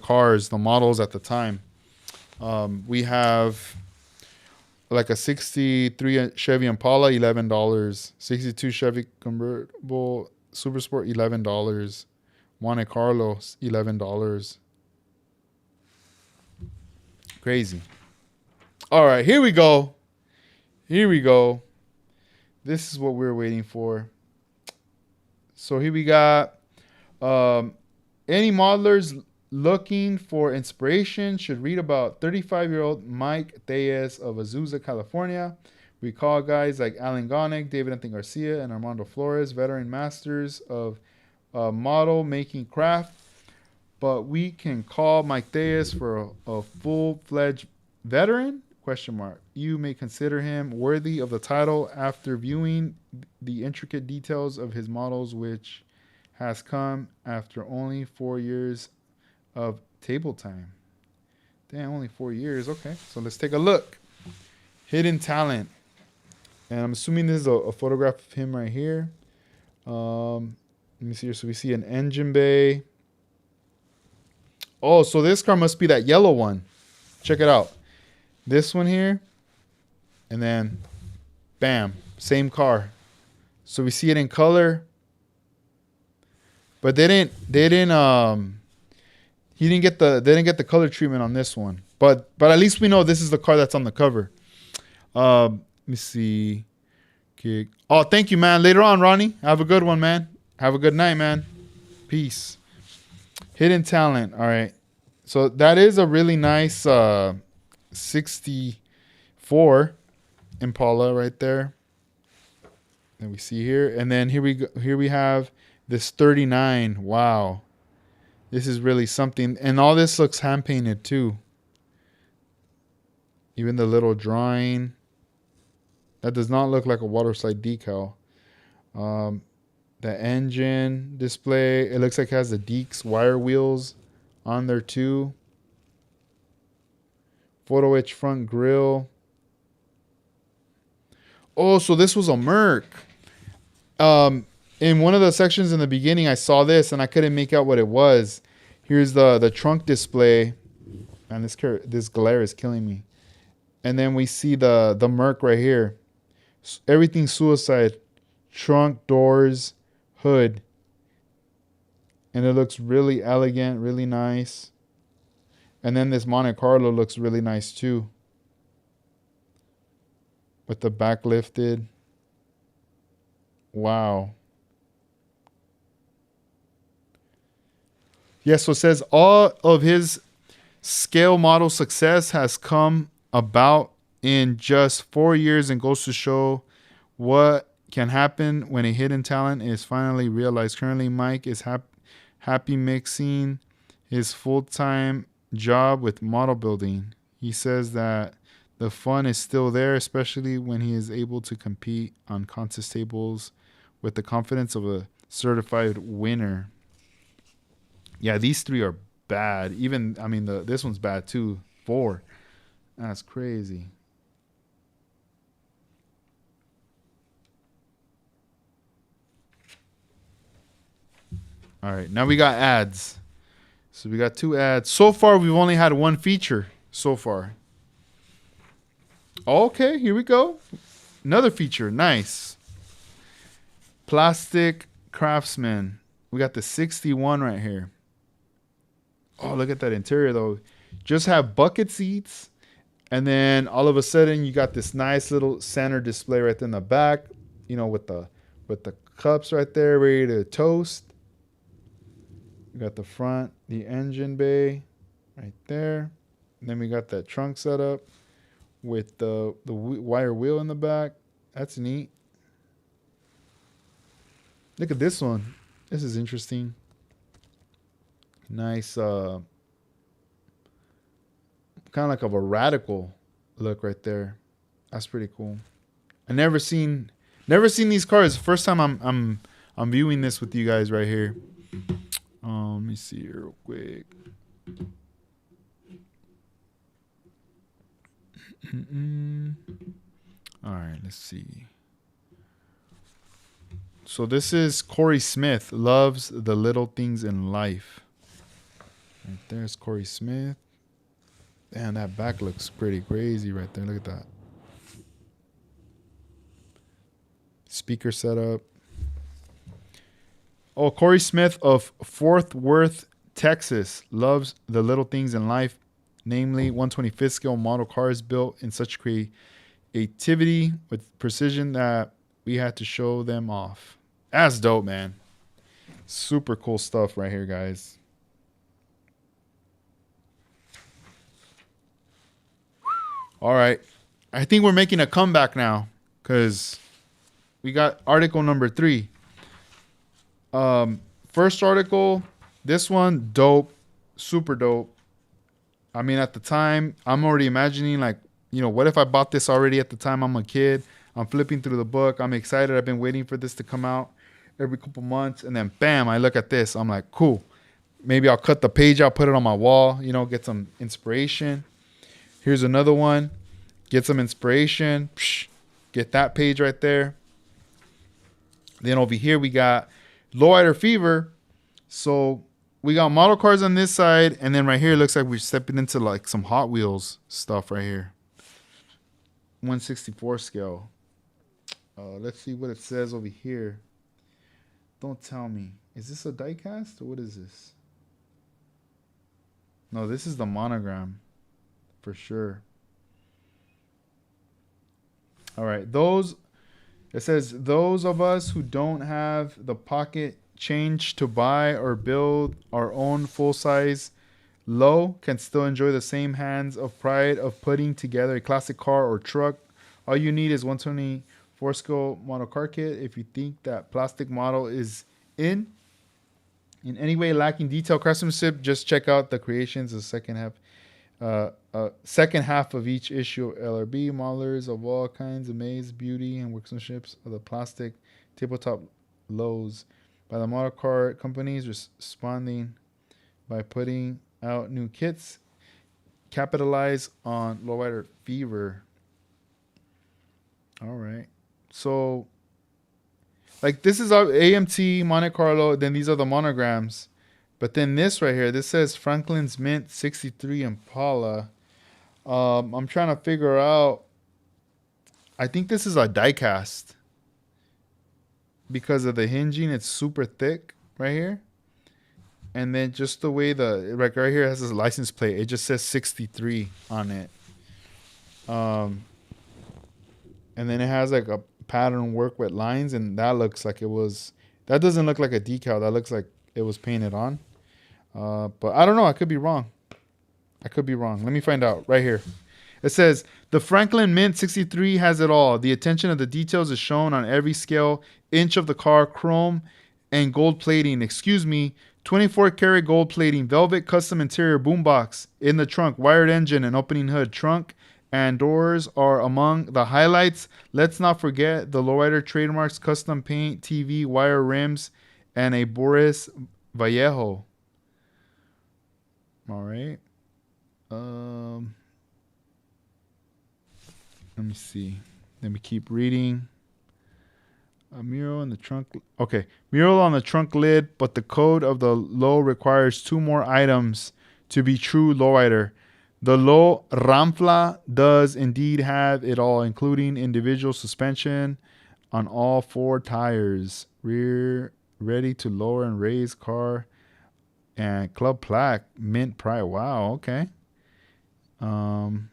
[SPEAKER 1] cars, the models at the time. We have like a 63 Chevy Impala, $11. 62 Chevy convertible Super Sport, $11. Monte Carlo, $11. Crazy. All right, here we go. This is what we're waiting for. So here we got any modelers looking for inspiration should read about 35-year-old Mike Thayes of Azusa, California. We call guys like Alan Gonick, David Anthony Garcia, and Armando Flores, veteran masters of model making craft. But we can call Mike Thayes for a full-fledged veteran? ? You may consider him worthy of the title after viewing the intricate details of his models, which has come after only 4 years of table time. Damn, only 4 years. Okay, so let's take a look. Hidden talent. And I'm assuming this is a photograph of him right here. Let me see here. So we see an engine bay. Oh, so this car must be that yellow one. Check it out. This one here. And then, bam, same car. So we see it in color. But they didn't They didn't get the color treatment on this one. But at least we know this is the car that's on the cover. Let me see. Okay. Oh, thank you, man. Later on, Ronnie. Have a good one, man. Have a good night, man. Peace. Hidden talent. All right. So that is a really nice 64 Impala right there that we see here. And then here we go. Here we have this 39. Wow. This is really something. And all this looks hand painted too. Even the little drawing. That does not look like a water slide decal. The engine display. It looks like it has the Deeks wire wheels on there too. Photo etch front grille. Oh, so this was a Merc. In one of the sections in the beginning, I saw this and I couldn't make out what it was. Here's the trunk display. Man, this glare is killing me. And then we see the Merc right here. Everything suicide. Trunk, doors, hood. And it looks really elegant, really nice. And then this Monte Carlo looks really nice too. With the back lifted. Wow. Yes, so it says all of his scale model success has come about in just 4 years and goes to show what can happen when a hidden talent is finally realized. Currently, Mike is happy mixing his full-time job with model building. He says that the fun is still there, especially when he is able to compete on contest tables with the confidence of a certified winner. Yeah, these three are bad. Even, I mean, this one's bad too. 4. That's crazy. All right, now we got ads. So we got 2 ads. So far, we've only had 1 feature so far. Okay, here we go. Another feature. Nice. Plastic Craftsman. We got the 61 right here. Oh, look at that interior, though. Just have bucket seats. And then all of a sudden, you got this nice little center display right there in the back. You know, with the cups right there, ready to toast. We got the front, the engine bay right there. And then we got that trunk setup with the wire wheel in the back. That's neat. Look at this one. This is interesting. Nice, kind of like of a radical look right there. That's pretty cool. I never seen these cars. First time I'm viewing this with you guys right here. Let me see here real quick. All right, let's see. So this is Corey Smith, loves the little things in life. Right there's Corey Smith. Damn, that back looks pretty crazy right there. Look at that. Speaker setup. Oh, Corey Smith of Fort Worth, Texas, loves the little things in life, namely 125th scale model cars built in such creativity with precision that we had to show them off. That's dope, man. Super cool stuff right here, guys. All right. I think we're making a comeback now because we got article number 3. First article, this one, dope, super dope. I mean, at the time, I'm already imagining like, you know, what if I bought this already at the time I'm a kid? I'm flipping through the book. I'm excited. I've been waiting for this to come out every couple months. And then bam, I look at this. I'm like, cool. Maybe I'll cut the page out, put it on my wall, you know, get some inspiration. Here's another one. Get some inspiration. Psh, get that page right there. Then over here, we got Lowrider Fever. So we got model cars on this side. And then right here, it looks like we're stepping into like some Hot Wheels stuff right here. 164 scale. Let's see what it says over here. Don't tell me. Is this a diecast or what is this? No, this is the monogram for sure. All right. It says, those of us who don't have the pocket change to buy or build our own full-size low can still enjoy the same hands of pride of putting together a classic car or truck. All you need is 124 scale model car kit. If you think that plastic model is in any way lacking detail craftsmanship, just check out the creations of second half of each issue of LRB modelers of all kinds, amaze beauty and workmanships of the plastic tabletop lows by the model car companies responding by putting out new kits. Capitalize on lowrider fever. All right, so like this is our AMT Monte Carlo. Then these are the monograms. But then this right here, this says Franklin's Mint 63 Impala. I'm trying to figure out. I think this is a die cast because of the hinging. It's super thick right here, and then just the way right here has this license plate. It just says 63 on it. And then it has like a pattern work with lines, and that looks like it was. That doesn't look like a decal. That looks like it was painted on. But I don't know. I could be wrong. Let me find out right here. It says, the Franklin Mint 63 has it all. The attention of the details is shown on every scale inch of the car, chrome and gold plating. 24 karat gold plating, velvet custom interior boombox in the trunk, wired engine and opening hood. Trunk and doors are among the highlights. Let's not forget the Lowrider trademarks, custom paint, TV, wire rims, and a Boris Vallejo. All right. Let me see. Let me keep reading. A mural in the trunk. Okay. Mural on the trunk lid, but the code of the low requires 2 more items to be true lowrider. The low Ramfla does indeed have it all, including individual suspension on all 4 tires, rear ready to lower and raise car, and club plaque, mint pride. Wow, okay. And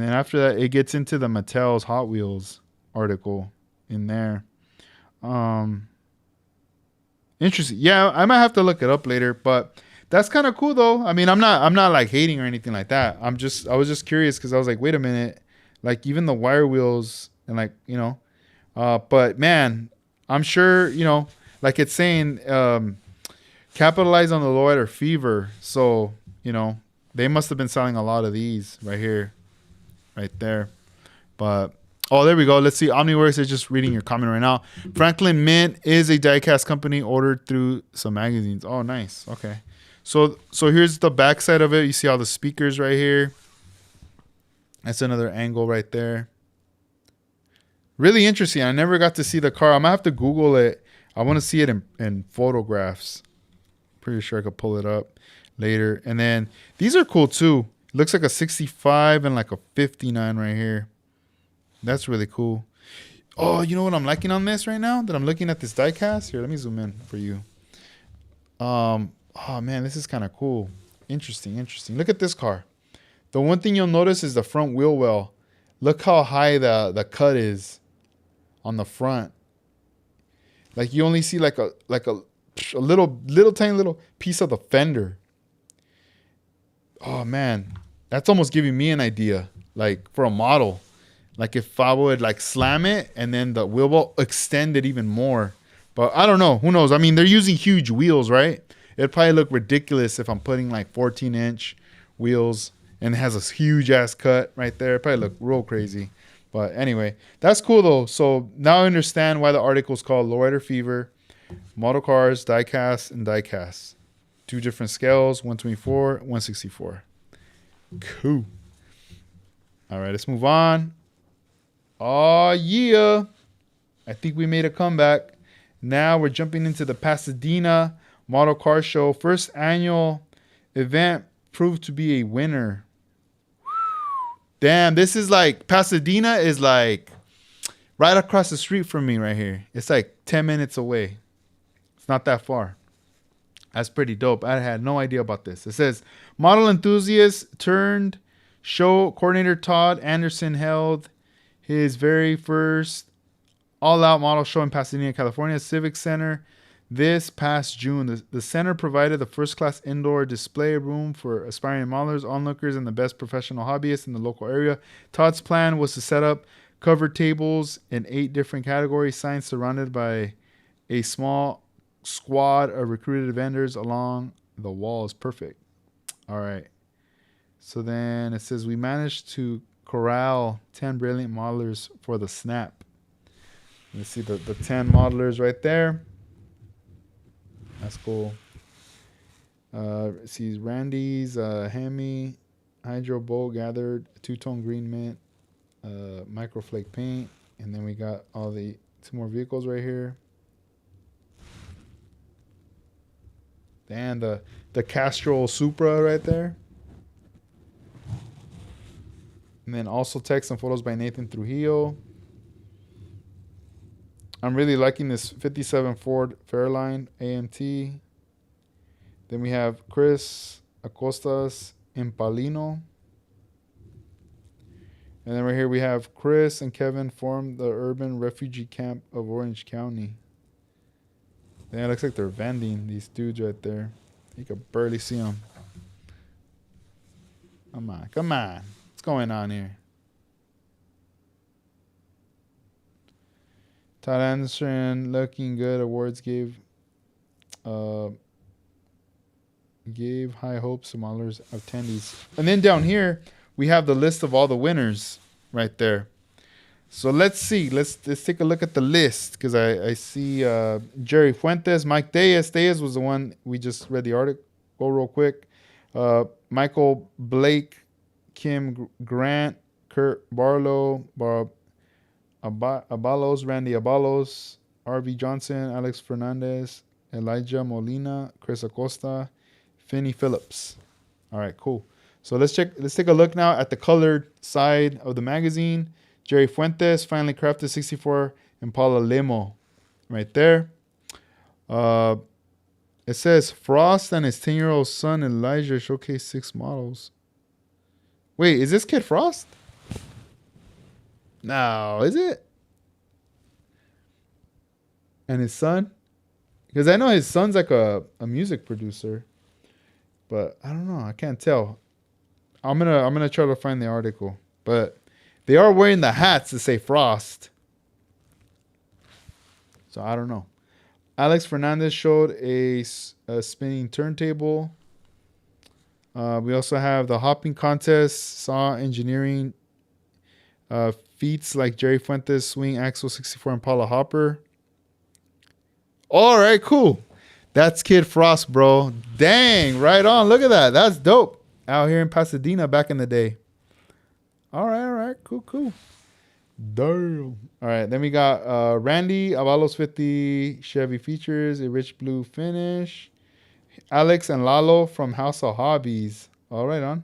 [SPEAKER 1] then after that, it gets into the Mattel's Hot Wheels article in there. Interesting. Yeah, I might have to look it up later, but that's kind of cool though. I mean, I'm not like hating or anything like that. I was just curious because I was like, wait a minute, like even the wire wheels and like, you know, but man, I'm sure, you know, like it's saying, capitalize on the lowrider fever. So, you know, they must have been selling a lot of these right here, right there. But, oh, there we go. Let's see. Omniworks is just reading your comment right now. Franklin Mint is a diecast company ordered through some magazines. Oh, nice. Okay. So here's the back side of it. You see all the speakers right here. That's another angle right there. Really interesting. I never got to see the car. I'm going to have to Google it. I want to see it in photographs. Pretty sure I could pull it up later. And then these are cool too. It looks like a 65 and like a 59 right here. That's really cool. Oh, you know what I'm liking on this right now? That I'm looking at this diecast? Here, let me zoom in for you. Oh man, this is kind of cool. Interesting. Look at this car. The one thing you'll notice is the front wheel well. Look how high the cut is on the front. Like you only see like a little tiny piece of the fender. Oh man, that's almost giving me an idea. Like for a model, like if I would like slam it and then the wheel well extend it even more. But I don't know. Who knows? I mean, they're using huge wheels, right? It'd probably look ridiculous if I'm putting like 14-inch wheels and it has a huge ass cut right there. It'd probably look real crazy. But anyway, that's cool though. So now I understand why the article is called Lowrider Fever, Model Cars, Diecast, and Diecast. 2 different scales, 124, 164. Cool. All right, let's move on. Oh, yeah. I think we made a comeback. Now we're jumping into the Pasadena Model Car Show. First annual event proved to be a winner. Damn, this is like, Pasadena is like right across the street from me right here. It's like 10 minutes away. It's not that far. That's pretty dope. I had no idea about this. It says model enthusiast turned show coordinator Todd Anderson held his very first all-out model show in Pasadena, California Civic Center this past June. The center provided the first-class indoor display room for aspiring modelers, onlookers, and the best professional hobbyists in the local area. Todd's plan was to set up covered tables in 8 different categories, signs surrounded by a small squad of recruited vendors along the walls. Perfect. All right. So then it says we managed to corral 10 brilliant modelers for the snap. Let's see the 10 modelers right there. That's cool. See Randy's Hemi Hydro Bowl gathered, 2-tone green mint, microflake paint, and then we got all the 2 more vehicles right here. And the Castrol Supra right there. And then also text and photos by Nathan Trujillo. I'm really liking this 57 Ford Fairline AMT. Then we have Chris Acostas Impalino. And then right here we have Chris and Kevin formed the urban refugee camp of Orange County. Then it looks like they're vending, these dudes right there. You can barely see them. Come on, come on. What's going on here? Todd Anderson looking good. Awards gave high hopes to modelers attendees. And then down here we have the list of all the winners right there. So let's see. Let's take a look at the list, because I see Jerry Fuentes, Mike Diaz. Diaz was the one we just read the article real quick. Michael Blake, Kim Grant, Kurt Barlow, Abalos, Randy Abalos, R.V. Johnson, Alex Fernandez, Elijah Molina, Chris Acosta, Finney Phillips. All right, cool. So let's take a look now at the colored side of the magazine. Jerry Fuentes finally crafted 64 Impala Limo right there. It says Frost and his 10-year-old son Elijah showcase 6 models. Wait, is this Kid Frost? No, is it? And his son? Because I know his son's like a music producer, but I don't know. I can't tell. I'm gonna try to find the article, but they are wearing the hats that say Frost. So I don't know. Alex Fernandez showed a spinning turntable. We also have the hopping contest, saw engineering feats like Jerry Fuentes swing axle 64 Impala hopper. All right, cool. That's Kid Frost, bro. Dang, right on. Look at that. That's dope. Out here in Pasadena back in the day. All right. Cool. Damn. All right, then we got Randy Avalos 50 Chevy features, a rich blue finish. Alex and Lalo from House of Hobbies. All right, on.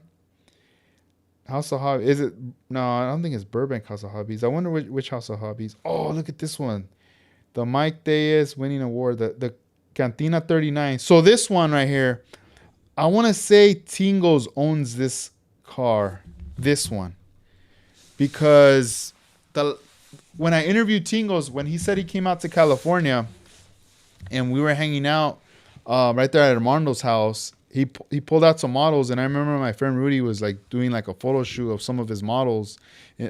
[SPEAKER 1] House of Hobbies. Is it? No, I don't think it's Burbank House of Hobbies. I wonder which House of Hobbies. Oh, look at this one. The Mike Diaz winning award, the Cantina 39. So this one right here, I want to say Tingos owns this car. This one. Because when I interviewed Tingos, when he said he came out to California and we were hanging out right there at Armando's house, he pulled out some models, and I remember my friend Rudy was like doing like a photo shoot of some of his models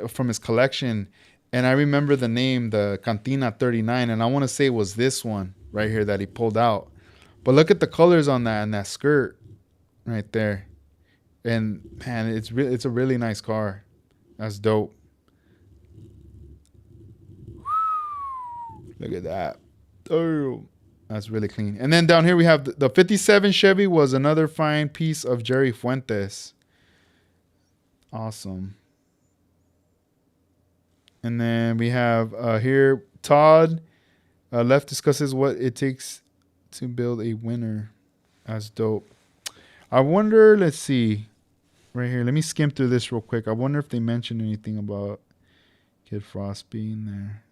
[SPEAKER 1] from his collection, and I remember the name, the Cantina 39, and I want to say it was this one right here that he pulled out. But look at the colors on that and that skirt right there, and man, it's a really nice car. That's dope. Look at that. Oh, that's really clean. And then down here we have the 57 Chevy was another fine piece of Jerry Fuentes. Awesome. And then we have here Todd left discusses what it takes to build a winner. That's dope. I wonder, let's see. Right here, let me skim through this real quick. I wonder if they mentioned anything about Kid Frost being there.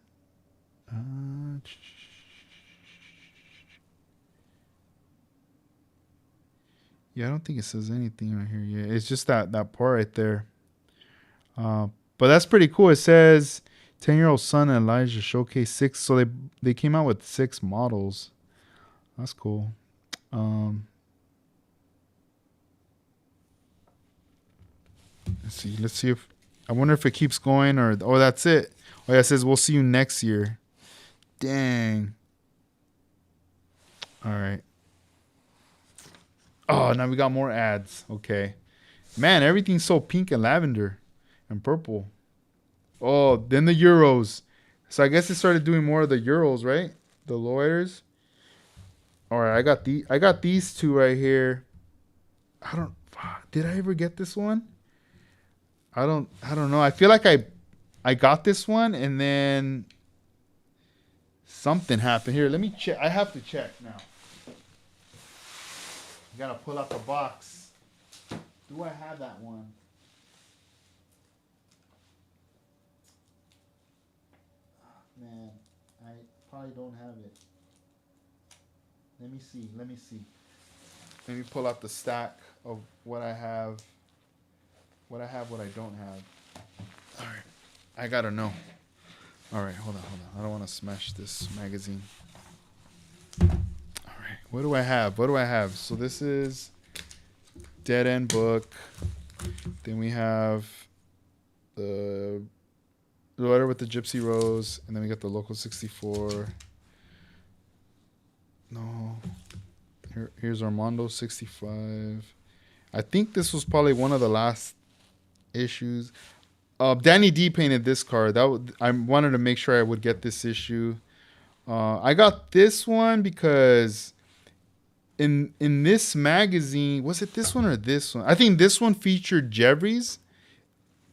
[SPEAKER 1] Yeah, I don't think it says anything right here. Yeah, it's just that part right there. But that's pretty cool. It says 10-year-old son and Elijah showcase 6. So they came out with 6 models. That's cool. Let's see if I wonder if it keeps going or that's it. Oh yeah, it says we'll see you next year. Dang. All right. Oh, now we got more ads. Okay. Man, everything's so pink and lavender and purple. Oh, then the Euros. So I guess it started doing more of the Euros, right? The Lowriders. All right, I got these two right here. Did I ever get this one? I don't know. I feel like I got this one and then something happened. Here, let me check. I have to check now. I gotta pull out the box. Do I have that one? Man, I probably don't have it. Let me see. Let me pull out the stack of what I have. What I don't have. All right. I gotta know. All right, hold on. I don't want to smash this magazine. All right. What do I have? So this is Dead End Book. Then we have the letter with the Gypsy Rose, and then we got the Local 64. No. Here's Armando 65. I think this was probably one of the last issues. Danny D painted this card. I wanted to make sure I would get this issue. I got this one because in this magazine, was it this one or this one? I think this one featured Jeffries.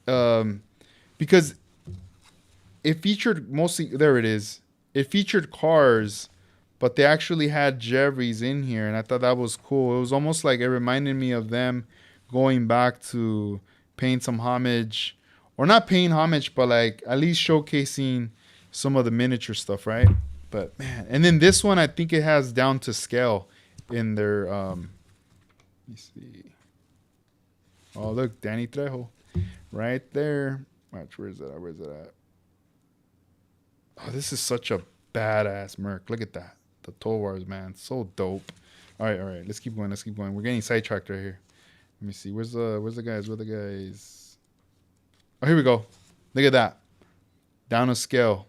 [SPEAKER 1] Because it featured mostly, there it is. It featured cars, but they actually had Jeffries in here, and I thought that was cool. It was almost like it reminded me of them going back to paying some homage, or not paying homage, but like at least showcasing some of the miniature stuff, right? But man, and then this one, I think it has down to scale in their. Let me see. Oh look, Danny Trejo, right there. Watch, where's it at? Oh, this is such a badass Merc. Look at that. The Towars, man. So dope. All right. Let's keep going. We're getting sidetracked right here. Let me see. Where's the guys? Oh, here we go. Look at that. Down a scale.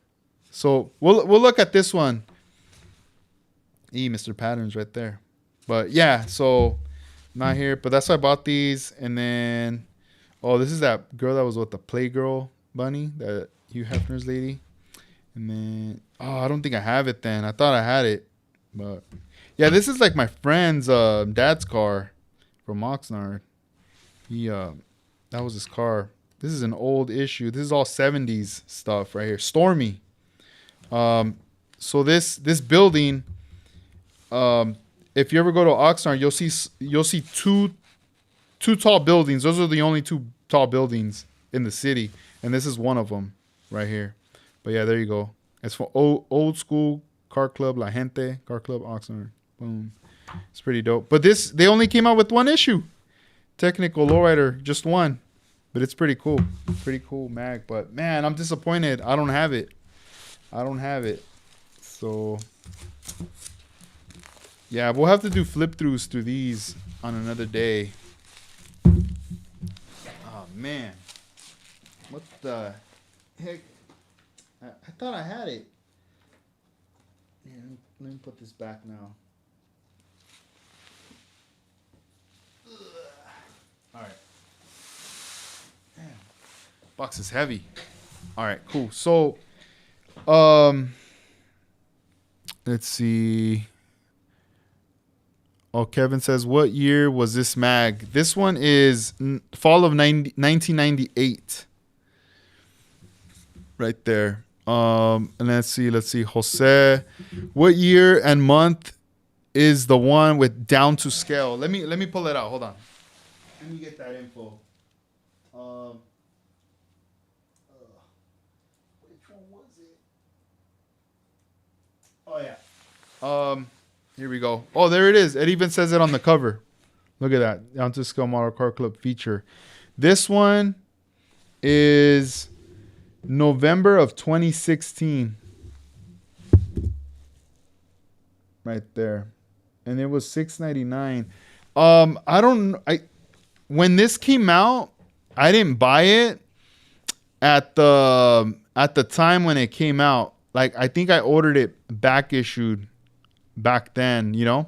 [SPEAKER 1] So we'll look at this one. Mr. Patterns right there. But yeah, so not here. But that's why I bought these. And then, this is that girl that was with the Playgirl bunny, that Hugh Hefner's lady. And then, I don't think I have it then. I thought I had it. But yeah, this is like my friend's dad's car from Oxnard. That was his car. This is an old issue. This is all 70s stuff right here. Stormy. So this building, if you ever go to Oxnard, you'll see two tall buildings. Those are the only 2 tall buildings in the city, and this is one of them right here. But yeah, there you go. It's for old school car club, La Gente Car Club Oxnard. Boom. It's pretty dope. But they only came out with 1 issue. Technical Lowrider, just 1. But it's pretty cool. Pretty cool mag. But man, I'm disappointed. I don't have it. So yeah, we'll have to do flip throughs through these on another day. Oh man. What the heck? I thought I had it. Yeah, let me put this back now. All right. Damn. Box is heavy. All right, cool. So, let's see. Oh, Kevin says, what year was this mag? This one is fall of 1998. Right there. And let's see. Jose, what year and month is the one with down to scale? Let me pull it out. Hold on. Let me get that info. Which one was it? Oh yeah. Here we go. Oh, there it is. It even says it on the cover. Look at that. Down to Scale Model Car Club feature. This one is November of 2016. Right there. And it was $6.99. When this came out, I didn't buy it at the time when it came out. Like, I think I ordered it back issued back then, you know,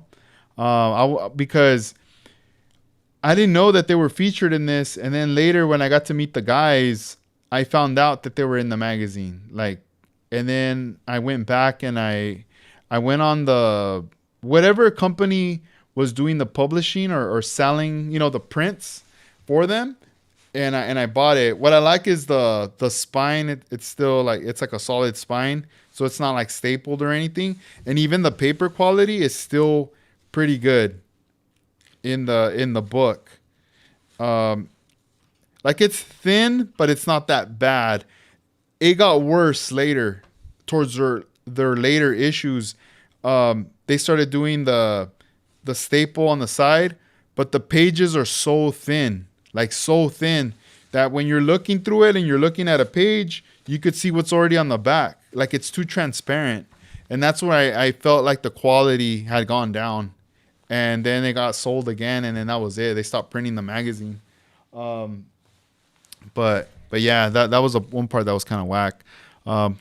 [SPEAKER 1] because I didn't know that they were featured in this. And then later when I got to meet the guys, I found out that they were in the magazine. Like, and then I went back and I went on the whatever company was doing the publishing or selling, you know, the prints for them. And I bought it. What I like is the spine. It's still like, it's like a solid spine. So it's not like stapled or anything. And even the paper quality is still pretty good in the book. Like, it's thin, but it's not that bad. It got worse later towards their later issues. They started doing the staple on the side, but the pages are so thin. Like, so thin that when you're looking through it and you're looking at a page, you could see what's already on the back. Like, it's too transparent. And that's where I felt like the quality had gone down. And then it got sold again, and then that was it. They stopped printing the magazine. But yeah, that was one part that was kind of whack.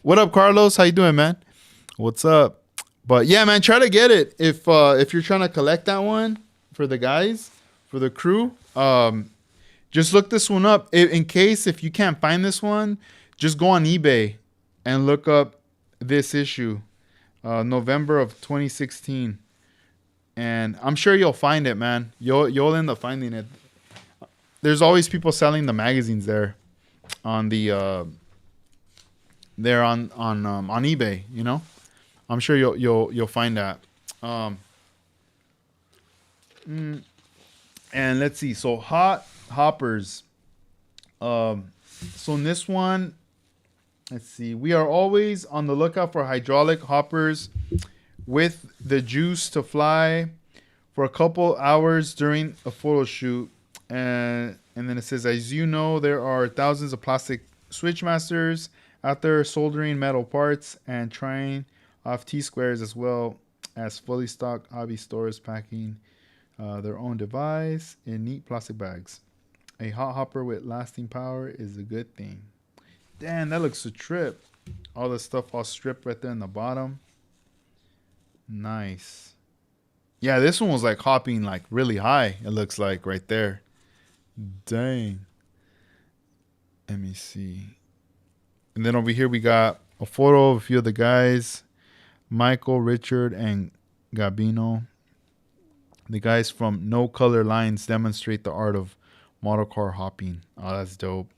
[SPEAKER 1] What up, Carlos? How you doing, man? What's up? But yeah, man, try to get it. If you're trying to collect that one for the guys, for the crew, just look this one up. In case if you can't find this one, just go on eBay and look up this issue, November of 2016, and I'm sure you'll find it, man. You'll end up finding it. There's always people selling the magazines there, on the there on eBay. You know, I'm sure you'll find that. And let's see. So hot hoppers. So in this one, let's see. We are always on the lookout for hydraulic hoppers with the juice to fly for a couple hours during a photo shoot. And then it says, as you know, there are thousands of plastic switchmasters out there soldering metal parts and trying off T-squares, as well as fully stocked hobby stores packing their own device in neat plastic bags. A hot hopper with lasting power is a good thing. Damn, that looks a trip. All the stuff all stripped right there in the bottom. Nice. Yeah, this one was like hopping like really high. It looks like right there. Dang. Let me see. And then over here we got a photo of a few of the guys. Michael, Richard, and Gabino. The guys from No Color Lines demonstrate the art of model car hopping. Oh, that's dope.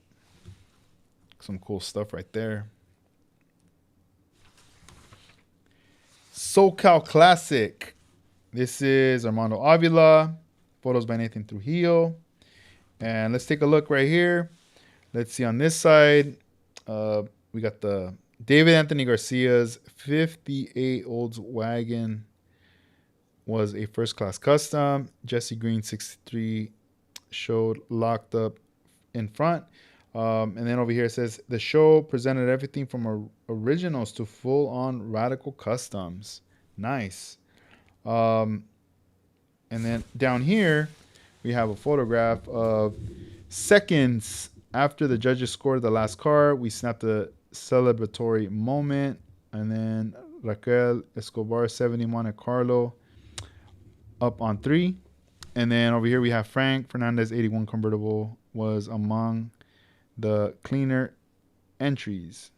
[SPEAKER 1] Some cool stuff right there. SoCal Classic. This is Armando Avila. Photos by Nathan Trujillo. And let's take a look right here. Let's see on this side. We got the David Anthony Garcia's 58 Oldswagen was a first class custom. Jesse Green 63 showed locked up in front. And then over here it says the show presented everything from originals to full on radical customs. Nice. And then down here we have a photograph of seconds after the judges scored the last car. We snapped a celebratory moment. And then Raquel Escobar 70 Monte Carlo up on 3. And then over here we have Frank Fernandez 81 convertible was among the cleaner entries.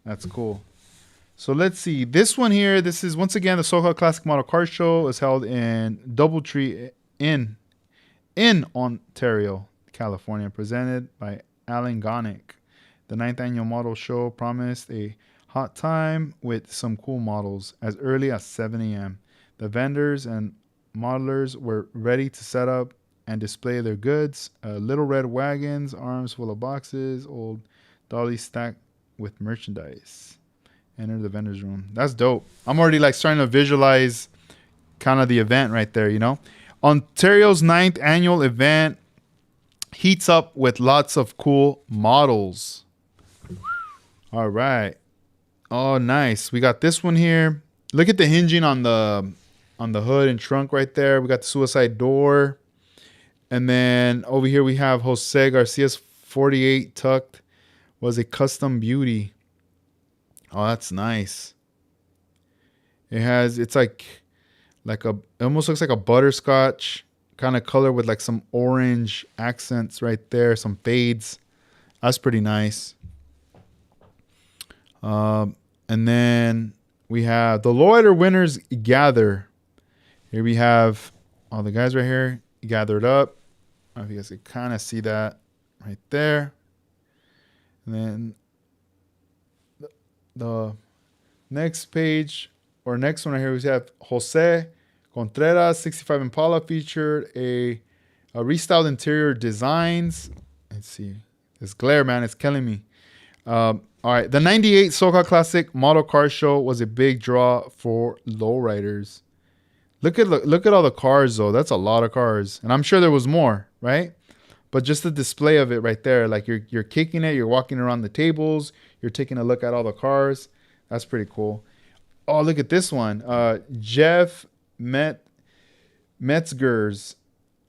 [SPEAKER 1] That's cool. So let's see. This one here, this is once again the SoCal Classic Model Car Show. Is held in Doubletree in Ontario, California, presented by Alan Gonick. The 9th annual model show promised a hot time with some cool models as early as 7 a.m. The vendors and modelers were ready to set up and display their goods. Little red wagons, arms full of boxes, old dollies stacked with merchandise. Enter the vendor's room. That's dope. I'm already like starting to visualize kind of the event right there, you know. Ontario's 9th annual event heats up with lots of cool models. All right. Oh, nice. We got this one here. Look at the hinging on the hood and trunk right there. We got the suicide door. And then over here we have Jose Garcia's 48 tucked was a custom beauty. Oh, that's nice. It's like it almost looks like a butterscotch kind of color with like some orange accents right there, some fades. That's pretty nice. And then we have the Lowrider winners gather. Here we have all the guys right here gathered up. I don't know if you guys can kind of see that right there. And then the next page or next one right here, we have Jose Contreras 65 Impala featured a restyled interior designs. Let's see. This glare, man, it's killing me. All right. The 98 SoCal Classic Model Car Show was a big draw for lowriders. Look at all the cars, though. That's a lot of cars. And I'm sure there was more, right? But just the display of it right there. Like you're kicking it. You're walking around the tables. You're taking a look at all the cars. That's pretty cool. Oh, look at this one. Jeff Metzger's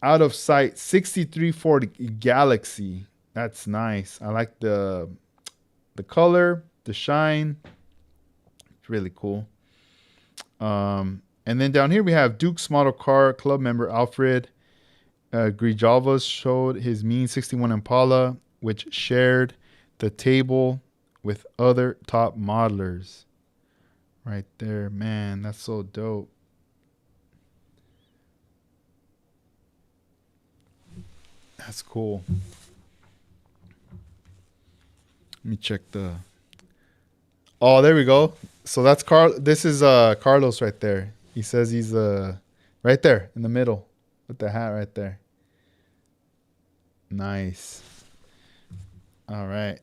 [SPEAKER 1] Out of Sight 63 Ford Galaxy. That's nice. I like the color, the shine. It's really cool. And then down here we have Duke's Model Car Club member Alfred Grijalvas showed his mean 61 Impala, which shared the table with other top modelers. Right there, man, that's so dope. That's cool. Let me check the... Oh, there we go. So that's This is Carlos right there. He says he's right there in the middle with the hat right there. Nice. All right.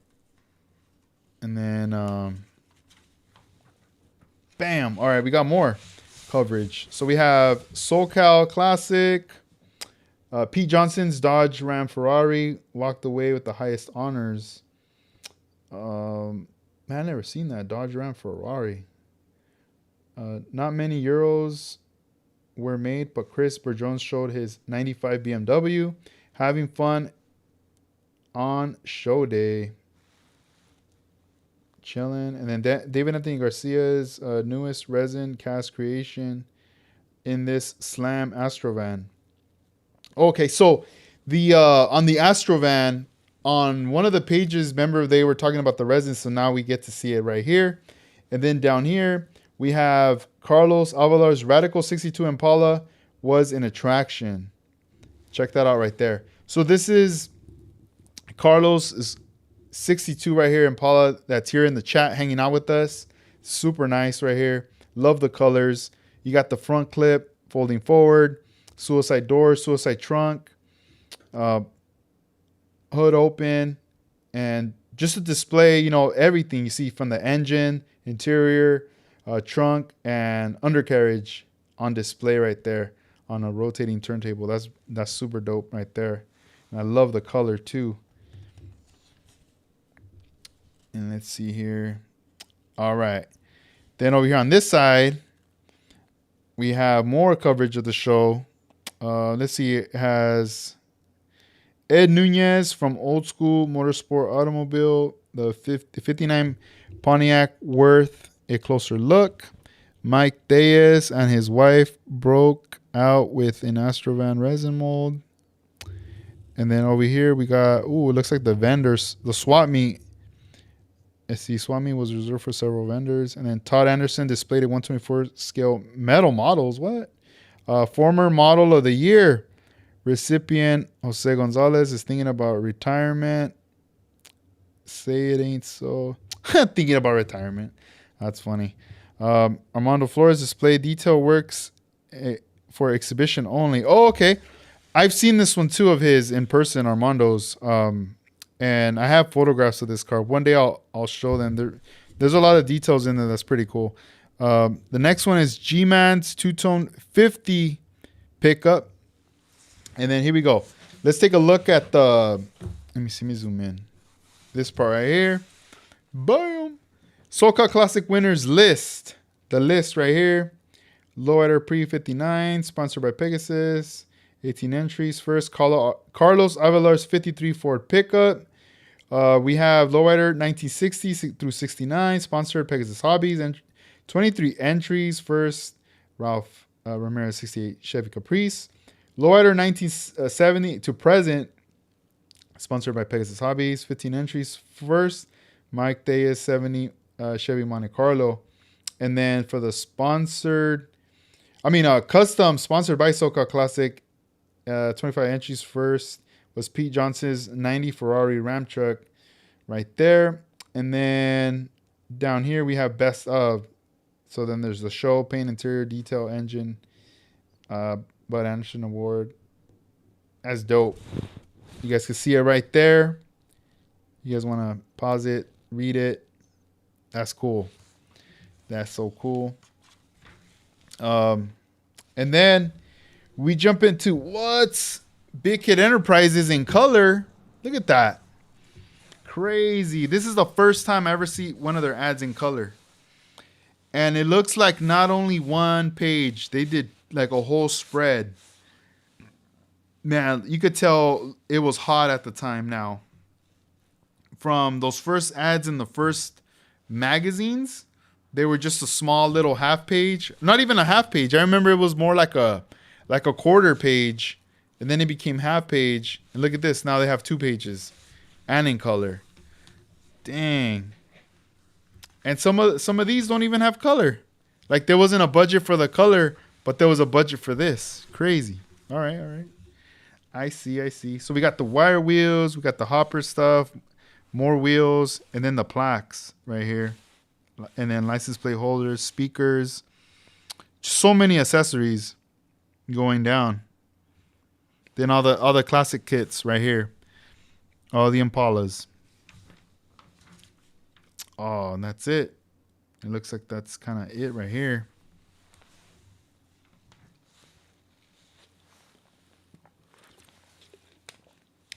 [SPEAKER 1] And then bam. All right, we got more coverage. So we have SoCal Classic. Pete Johnson's Dodge Ram Ferrari walked away with the highest honors. Man, I never seen that Dodge Ram Ferrari. Not many Euros were made, but Chris Berjones showed his 95 BMW, having fun on show day. Chilling. And then David Anthony Garcia's newest resin cast creation in this Slam Astrovan. Okay, so the on the Astrovan, on one of the pages, remember they were talking about the resin, so now we get to see it right here. And then down here, we have Carlos Avalar's Radical 62 Impala was an attraction. Check that out right there. So this is Carlos' 62 right here, Impala, that's here in the chat hanging out with us. Super nice right here. Love the colors. You got the front clip folding forward, suicide door, suicide trunk, hood open, and just to display, you know, everything you see from the engine, interior, trunk, and undercarriage on display right there on a rotating turntable. That's super dope right there. And I love the color too. And let's see here. All right. Then over here on this side, we have more coverage of the show. Let's see. It has Ed Nunez from Old School Motorsport Automobile. The 59 Pontiac worth a closer look. Mike Diaz and his wife broke out with an Astrovan resin mold. And then over here we got, it looks like the vendors, the swap meet. Let's see, swap meet was reserved for several vendors. And then Todd Anderson displayed a 124 scale metal models. What? Former model of the year recipient Jose Gonzalez is thinking about retirement. Say it ain't so. Thinking about retirement. That's funny. Armando Flores display detail works for exhibition only. Oh, okay. I've seen this one too of his in person, Armando's. And I have photographs of this car. One day I'll show them. There's a lot of details in there that's pretty cool. The next one is G-Man's two-tone 50 pickup. And then here we go. Let's take a look at the, let me see, let me zoom in. This part right here. Boom. SoCal Classic winners list. The list right here. Lowrider Pre 59, sponsored by Pegasus. 18 entries. First, Carlos Avalar's 53 Ford pickup. We have Lowrider 1960 through 69, sponsored Pegasus Hobbies. And 23 entries. First, Ralph Ramirez 68 Chevy Caprice. Lowrider 1970 to present, sponsored by Pegasus Hobbies. 15 entries. First, Mike Diaz 70 Chevy Monte Carlo. And then for the custom sponsored by SoCal Classic, 25 entries. First was Pete Johnson's 90 Ferrari Ram truck right there. And then down here we have best of. So then there's the show, paint, interior, detail, engine, Bud Anderson Award. That's dope. You guys can see it right there. You guys want to pause it, read it. That's cool. That's so cool. And then we jump into what's Big Kid Enterprises in color. Look at that. Crazy. This is the first time I ever see one of their ads in color. And it looks like not only one page, they did like a whole spread. Man, you could tell it was hot at the time now. From those first ads in the first magazines, they were just a small little half page. Not even a half page. I remember it was more like a quarter page. And then it became half page. And look at this. Now they have 2 pages. And in color. Dang. And some of these don't even have color. Like there wasn't a budget for the color, but there was a budget for this. Crazy. All right. I see. So we got the wire wheels, we got the hopper stuff, more wheels, and then the plaques right here. And then license plate holders, speakers. So many accessories going down. Then all the classic kits right here. All the Impalas. Oh, and that's it. It looks like that's kind of it right here.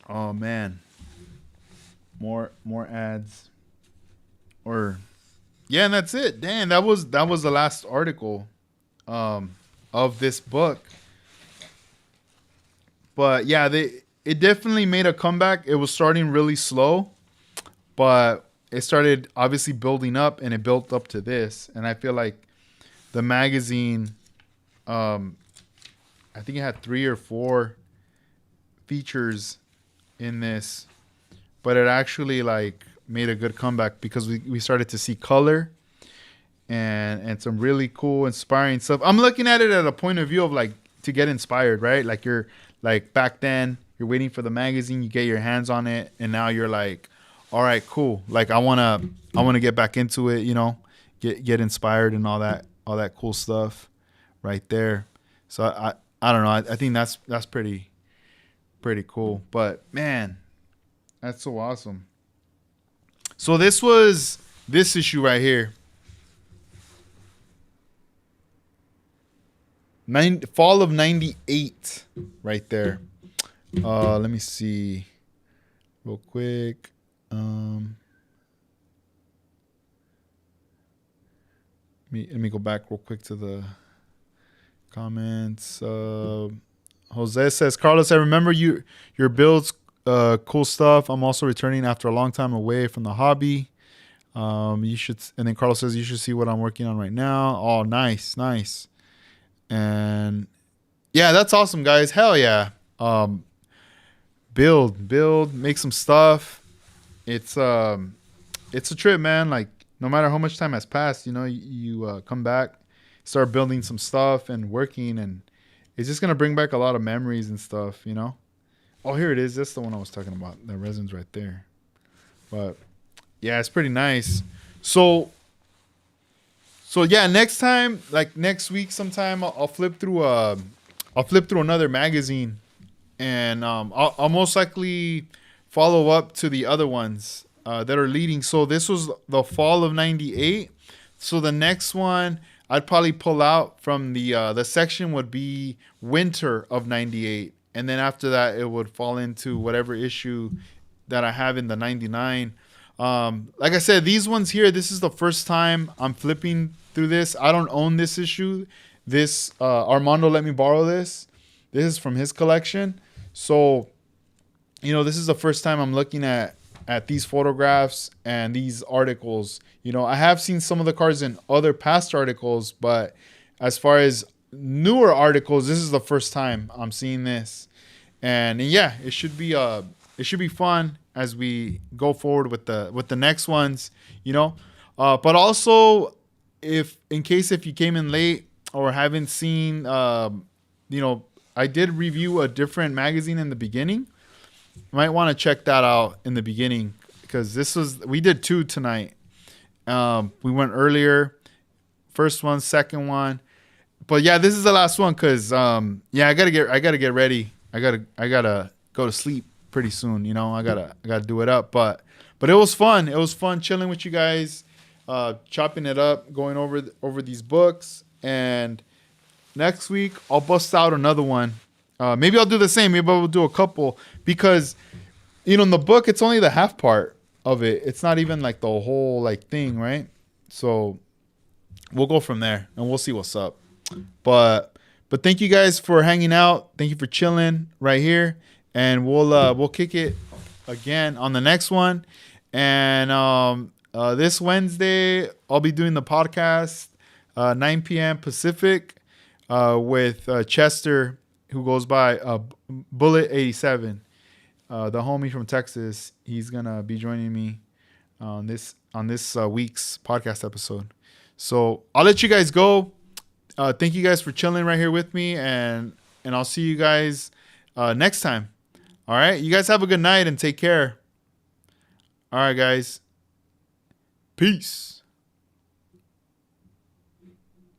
[SPEAKER 1] Oh man. More ads. And that's it. Damn, that was the last article of this book. But yeah, it definitely made a comeback. It was starting really slow, but it started obviously building up, and it built up to this. And I feel like the magazine, I think it had 3 or 4 features in this, but it actually like made a good comeback because we started to see color and some really cool, inspiring stuff. I'm looking at it at a point of view of like to get inspired, right? Like you're like back then, you're waiting for the magazine, you get your hands on it, and now you're like, all right, cool. Like I wanna get back into it, you know, get inspired and all that cool stuff, right there. So I don't know. I think that's pretty cool. But man, that's so awesome. So this was this issue right here, fall of '98, right there. Let me see, real quick. Let me go back real quick to the comments. Jose says, Carlos, I remember your builds, cool stuff. I'm also returning after a long time away from the hobby. You should, and then Carlos says, you should see what I'm working on right now. Oh, nice. And yeah, that's awesome, guys. Hell yeah. Build, make some stuff. It's a trip, man. Like no matter how much time has passed, you know, you come back, start building some stuff and working, and it's just gonna bring back a lot of memories and stuff, you know. Oh, here it is. That's the one I was talking about. The resin's right there. But yeah, it's pretty nice. So yeah, next time, like next week sometime, I'll flip through another magazine, and I'll most likely follow up to the other ones that are leading. So this was the fall of '98. So the next one I'd probably pull out from the section would be winter of '98, and then after that it would fall into whatever issue that I have in the 99. Like I said, these ones here, this is the first time I'm flipping through this. I don't own this issue. This Armando let me borrow this. This is from his collection. So, this is the first time I'm looking at these photographs and these articles. I have seen some of the cards in other past articles, but as far as newer articles, this is the first time I'm seeing this. And yeah, it should be fun as we go forward with the next ones, but also if you came in late or haven't seen, I did review a different magazine in the beginning. You might want to check that out in the beginning, because we did 2 tonight. We went earlier, first one, second one, but yeah, this is the last one because I gotta get ready. I gotta go to sleep pretty soon. I gotta do it up. But it was fun. It was fun chilling with you guys, chopping it up, going over these books. And next week I'll bust out another one. Maybe I'll do the same. Maybe I'll do a couple, because in the book it's only the half part of it. It's not even like the whole thing, right? So we'll go from there and we'll see what's up. But thank you guys for hanging out. Thank you for chilling right here, and we'll kick it again on the next one. And this Wednesday I'll be doing the podcast 9 p.m. Pacific with Chester, who goes by Bullet 87, the homie from Texas. He's gonna be joining me on this week's podcast episode. So I'll let you guys go. Thank you guys for chilling right here with me, and I'll see you guys next time. All right, you guys have a good night and take care. All right, guys. Peace.